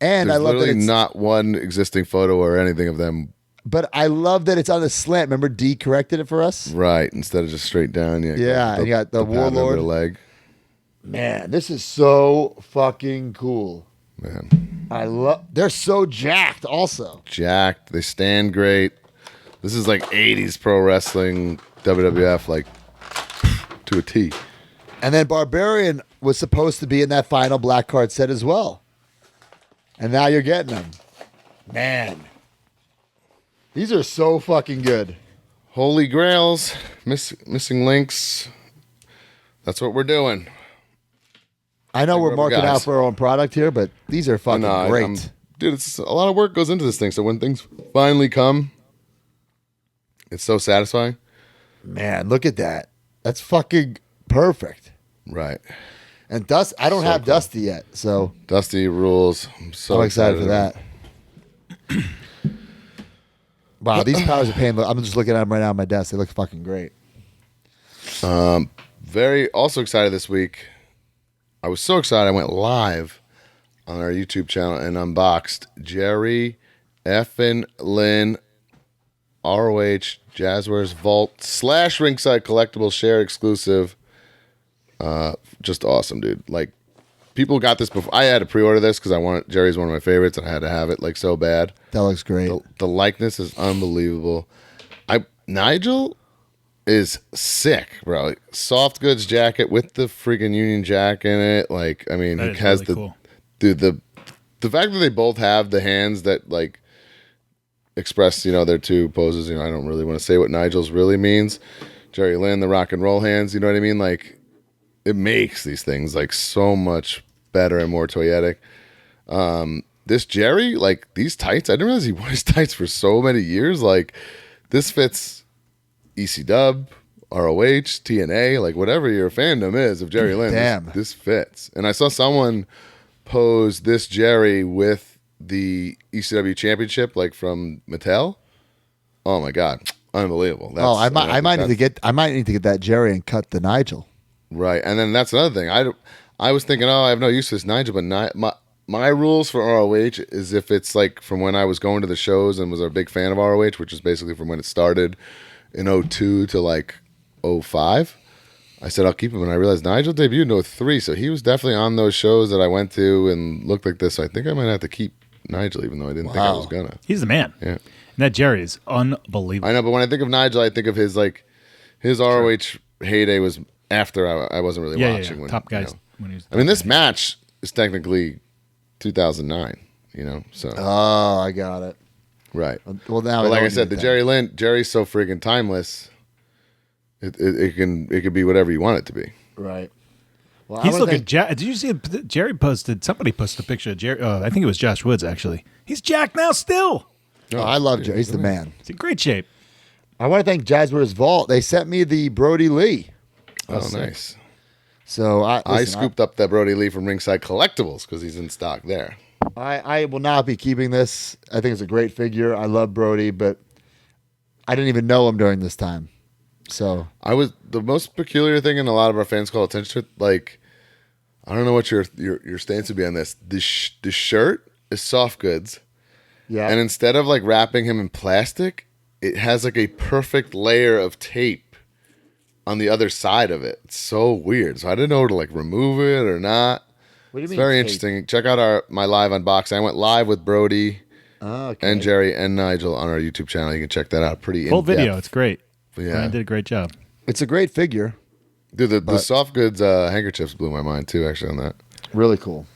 And There's I love that literally it's not one existing photo or anything of them But I love that it's on the slant. Remember, D corrected it for us? Right, instead of just straight down. Yeah, Yeah, and you got the pattern of Warlord. their leg. Man, this is so fucking cool. Man, They're so jacked also. jacked. They stand great. This is like 80s pro wrestling, WWF, like to a T. And then Barbarian was supposed to be in that final black card set as well. And now you're getting them. Man. These are so fucking good. Holy Grails, missing links. That's what we're doing. I know Big we're rubber marking guys. out for our own product here, but these are fucking No, great. dude, it's a lot of work goes into this thing. So when things finally come, it's so satisfying. Man, look at that. That's fucking perfect. Right. And I don't So have cool. Dusty yet, so Dusty rules. I'm so I'm excited for that. Wow, these powers are pain. I'm just looking at them right now on my desk. They look fucking great. Very also excited this week. I was so excited. I went live on our YouTube channel and unboxed Jerry effin Lynn ROH Jazzwares Vault / Ringside Collectibles shared exclusive. Just awesome, dude. Like, people got this before. I had to pre-order this because Jerry's one of my favorites and I had to have it like so bad. That looks great. The likeness is unbelievable. Nigel is sick, bro. Like, soft goods jacket with the freaking Union Jack in it. Like, I mean, That he is has really cool. dude, the fact that they both have the hands that like express, their two poses. I don't really want to say what Nigel's really means. Jerry Lynn, the rock and roll hands. You know what I mean? Like, it makes these things like so much better and more toyetic. This Jerry, like these tights, I didn't realize he wore his tights for so many years. Like, this fits ECW, ROH, TNA, like whatever your fandom is of Jerry Lynn. Damn. This fits. And I saw someone pose this Jerry with the ECW championship, like from Mattel. Oh my God. Unbelievable. I might need to get that Jerry and cut the Nigel. Right. And then that's another thing. I was thinking, I have no use for this Nigel, but my rules for ROH is if it's like from when I was going to the shows and was a big fan of ROH, which is basically from when it started in 02 to like 05. I said I'll keep him, and I realized Nigel debuted in 03, so he was definitely on those shows that I went to and looked like this. So I think I might have to keep Nigel, even though I didn't think I was gonna. He's the man. Yeah. And that Jerry is unbelievable. I know, but when I think of Nigel, I think of his ROH heyday was after I wasn't really watching. When, top guys. When he was this match is technically 2009. So Oh, I got it. right. Well, now But like don't I said, need the that. Jerry's so freaking timeless. It can be whatever you want it to be. Right. Well, He's looking jacked. Did you see Jerry posted? Somebody posted a picture of Jerry. I think it was Josh Woods, actually. He's jacked now still. I love Jerry. He's the man. He's in great shape. I want to thank Jazzwares Vault. They sent me the Brody Lee. Oh, nice. So I scooped up that Brody Lee from Ringside Collectibles because he's in stock there. I will not be keeping this. I think it's a great figure. I love Brody, but I didn't even know him during this time. So The most peculiar thing, and a lot of our fans call attention to it, like, I don't know what your stance would be on this. The shirt is soft goods. yeah, And instead of like wrapping him in plastic, it has like a perfect layer of tape on the other side of it. It's so weird. So I didn't know to like remove it or not. What do you It's mean very tape? interesting. Check out my live unboxing. I went live with Brody okay. and Jerry and Nigel on our YouTube channel. You can check that out. Pretty Full in-depth. video. It's great. Yeah. Brian did a great job. It's a great figure. Dude, the soft goods handkerchiefs blew my mind too, actually, on that. Really cool.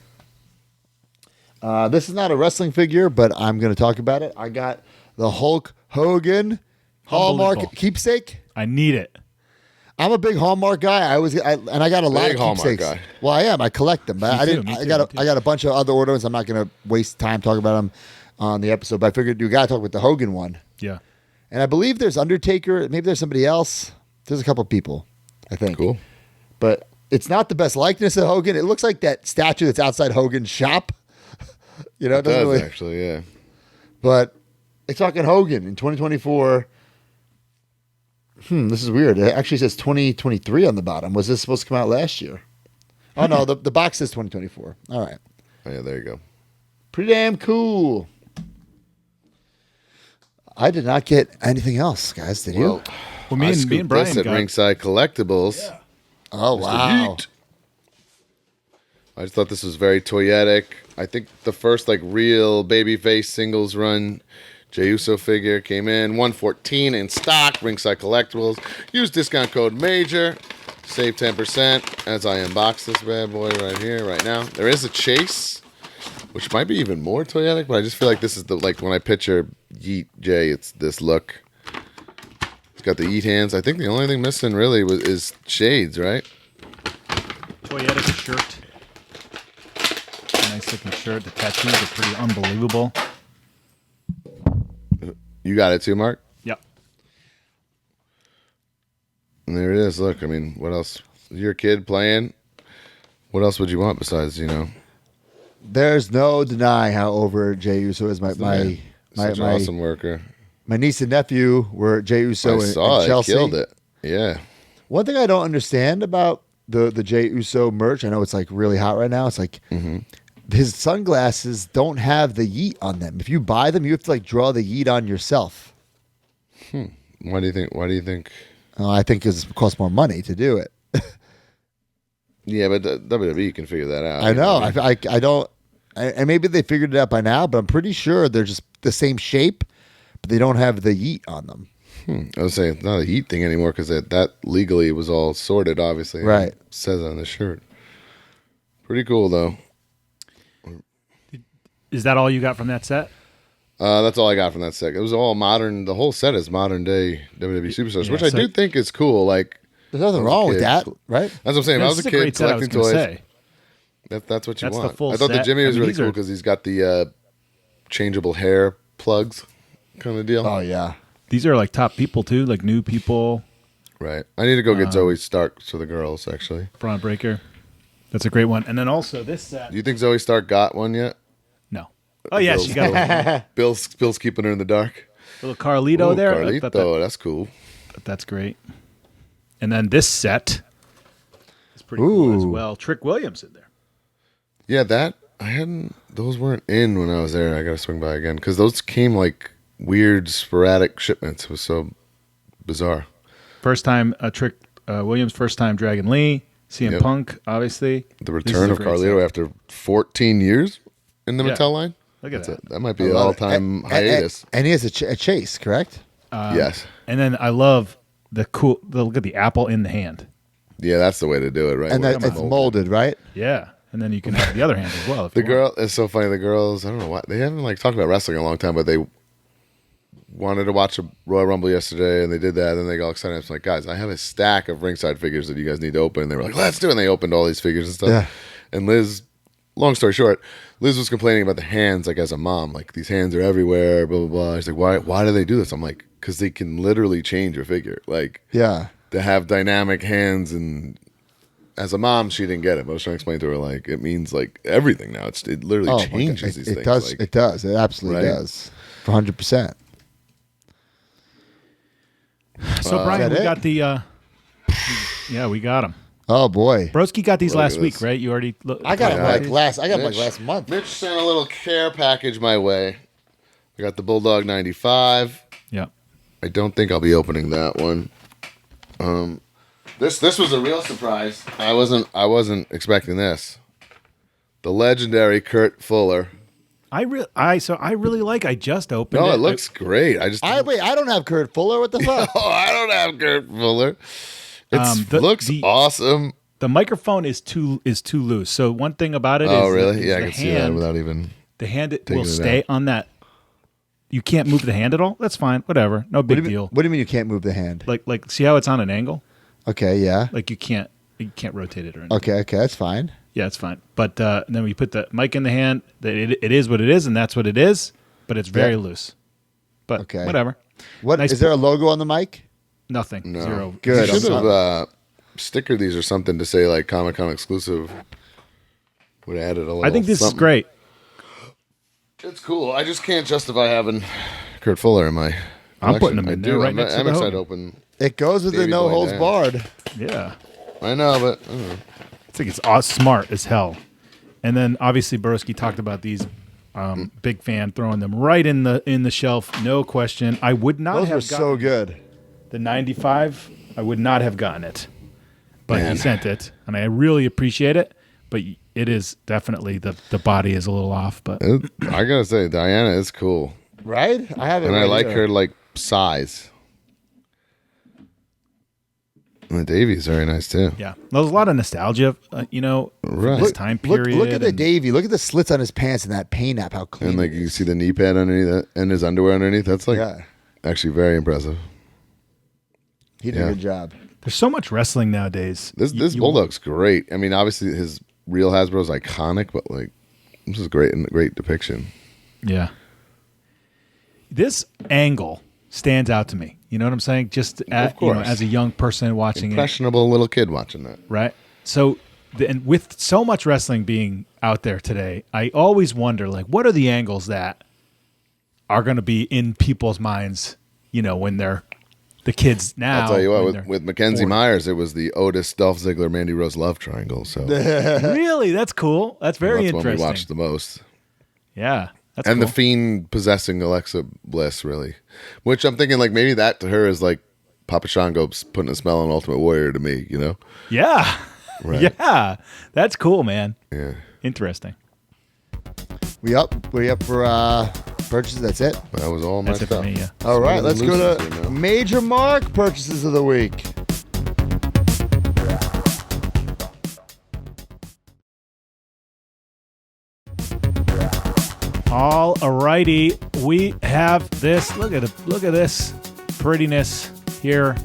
This is not a wrestling figure, but I'm going to talk about it. I got the Hulk Hogan Hallmark Unbelievable. keepsake. I need it. I'm a big Hallmark guy. And I got a lot Big of Hallmark keepsakes. guy. Well, I am. I collect them, but Me I too, didn't. me I too, got me too. I got a bunch of other ornaments. I'm not going to waste time talking about them on the episode. But I figured you got to talk about the Hogan one. Yeah. And I believe there's Undertaker. Maybe there's somebody else. There's a couple people, I think. Cool. But it's not the best likeness of Hogan. It looks like that statue that's outside Hogan's shop. It It doesn't does, really. actually, yeah. But it's talking Hogan in 2024. This is weird. It actually says 2023 on the bottom. Was this supposed to come out last year? Oh, no. The box says 2024. All right. Oh, yeah, there you go. Pretty damn cool. I did not get anything else, guys. Did you? Well, me I and scooped Brian this at got Ringside Collectibles. Oh, Mr. wow. Yeet. I just thought this was very toyetic. I think the first like real babyface singles run Jey Uso figure came in 114 in stock. Ringside Collectibles. Use discount code MAJOR. Save 10% as I unbox this bad boy right here, right now. There is a chase, which might be even more toyetic, but I just feel like this is the like when I picture Yeet Jay, it's this look. He's got the Yeet hands. I think the only thing missing really is shades, right? Toyetic shirt. Nice looking shirt. The tattoos are pretty unbelievable. You got it too, Mark? Yep. And there it is. Look, I mean, what else? Your kid playing. What else would you want besides, There's no denying how over Jey Uso is. Such an awesome worker. My niece and nephew were Jey Uso I and saw it. Chelsea. Killed it. Yeah. One thing I don't understand about the Jey Uso merch, I know it's like really hot right now. It's like his sunglasses don't have the yeet on them. If you buy them, you have to like draw the yeet on yourself. Why do you think? I think it costs more money to do it. Yeah, but the WWE can figure that out. I know. I don't. And maybe they figured it out by now, but I'm pretty sure they're just the same shape, but they don't have the yeet on them. I was saying it's not a heat thing anymore because that legally was all sorted, obviously. Right. It says on the shirt. Pretty cool, though. Is that all you got from that set? That's all I got from that set. It was all modern. The whole set is modern day WWE superstars, Yeah, which I do think is cool. Like, there's nothing wrong with that, right? That's what I'm saying. If I was a kid collecting toys, say. that's what you That's want. the full I thought the set. Jimmy was I mean, really these cool are- because he's got the changeable hair plugs kind of deal. Oh yeah. These are like top people too, like new people. Right. I need to go get Zoe Stark for the girls, actually. Braun Breaker. That's a great one. And then also this set. Do you think Zoe Stark got one yet? No. Oh yeah, she got one. Bill's keeping her in the dark. Little Carlito Ooh, there. Carlito, that's cool. That's great. And then this set is pretty cool as well. Trick Williams in there. Yeah, those weren't in when I was there. I got to swing by again because those came like weird, sporadic shipments. It was so bizarre. First time Trick Williams, first time Dragon Lee, CM Punk, obviously. The return of Carlito after 14 years in the Mattel line. Look at that. That might be an all-time hiatus. And he has a chase, correct? Yes. And then I love look at the apple in the hand. Yeah, that's the way to do it, right? And Where it's molded, right? Yeah. And then you can have the other hand as well. If The you girl, it's so funny. The girls, I don't know why they haven't like talked about wrestling in a long time, but they wanted to watch a Royal Rumble yesterday, and they did that. And then they got all excited. I was like, guys, I have a stack of ringside figures that you guys need to open. And they were like, let's do it. And they opened all these figures and stuff. Yeah. And Liz, long story short, Liz was complaining about the hands, like as a mom, like these hands are everywhere, blah blah blah. She's like, why do they do this? I'm like, because they can literally change your figure, like to have dynamic hands. And as a mom, she didn't get it. But I was trying to explain to her like it means like everything now. It literally changes these things. It does. Like, it does. It absolutely does. For 100%. So Brian, we got the we got them. Oh boy, Broski got these Look last at week, this. right? You already. I got them last Mitch- month. Mitch sent a little care package my way. I got the Bulldog 95. Yeah. I don't think I'll be opening that one. This was a real surprise. I wasn't expecting this. The legendary Kurt Fuller. I really like. I just opened it. No, it looks great. I don't have Kurt Fuller. What the fuck? Oh, I don't have Kurt Fuller. It looks the awesome. The microphone is too loose. So one thing about it is, Oh, really? Yeah, I the can see that without even. The hand taking will it stay out. on that. You can't move the hand at all. That's fine. Whatever. No big deal. What do you mean you can't move the hand? Like see how it's on an angle? Okay, yeah. Like you can't rotate it or anything. Okay, that's fine. Yeah, it's fine. But then we put the mic in the hand. It is what it is, and that's what it is. But it's very loose. But Okay. whatever. What Nice is there a logo on the mic? Nothing. No. Zero. Good. You should have stickered these or something to say like Comic-Con exclusive. Would have added a little. I think this something. is great. It's cool. I just can't justify having Kurt Fuller in my. I'm putting collection. him in I there do. right next to I'm the excited to Hogan. open. It goes with the Davey no Boy holds Dan. barred. Yeah. I know, but I don't know. I think it's smart as hell. And then obviously Broski talked about these Big fan, throwing them right in the shelf, no question. I would not Those have are so good. the 95. I would not have gotten it, but Man. he sent it, and I really appreciate it. But it is definitely the body is a little off, but I gotta say, Diana is cool, Right? I have it. and I right like here. her like size. And the Davy's very nice too. yeah, there's a lot of nostalgia, Right. this time period. Look at the and- Davy. Look at the slits on his pants and that paint app. How clean. And like it you is. see the knee pad underneath it and his underwear underneath. That's like Yeah. actually very impressive. He did Yeah. a good job. There's so much wrestling nowadays. This Bulldog's great. I mean, obviously his real Hasbro is iconic, but like this is great and a great depiction. Yeah. This angle stands out to me. You know what I'm saying? Just course. as a young person watching it, Impressionable little kid watching that. right? So, and with so much wrestling being out there today, I always wonder, like, what are the angles that are going to be in people's minds, when they're the kids now? I'll tell you when what, they're with Mackenzie 40. Myers, it was the Otis, Dolph Ziggler, Mandy Rose love triangle. So Really? That's cool. That's very that's one we interesting. watched the most. Yeah. That's And cool. the Fiend possessing Alexa Bliss, really. Which I'm thinking, like, maybe that to her is like Papa Shango's putting a spell on Ultimate Warrior to me, Yeah. Right. Yeah. That's cool, man. Yeah. Interesting. We up for purchases. That's it. That was all my That's it for stuff. me, yeah. All right, let's go Loses, to Major Mark purchases of the week. All righty, we have this. Look at this prettiness here.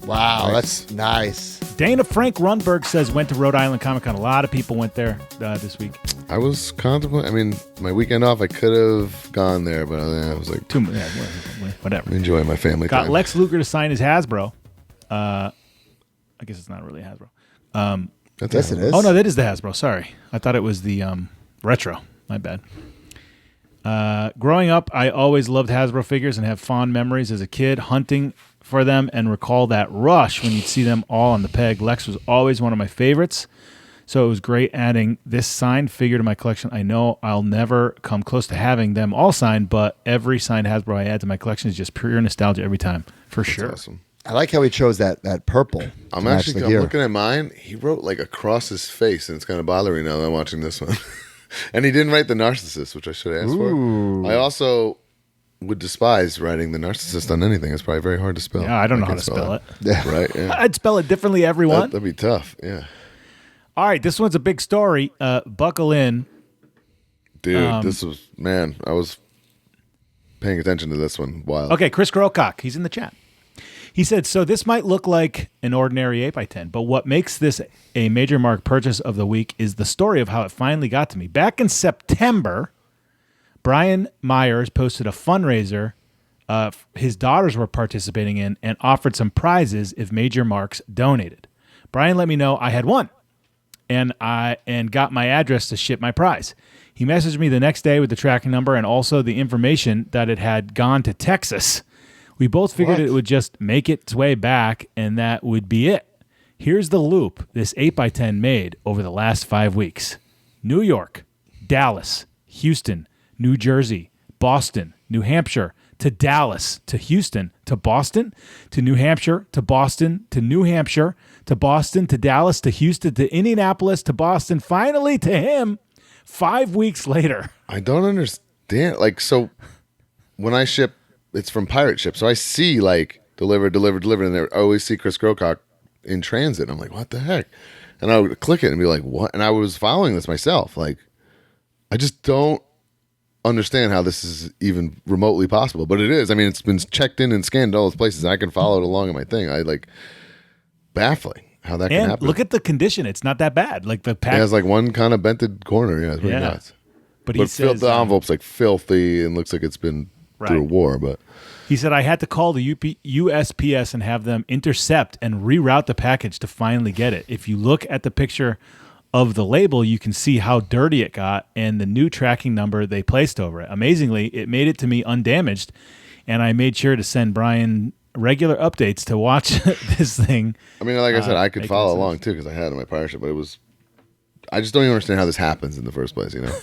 Wow, that's nice. Dana Frank Runberg says went to Rhode Island Comic Con. A lot of people went there this week. I was contemplating. I mean, my weekend off, I could have gone there, but I was like, Whatever. enjoy my family Got time. Lex Luger to sign his Hasbro. I guess it's not really Hasbro. That's Yes, it is. Oh no, that is the Hasbro. Sorry, I thought it was the retro. My bad. Growing up, I always loved Hasbro figures and have fond memories as a kid hunting for them and recall that rush when you'd see them all on the peg. Lex was always one of my favorites, so it was great adding this signed figure to my collection. I know I'll never come close to having them all signed, but every signed Hasbro I add to my collection is just pure nostalgia every time, for sure. Awesome. I like how he chose that purple. I'm to match actually the I'm gear. looking at mine. He wrote like across his face, and it's kind of bothering me now that I'm watching this one. And he didn't write the narcissist, which I should have asked for. I also would despise writing the narcissist on anything. It's probably very hard to spell. Yeah, I don't know how can't to spell it. Right? Yeah. I'd spell it differently, everyone. That'd be tough. Yeah. All right, this one's a big story. Buckle in. Dude, this was, man, I was paying attention to this one. Wild. Okay, Chris Grolcock, he's in the chat. He said, so this might look like an ordinary 8x10, but what makes this a Major Mark purchase of the week is the story of how it finally got to me. Back in September, Brian Myers posted a fundraiser his daughters were participating in and offered some prizes if Major Marks donated. Brian let me know I had won and got my address to ship my prize. He messaged me the next day with the tracking number and also the information that it had gone to Texas. We both figured it would just make its way back, and that would be it. Here's the loop this 8x10 made over the last 5 weeks. New York, Dallas, Houston, New Jersey, Boston, New Hampshire, to Dallas, to Houston, to Boston, to New Hampshire, to Boston, to New Hampshire, to Boston, to Dallas, to Houston, to Indianapolis, to Boston, finally to him 5 weeks later. I don't understand. Like, so when I ship, it's from Pirate Ship. So I see like delivered, and I always see Chris Grolcock in transit. I'm like, what the heck? And I would click it and be like, what? And I was following this myself. Like, I just don't understand how this is even remotely possible, but it is. I mean, it's been checked in and scanned all those places. And I can follow it along in my thing. I like baffling how that can And happen. look at the condition. It's not that bad. Like the It pack. has like one kind of bented corner. Yeah, it's pretty Yeah. nuts. But he says the envelope's like filthy and looks like it's been through a war. But he said I had to call the USPS and have them intercept and reroute the package to finally get it. If you look at the picture of the label, you can see how dirty it got and the new tracking number they placed over it. Amazingly, it made it to me undamaged, and I made sure to send Brian regular updates to watch this thing. I mean, like I said, I could make follow it along too because I had it in my pirate ship, but I just don't even understand how this happens in the first place, you know?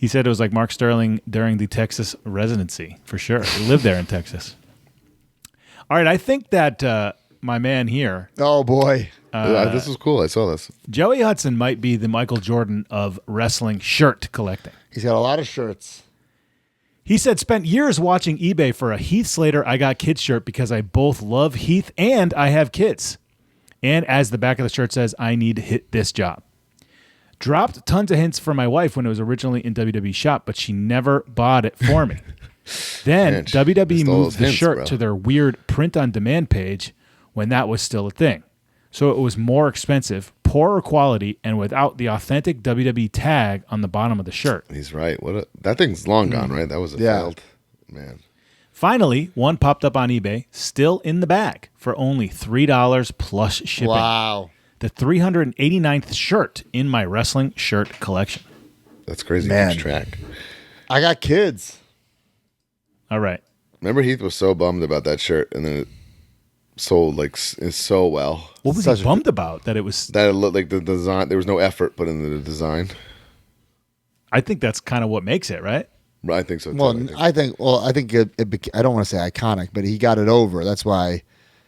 He said it was like Mark Sterling during the Texas residency, for sure. He lived there in Texas. All right, I think that my man here, Oh boy. This is cool. I saw this. Joey Hudson, might be the Michael Jordan of wrestling shirt collecting. He's got a lot of shirts. He said, spent years watching eBay for a Heath Slater I Got Kids shirt because I both love Heath and I have kids. And as the back of the shirt says, I need to hit this job. Dropped tons of hints for my wife when it was originally in WWE shop, but she never bought it for me. Then Man, WWE missed all moved those the hints, shirt bro. to their weird print-on-demand page when that was still a thing. So it was more expensive, poorer quality, and without the authentic WWE tag on the bottom of the shirt. He's right. That thing's long gone, right? That was a failed. Man. Finally, one popped up on eBay, still in the bag, for only $3 plus shipping. Wow. The 389th shirt in my wrestling shirt collection. That's crazy. Man. Keeps track. I got kids. All right. Remember Heath was so bummed about that shirt, and then it sold so well. What was he bummed about? That it was... That it looked like the design. There was no effort put into the design. I think that's kind of what makes it, right? I think so too. Well, I think I don't want to say iconic, but he got it over. That's why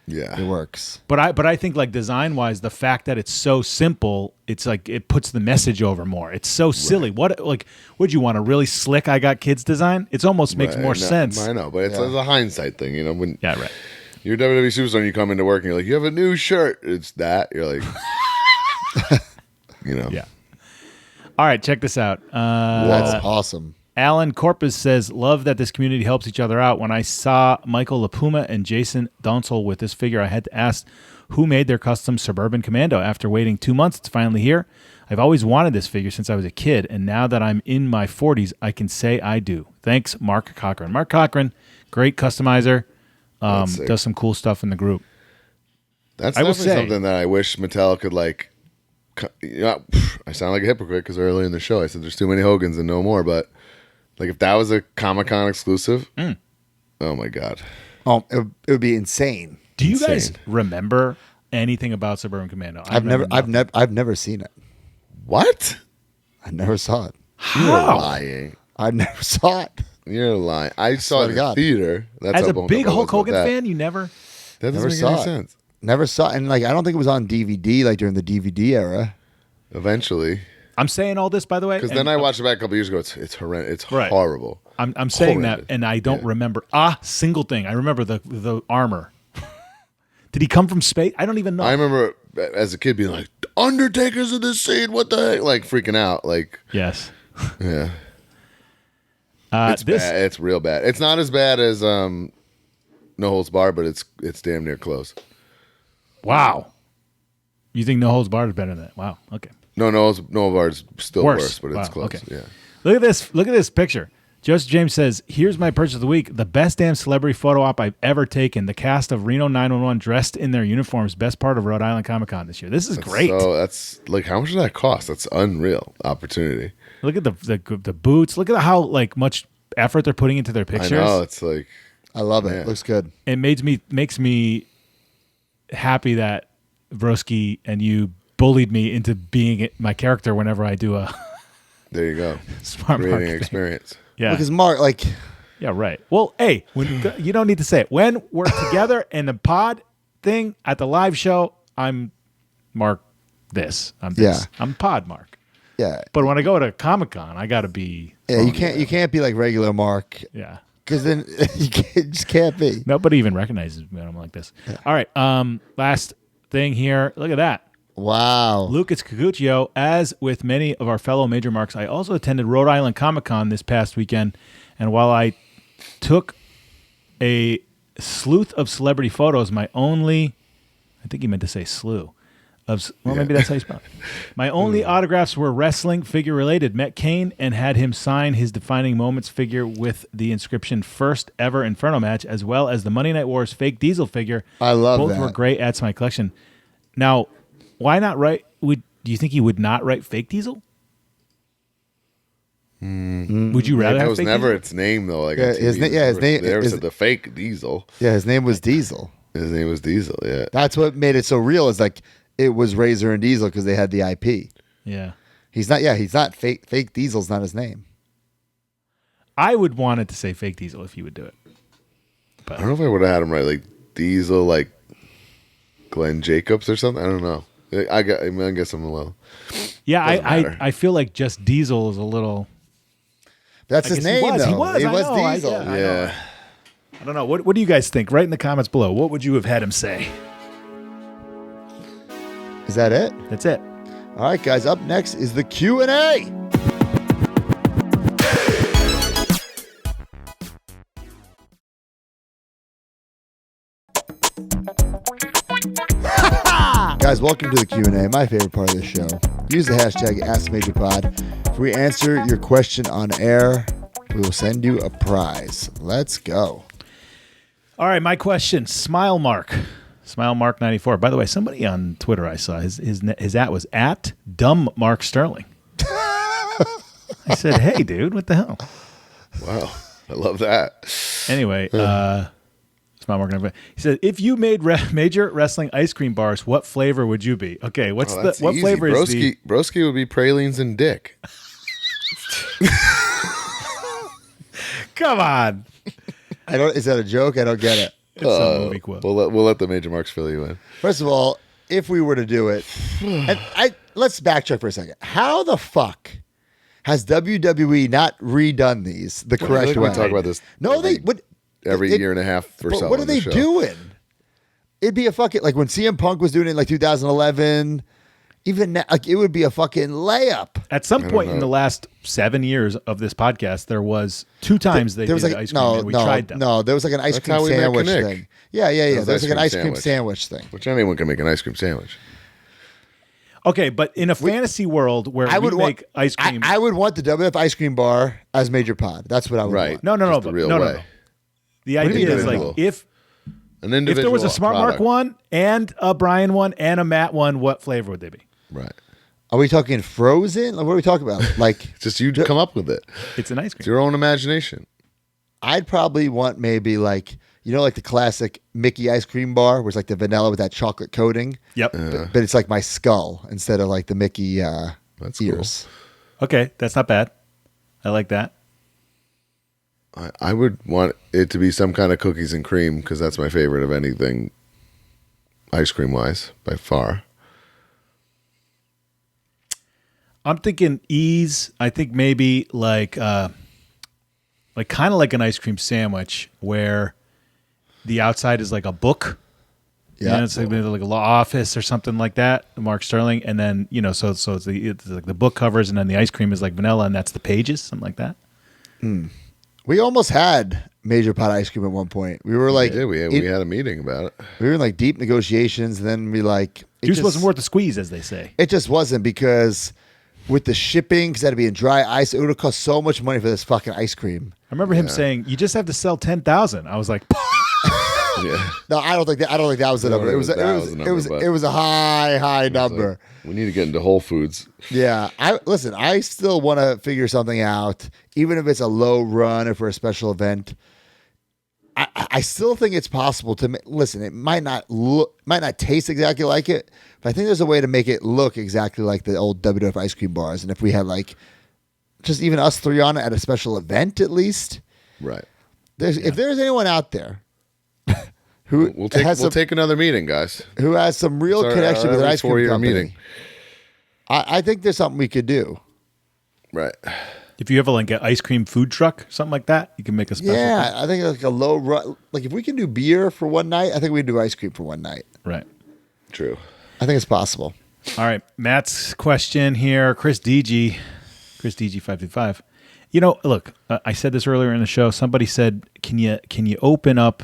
it works. But I think like design wise, the fact that it's so simple, it's like it puts the message over more. It's so silly. What would you want a really slick I Got Kids design? It almost makes more sense. I know, but it's a hindsight thing, when right. You're a WWE superstar and you come into work and you're like, you have a new shirt. It's that. You're like, Yeah. All right, check this out. That's awesome. Alan Corpus says, love that this community helps each other out. When I saw Michael LaPuma and Jason Donsel with this figure, I had to ask who made their custom Suburban Commando. After waiting 2 months, it's finally here. I've always wanted this figure since I was a kid, and now that I'm in my 40s, I can say I do. Thanks, Mark Cochran. Mark Cochran, great customer, does some cool stuff in the group. That's I will definitely say- something that I wish Mattel could I sound like a hypocrite because earlier in the show I said there's too many Hogans and no more, but if that was a Comic-Con exclusive, oh my god, It would be insane. Do you guys remember anything about Suburban Commando? I've never seen it. What? I never saw it. You're lying. I never saw it. You're lying. I saw swear it to in God. theater. That's As how a boned big up I was Hulk Hogan about that. fan, you never... That doesn't Never make saw any it. sense. Never saw it. And I don't think it was on DVD during the DVD era. Eventually, I'm saying all this, by the way. because and then I watched it back a couple years ago. It's horrendous. It's Right. horrible. I'm saying Horrendous. that, and I don't remember a single thing. I remember the armor. Did he come from space? I don't even know. I remember as a kid being like, "Undertaker's in this scene. What the heck?" Like freaking out. Like, Yes. yeah, it's bad. It's real bad. It's not as bad as No Holds Barred, but it's damn near close. Wow. You think No Holds Barred is better than that? Wow. Okay. No Holds Barred is still worse, but it's Wow, close. okay. Yeah. Look at this. Look at this picture. Joseph James says, here's my purchase of the week. The best damn celebrity photo op I've ever taken. The cast of Reno 911 dressed in their uniforms. Best part of Rhode Island Comic Con this year. This is great. So that's like, how much does that cost? That's unreal opportunity. Look at the boots. Look at how much effort they're putting into their pictures. I know. It's like, I love it. Man. It looks good. It makes me happy that Broski and you bullied me into being my character whenever I do a there you go. smart Creating market an thing. experience. Yeah. Because Mark, Yeah, right. Well, hey, you don't need to say it. When we're together in the pod thing at the live show, I'm Mark this. I'm this. Yeah. I'm pod Mark. yeah. But when I go to Comic-Con, I got to be Yeah, you can't be like regular Mark yeah. because then just can't be. Nobody even recognizes me when I'm like this. All right, last thing here. Look at that. Wow. Lucas Cacuccio, as with many of our fellow major marks, I also attended Rhode Island Comic-Con this past weekend, and while I took a sleuth of celebrity photos, I think he meant to say slew, maybe that's how you spell it. My only autographs were wrestling figure related. Met Kane and had him sign his Defining Moments figure with the inscription "First Ever Inferno Match," as well as the Monday Night Wars fake Diesel figure. I love Both that. were great. Adds to my collection. Now, why not write? Do you think he would not write fake Diesel? Would you rather That have was fake never Diesel? its name though. Like Yeah, on his TV, na- yeah, his name- There his- said the fake Diesel. Yeah, his name was Diesel. His name was Diesel. Yeah. That's what made it so real. Is like it was Razor and Diesel because they had the IP. Yeah. He's not. Yeah, he's not fake. Fake Diesel's not his name. I would want it to say fake Diesel if he would do it. I don't know if I would have had him right, like Diesel, like Glenn Jacobs or something. I don't know. I guess I'm a little. Yeah, Doesn't matter. I feel like just Diesel is a little. That's his name, though. He was I know. Diesel. Yeah. I don't know. What do you guys think? Write in the comments below. What would you have had him say? Is that it? That's it. All right, guys. Up next is the Q&A. Guys, welcome to the Q&A, my favorite part of the show. Use the hashtag AskMajorPod. If we answer your question on air, we will send you a prize. Let's go. All right, my question. Smile Mark 94. By the way, somebody on Twitter I saw his at was at dumb Mark Sterling. I said, hey, dude, what the hell? Wow. I love that. Anyway, Smile Mark 94. He said, if you made major wrestling ice cream bars, what flavor would you be? Okay, what That's easy. flavor is the Broski would be pralines and dick. Come on. Is that a joke? I don't get it. It's a movie quote. We'll let the major marks fill you in. First of all, if we were to do it, and let's backtrack for a second. How the fuck has WWE not redone these the correct way? We talk about this. No, they would every year and a half or so. What are they doing? It'd be a fucking like when CM Punk was doing it in like 2011. Even now, like it would be a fucking layup. At some point in the last 7 years of this podcast, there was 2 times they did ice cream and we tried them. No, there was like an ice cream sandwich thing. Yeah. There was like an ice cream sandwich thing. Which anyone can make an ice cream sandwich. Okay, but in a fantasy world where we make ice cream, I would want the WF ice cream bar as Major Pod. That's what I would want. No. The real way. The idea is like if there was a Smart Mark one and a Brian one and a Matt one, what flavor would they be? Right. Are we talking frozen? Like, what are we talking about? Like, just you come up with it. It's an ice cream. It's your own imagination. I'd probably want maybe like like the classic Mickey ice cream bar, where it's like the vanilla with that chocolate coating. Yep. But it's like my skull instead of like the Mickey That's ears. Cool. Okay, that's not bad. I like that. I would want it to be some kind of cookies and cream because that's my favorite of anything ice cream wise by far. I'm thinking ease. I think maybe like kind of like an ice cream sandwich where the outside is like a book. Yeah, it's like a law office or something like that. Mark Sterling, and then so it's like the book covers, and then the ice cream is like vanilla, and that's the pages, something like that. We almost had Major Pot ice cream at one point. We were like, we had a meeting about it. We were in like deep negotiations, and then we like juice wasn't worth the squeeze, as they say. It just wasn't because. With the shipping, because it had to be in dry ice, it would have cost so much money for this fucking ice cream. I remember him saying, "You just have to sell 10,000." I was like, Yeah. No, I don't think that was the number. It was a high number. Like, we need to get into Whole Foods. Yeah, I still want to figure something out, even if it's a low run or for a special event. I still think it's possible to listen. It might not taste exactly like it, but I think there's a way to make it look exactly like the old WWF ice cream bars. And if we had like just even us 3 on it at a special event, at least, right? If there's anyone out there who we'll take another meeting, guys, who has some real connection with an ice cream company, meeting. I think there's something we could do. Right. If you have like an ice cream food truck, something like that, you can make a special. Yeah, I think like a low run. Like if we can do beer for one night, I think we can do ice cream for one night. Right. True. I think it's possible. All right, Matt's question here, Chris DG 525. Look, I said this earlier in the show. Somebody said, "Can you open up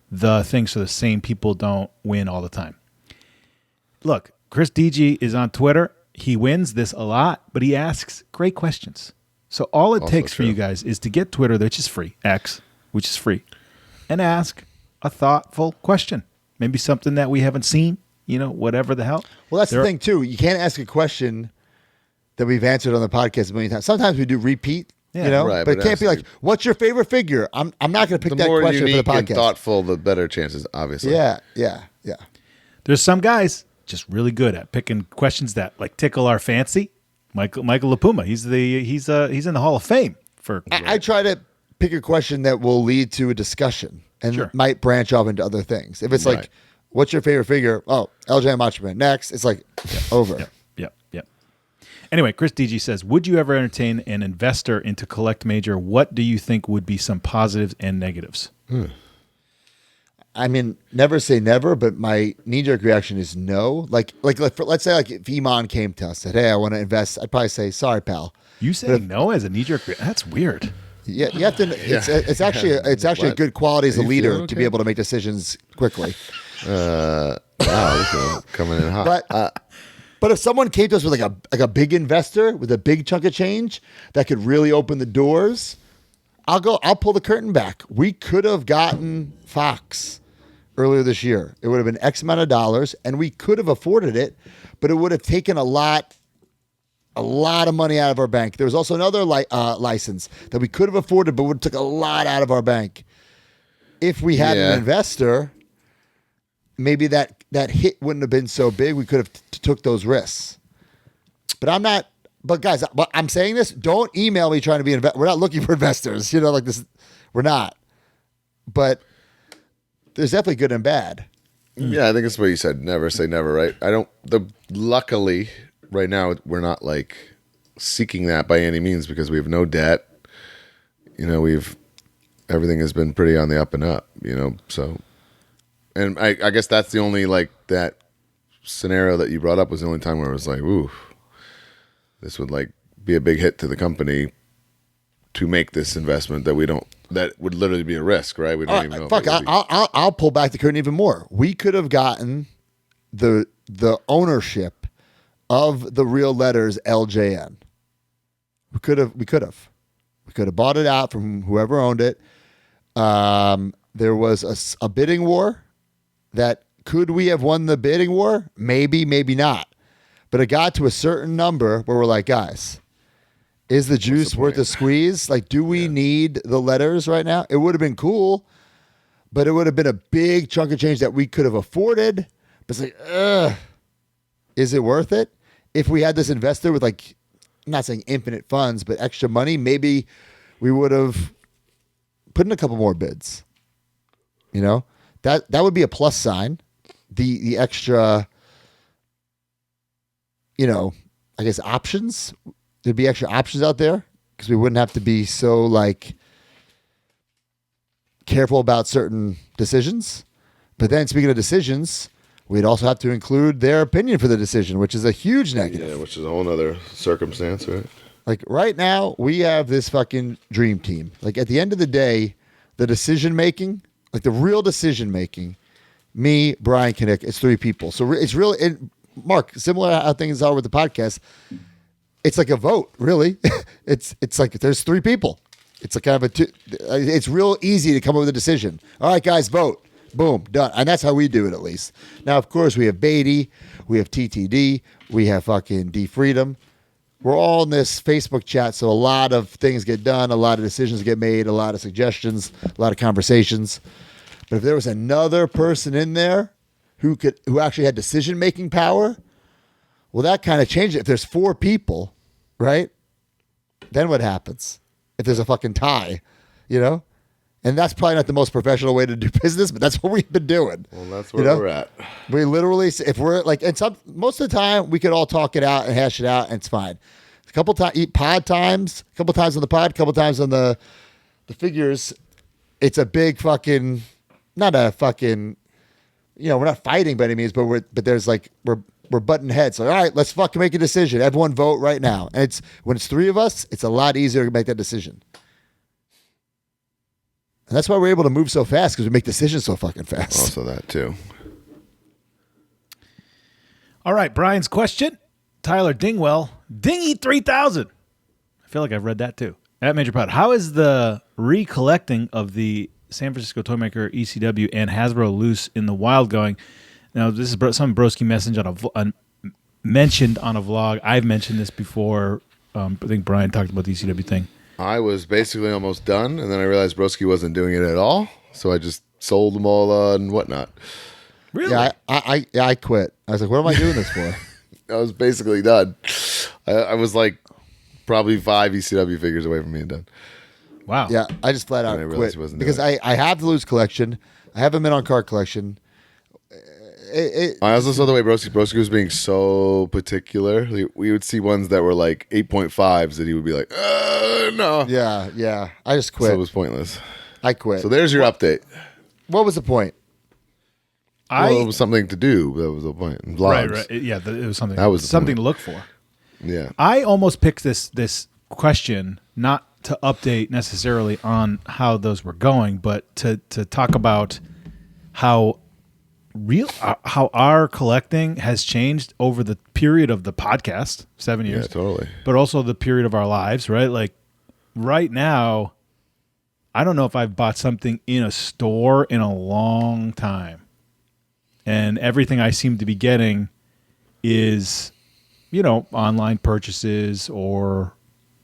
the thing so the same people don't win all the time?" Look, Chris DG is on Twitter. He wins this a lot, but he asks great questions. So all it takes for you guys is to get Twitter, which is free, X, which is free, and ask a thoughtful question. Maybe something that we haven't seen, whatever the hell. Well, that's the thing, too. You can't ask a question that we've answered on the podcast a million times. Sometimes we do repeat, right, but it can't be like, what's your favorite figure? I'm not going to pick that question for the podcast. The more unique and thoughtful, the better chances, obviously. Yeah. There's some guys just really good at picking questions that like tickle our fancy. Michael LaPuma, he's in the Hall of Fame for. I try to pick a question that will lead to a discussion and might branch off into other things. If it's like, what's your favorite figure? Oh, LJ and Macho Man. Next, it's like over. Yep. Anyway, Chris DG says, would you ever entertain an investor into Collect Major? What do you think would be some positives and negatives? I mean, never say never, but my knee-jerk reaction is no. Let's say if Iman came to us and said, hey, I want to invest, I'd probably say, sorry, pal. You saying no as a knee-jerk reaction? That's weird. Yeah, you have to. It's actually a good quality as a leader to be able to make decisions quickly. Wow, this is coming in hot. But if someone came to us with like a big investor with a big chunk of change that could really open the doors, I'll pull the curtain back. We could have gotten Fox earlier this year. It would have been X amount of dollars, and we could have afforded it, but it would have taken a lot of money out of our bank. There was also another license that we could have afforded, but would have took a lot out of our bank. If we had an investor, maybe that hit wouldn't have been so big. We could have took those risks. But I'm not. But guys, I'm saying this. Don't email me trying to be we're not looking for investors. Like this. We're not. But there's definitely good and bad. Yeah, I think it's what you said. Never say never, right? Luckily, right now we're not like seeking that by any means because we have no debt. Everything has been pretty on the up and up. So. And I guess that's the only that scenario that you brought up was the only time where it was like, ooh, this would be a big hit to the company to make this investment that would literally be a risk, right? We don't even know. Fuck, I'll pull back the curtain even more. We could have gotten the ownership of the real letters LJN. We could have bought it out from whoever owned it. There was a bidding war. That could we have won the bidding war? Maybe, maybe not. But it got to a certain number where we're like, guys, is the juice worth the squeeze? Do we need the letters right now? It would have been cool, but it would have been a big chunk of change that we could have afforded. But it's is it worth it? If we had this investor with I'm not saying infinite funds, but extra money, maybe we would have put in a couple more bids. That would be a plus sign. The extra, I guess options. There'd be extra options out there because we wouldn't have to be so careful about certain decisions. But then speaking of decisions, we'd also have to include their opinion for the decision, which is a huge negative. Yeah, which is a whole other circumstance, right? Right now, we have this fucking dream team. At the end of the day, the decision making, the real decision making, me, Brian Kinnick, it's three people. So it's really, Mark, similar to how things are with the podcast, it's like a vote, really. it's like there's three people. It's kind of it's real easy to come up with a decision. All right, guys, vote. Boom, done. And that's how we do it, at least. Now, of course, we have Beatty, we have TTD, we have fucking D Freedom. We're all in this Facebook chat, so a lot of things get done, a lot of decisions get made, a lot of suggestions, a lot of conversations. But if there was another person in there who actually had decision-making power, well, that kind of changed it. If there's four people, right, then what happens? If there's a fucking tie, And that's probably not the most professional way to do business, but that's what we've been doing. Well, that's where we're at. We literally, if we're most of the time, we could all talk it out and hash it out, and it's fine. A couple times, pod times, a couple times on the pod, a couple times on the figures. It's a big fucking, not a fucking, we're not fighting by any means, but we're butting heads. So, all right, let's fucking make a decision. Everyone vote right now. And when it's three of us, it's a lot easier to make that decision. And that's why we're able to move so fast, because we make decisions so fucking fast. Also that too. All right, Brian's question. Tyler Dingwell, Dingy 3000. I feel like I've read that too. At Major Pod, how is the recollecting of the San Francisco toymaker ECW and Hasbro loose in the wild going? Now, this is some Broski message mentioned on a vlog. I've mentioned this before. I think Brian talked about the ECW thing. I was basically almost done, and then I realized Broski wasn't doing it at all, so I just sold them all and whatnot. Really? Yeah, I quit. I was like, what am I doing this for? I was basically done. I was probably 5 ECW figures away from being done. Wow. Yeah, I just flat out And I realized quit he wasn't because doing I have the loose collection. I have a mint on card collection. I also saw the way Broski was being so particular. We would see ones that were like 8.5s that he would be like, no. Yeah. I just quit. So it was pointless. I quit. So there's your update. What was the point? Well, it was something to do. That was the point. Vlogs. Right. Yeah, it was something. That was the something point. to look for. Yeah. I almost picked this question not to update necessarily on how those were going, but to talk about how our collecting has changed over the period of the podcast, 7 years. Yeah, totally. But also the period of our lives, right? Like right now, I don't know if I've bought something in a store in a long time. And everything I seem to be getting is, online purchases or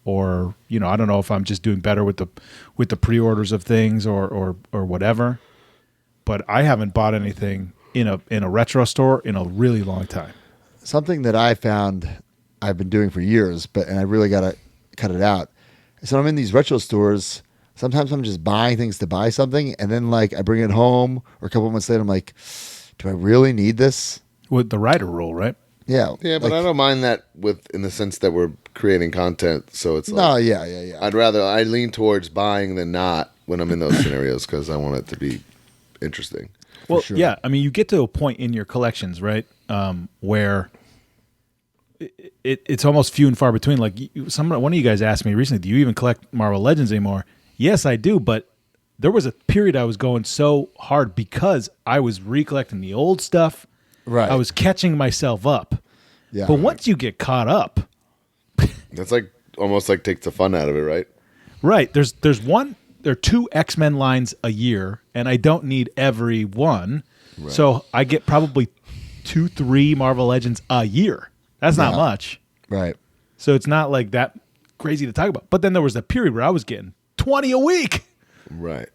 I don't know if I'm just doing better with the pre-orders of things or whatever. But I haven't bought anything in a retro store in a really long time. Something that I found I've been doing for years, and I really got to cut it out. So when I'm in these retro stores, sometimes I'm just buying things to buy something, and then like I bring it home, or a couple of months later, I'm like, do I really need this? With the Rider rule, right? Yeah. Yeah, but I don't mind that in the sense that we're creating content. So it's like, No, yeah. I lean towards buying than not when I'm in those scenarios because I want it to be interesting. Well, sure. yeah. I mean, you get to a point in your collections, right, where it's almost few and far between. Like one of you guys asked me recently, do you even collect Marvel Legends anymore? Yes, I do, but there was a period I was going so hard because I was recollecting the old stuff. Right. I was catching myself up. Yeah. But once you get caught up, That's like almost like takes the fun out of it, right? right? There are 2 X-Men lines a year, and I don't need every one. Right. So I get probably 2-3 Marvel Legends a year. That's not much. Right. So it's not like that crazy to talk about. But then there was a period where I was getting 20 a week. Right.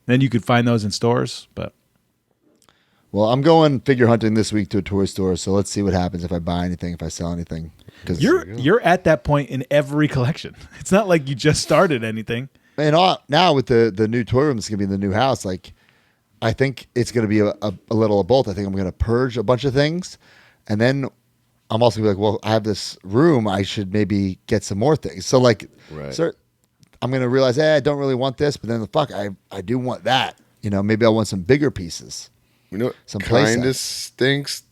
Then you could find those in stores, but Well, I'm going figure hunting this week to a toy store, so let's see what happens if I buy anything, if I sell anything. you're at that point in every collection. It's not like you just started anything. And now with the new toy room that's going to be in the new house, like I think it's going to be a little of both. I think I'm going to purge a bunch of things, and then I'm also going to be like, well, I have this room. I should maybe get some more things. So like, I'm going to realize, I don't really want this, but then I do want that. Maybe I want some bigger pieces. You know what Some kind playset. of stinks?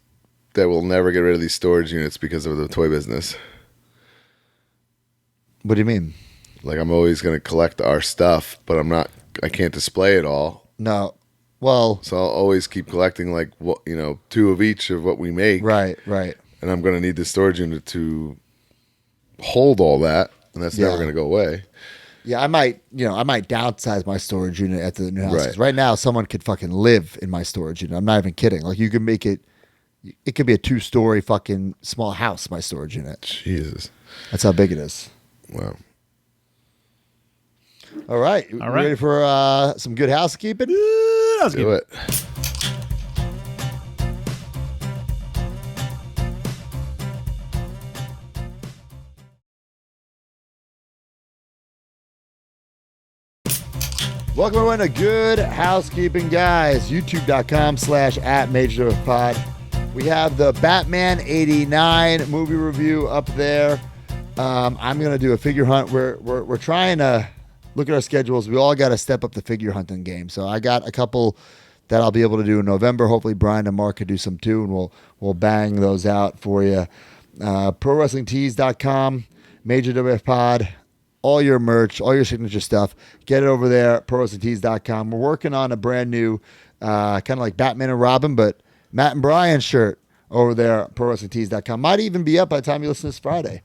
That we'll never get rid of these storage units because of the toy business. What do you mean? Like I'm always going to collect our stuff, but I can't display it all. No. Well, So I'll always keep collecting like 2 of each of what we make. right. And I'm going to need the storage unit to hold all that, and that's never Yeah. going to go away. Yeah, I might downsize my storage unit at the new house. 'Cause Right. Right now, someone could fucking live in my storage unit. I'm not even kidding. Like you can make it could be a 2-story fucking small house, my storage unit. Jesus. That's how big it is. Wow. All right. All right. Ready for some good housekeeping? Do it. Welcome everyone to Good Housekeeping, guys. YouTube.com/@MajorPod. We have the Batman 89 movie review up there. I'm gonna do a figure hunt. We're trying to look at our schedules. We all got to step up the figure hunting game. So I got a couple that I'll be able to do in November. Hopefully Brian and Mark could do some too, and we'll bang those out for you. ProWrestlingTees.com, Major WF Pod. All your merch, all your signature stuff, get it over there at ProWrestlingTees.com. We're working on a brand new, kind of like Batman and Robin, but Matt and Brian shirt over there at ProWrestlingTees.com. Might even be up by the time you listen this Friday.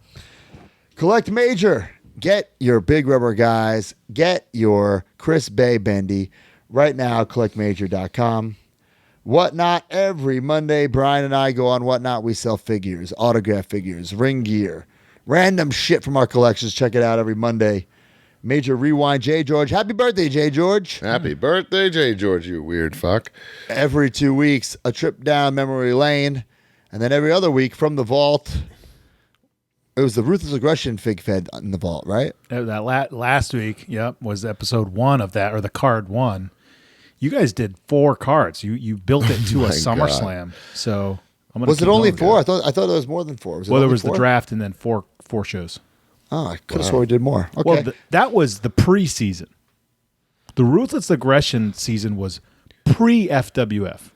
Collect Major. Get your Big Rubber guys. Get your Chris Bay Bendy. Right now, collectmajor.com. Whatnot, every Monday, Brian and I go on Whatnot. We sell figures, autograph figures, ring gear, random shit from our collections. Check it out every Monday. Major Rewind, J. George. Happy birthday, J. George. Happy birthday, J. George, you weird fuck. Every 2 weeks, a trip down memory lane. And then every other week from the vault, It was the Ruthless Aggression fig fed in the vault, right? That last week, was episode 1 of that, or the card 1. You guys did 4 cards. You built it to a SummerSlam. So I'm gonna Was it only 4? I thought there was more than 4. Well, there was the draft and then four shows. Oh, I could have sworn we did more. Okay. Well, that was the preseason. The Ruthless Aggression season was pre-FWF.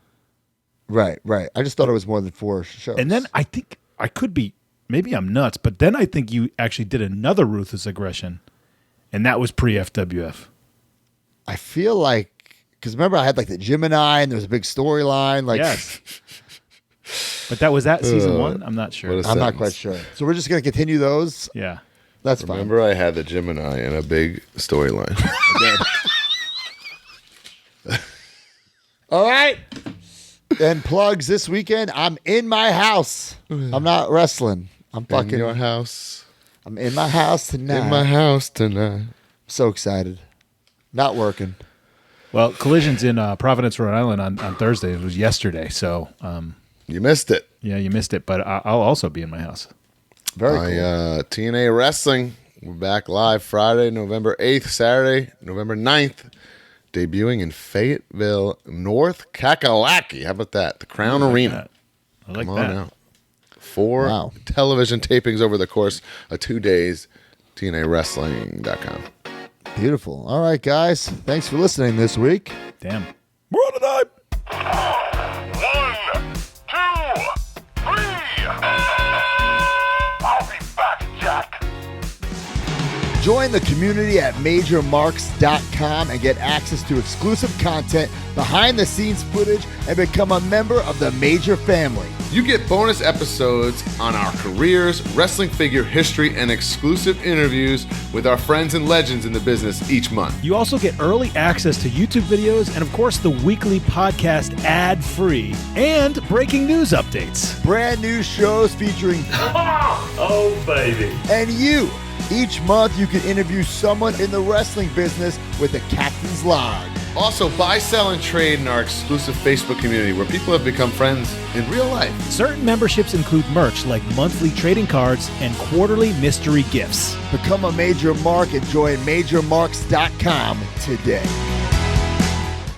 Right. I just thought it was more than 4 shows. And then I think I could be, maybe I'm nuts, but then I think you actually did another Ruthless Aggression, and that was pre-FWF. I feel like, because remember I had like the Gemini and there was a big storyline. Like, yes. But that was that season 1? I'm not sure. I'm not quite sure. So we're just going to continue those? Yeah. That's fine. Remember I had the Gemini and a big storyline. All right. And plugs this weekend. I'm in my house. I'm not wrestling. I'm fucking in your house. I'm in my house tonight. In my house tonight. So excited. Not working. Well, Collision's in Providence, Rhode Island on Thursday. It was yesterday, so you missed it. Yeah, you missed it, but I'll also be in my house. Very cool. TNA Wrestling. We're back live Friday, November 8th, Saturday, November 9th. Debuting in Fayetteville, North Kakalaki. How about that? The Crown Arena. I like Come that. on out. 4 television tapings over the course of 2 days. TNAWrestling.com. Beautiful. All right, guys. Thanks for listening this week. Damn. We're on a time. 1, 2, 3. I'll be back, Jack. Join the community at MajorMarks.com and get access to exclusive content, behind-the-scenes footage, and become a member of the Major family. You get bonus episodes on our careers, wrestling figure history, and exclusive interviews with our friends and legends in the business each month. You also get early access to YouTube videos and, of course, the weekly podcast ad-free and breaking news updates. Brand new shows featuring Oh, baby. and you. Each month, you can interview someone in the wrestling business with a Captain's Log. Also, buy, sell, and trade in our exclusive Facebook community where people have become friends in real life. Certain memberships include merch like monthly trading cards and quarterly mystery gifts. Become a Major Mark and join MajorMarks.com today.